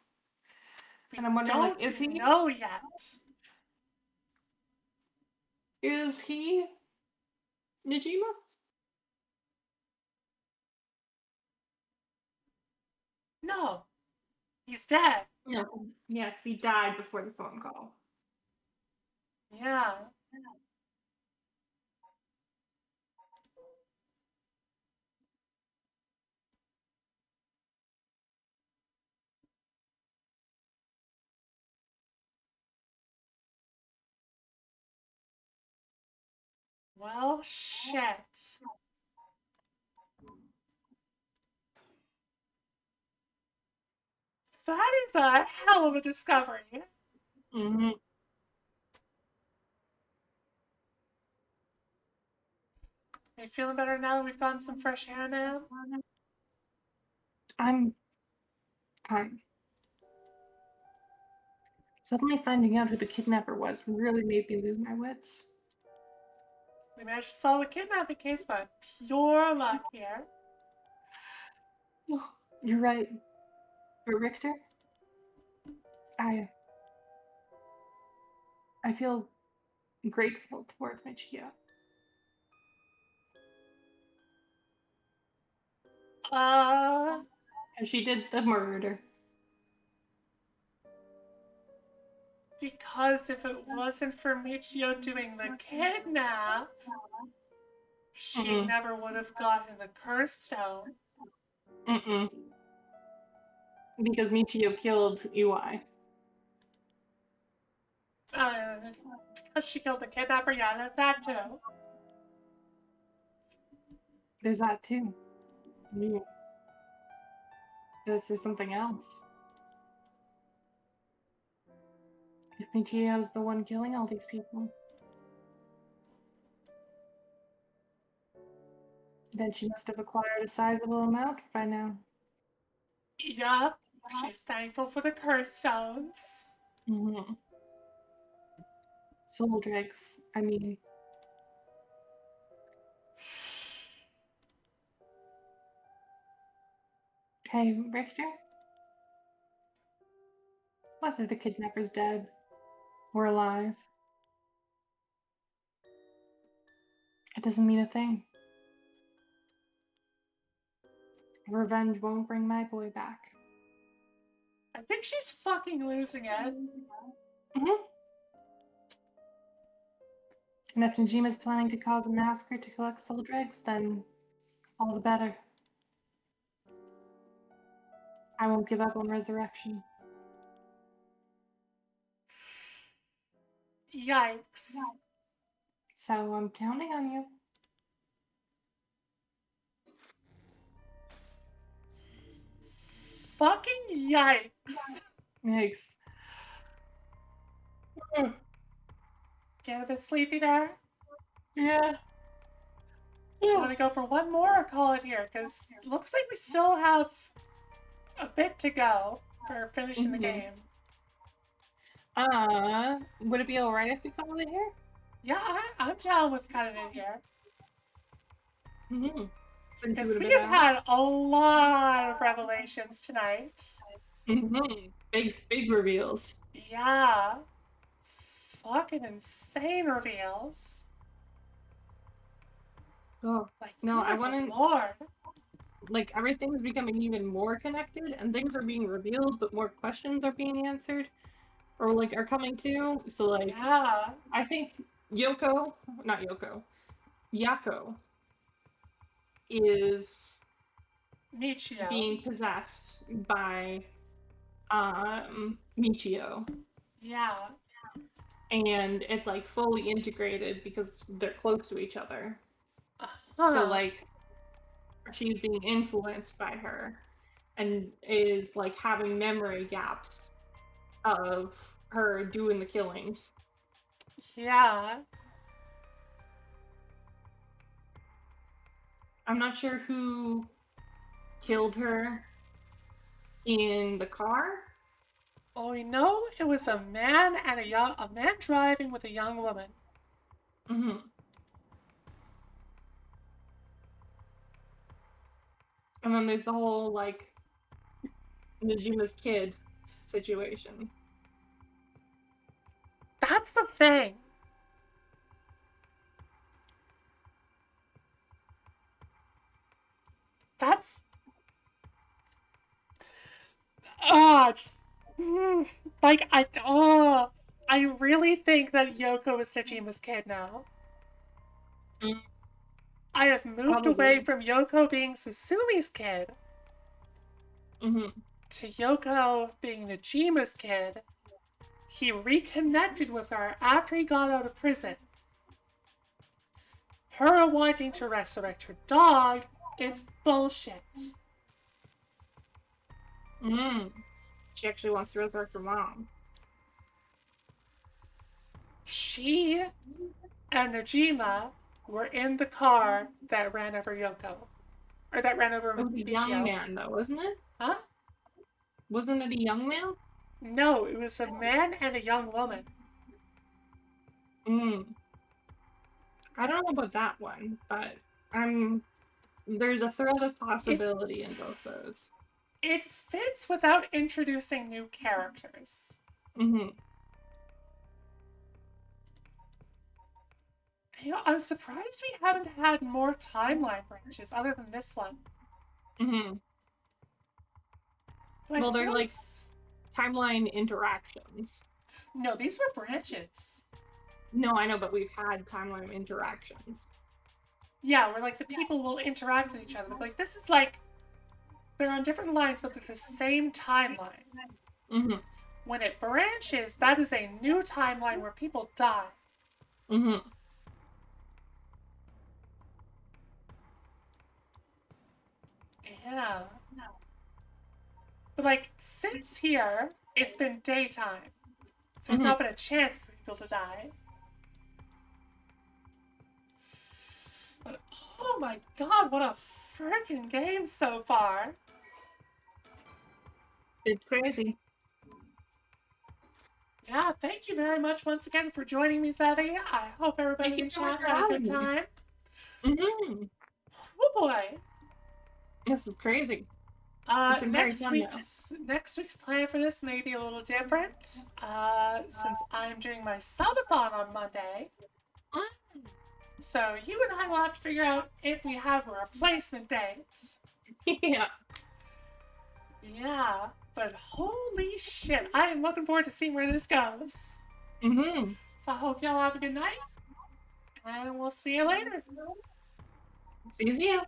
Speaker 1: We
Speaker 2: And I'm wondering, like,
Speaker 1: don't know yet.
Speaker 2: is he Nijima?
Speaker 1: No. He's dead.
Speaker 2: Yeah. Yeah, because he died before the phone call.
Speaker 1: Yeah. Well, shit. That is a hell of a discovery.
Speaker 2: Mm-hmm.
Speaker 1: Are you feeling better now that we've gotten some fresh air now?
Speaker 2: I'm fine. Suddenly finding out who the kidnapper was really made me lose my wits.
Speaker 1: We managed to solve the kidnapping case by pure luck here.
Speaker 2: You're right. But Richter, I I feel grateful towards Michio.
Speaker 1: Uh,
Speaker 2: And she did the murder.
Speaker 1: because if it wasn't for Michio doing the kidnap, she
Speaker 2: Mm-mm.
Speaker 1: never would have gotten the curse stone.
Speaker 2: Mm-mm. Because Michio killed Iwai.
Speaker 1: Uh, because she killed the kidnapper, yeah, that too.
Speaker 2: There's that too. Mm. Is there something else? If Michio's the one killing all these people, then she must have acquired a sizable amount by now.
Speaker 1: Yup, she's thankful for the curse stones.
Speaker 2: Mm-hmm. Soul dregs, I mean. Hey, Richter? Whether the kidnapper's dead or alive, it doesn't mean a thing. Revenge won't bring my boy back.
Speaker 1: I think she's fucking losing it.
Speaker 2: Mm-hmm. And if Najima's planning to cause a massacre to collect soul dregs, then all the better. I won't give up on resurrection.
Speaker 1: Yikes.
Speaker 2: So I'm counting on you.
Speaker 1: Fucking yikes.
Speaker 2: Yikes.
Speaker 1: Get a bit sleepy there?
Speaker 2: Yeah.
Speaker 1: Want to go for one more or call it here? Because it looks like we still have a bit to go for finishing the game.
Speaker 2: Would it be alright if we call it here?
Speaker 1: Yeah, I'm down with cutting it here.
Speaker 2: Mm-hmm.
Speaker 1: Because we have had a lot of revelations tonight.
Speaker 2: Mm-hmm. Big reveals.
Speaker 1: Yeah. Fucking insane reveals.
Speaker 2: Oh,
Speaker 1: Like,
Speaker 2: no, I want to.
Speaker 1: Lord.
Speaker 2: Like, everything's becoming even more connected, and things are being revealed, but more questions are being answered, or like are coming to. So, like,
Speaker 1: Yeah.
Speaker 2: I think not Yoko, Yako is
Speaker 1: Michio.
Speaker 2: being possessed by Michio.
Speaker 1: Yeah.
Speaker 2: And it's like fully integrated because they're close to each other.
Speaker 1: Uh-huh.
Speaker 2: So like she's being influenced by her and is like having memory gaps of her doing the killings.
Speaker 1: Yeah.
Speaker 2: I'm not sure who killed her in the car.
Speaker 1: Well, we know it was a man and a man driving with a young woman.
Speaker 2: Mm-hmm. And then there's the whole like Najima's kid situation.
Speaker 1: That's the thing. That's just like I really think that Yoko is Najima's kid now.
Speaker 2: Mm.
Speaker 1: I have moved
Speaker 2: Probably.
Speaker 1: away from Yoko being Susumi's kid to Yoko being Najima's kid. He reconnected with her after he got out of prison. Her wanting to resurrect her dog is bullshit.
Speaker 2: She actually wants to resurrect her mom.
Speaker 1: She and Najima were in the car that ran over Yoko. Or that ran over
Speaker 2: It was a young man, though, wasn't it?
Speaker 1: Huh?
Speaker 2: Wasn't it a young man?
Speaker 1: No, it was a man and a young woman.
Speaker 2: I don't know about that one, but there's a thread of possibility in both those.
Speaker 1: It fits without introducing new characters. You know, I'm surprised we haven't had more timeline branches other than this one.
Speaker 2: Well, they're like timeline interactions.
Speaker 1: No, these were branches.
Speaker 2: No, I know, but we've had timeline interactions.
Speaker 1: Yeah, where like the people will interact with each other. But like this is like they're on different lines, but they're the same timeline. When it branches, that is a new timeline where people die. Yeah. But like since here, it's been daytime. So there's not been a chance for people to die. But oh my god, what a freaking game so far.
Speaker 2: It's crazy.
Speaker 1: Yeah, thank you very much once again for joining me, Zevi. I hope everybody in chat had a good time. Oh boy.
Speaker 2: This is crazy. It's been very fun though.
Speaker 1: Next week's plan for this may be a little different. Since I'm doing my subathon on Monday,
Speaker 2: Ah,
Speaker 1: so you and I will have to figure out if we have a replacement date.
Speaker 2: yeah.
Speaker 1: Yeah, but holy shit, I am looking forward to seeing where this goes.
Speaker 2: Mm-hmm.
Speaker 1: So I hope y'all have a good night, and we'll see you later.
Speaker 2: See you.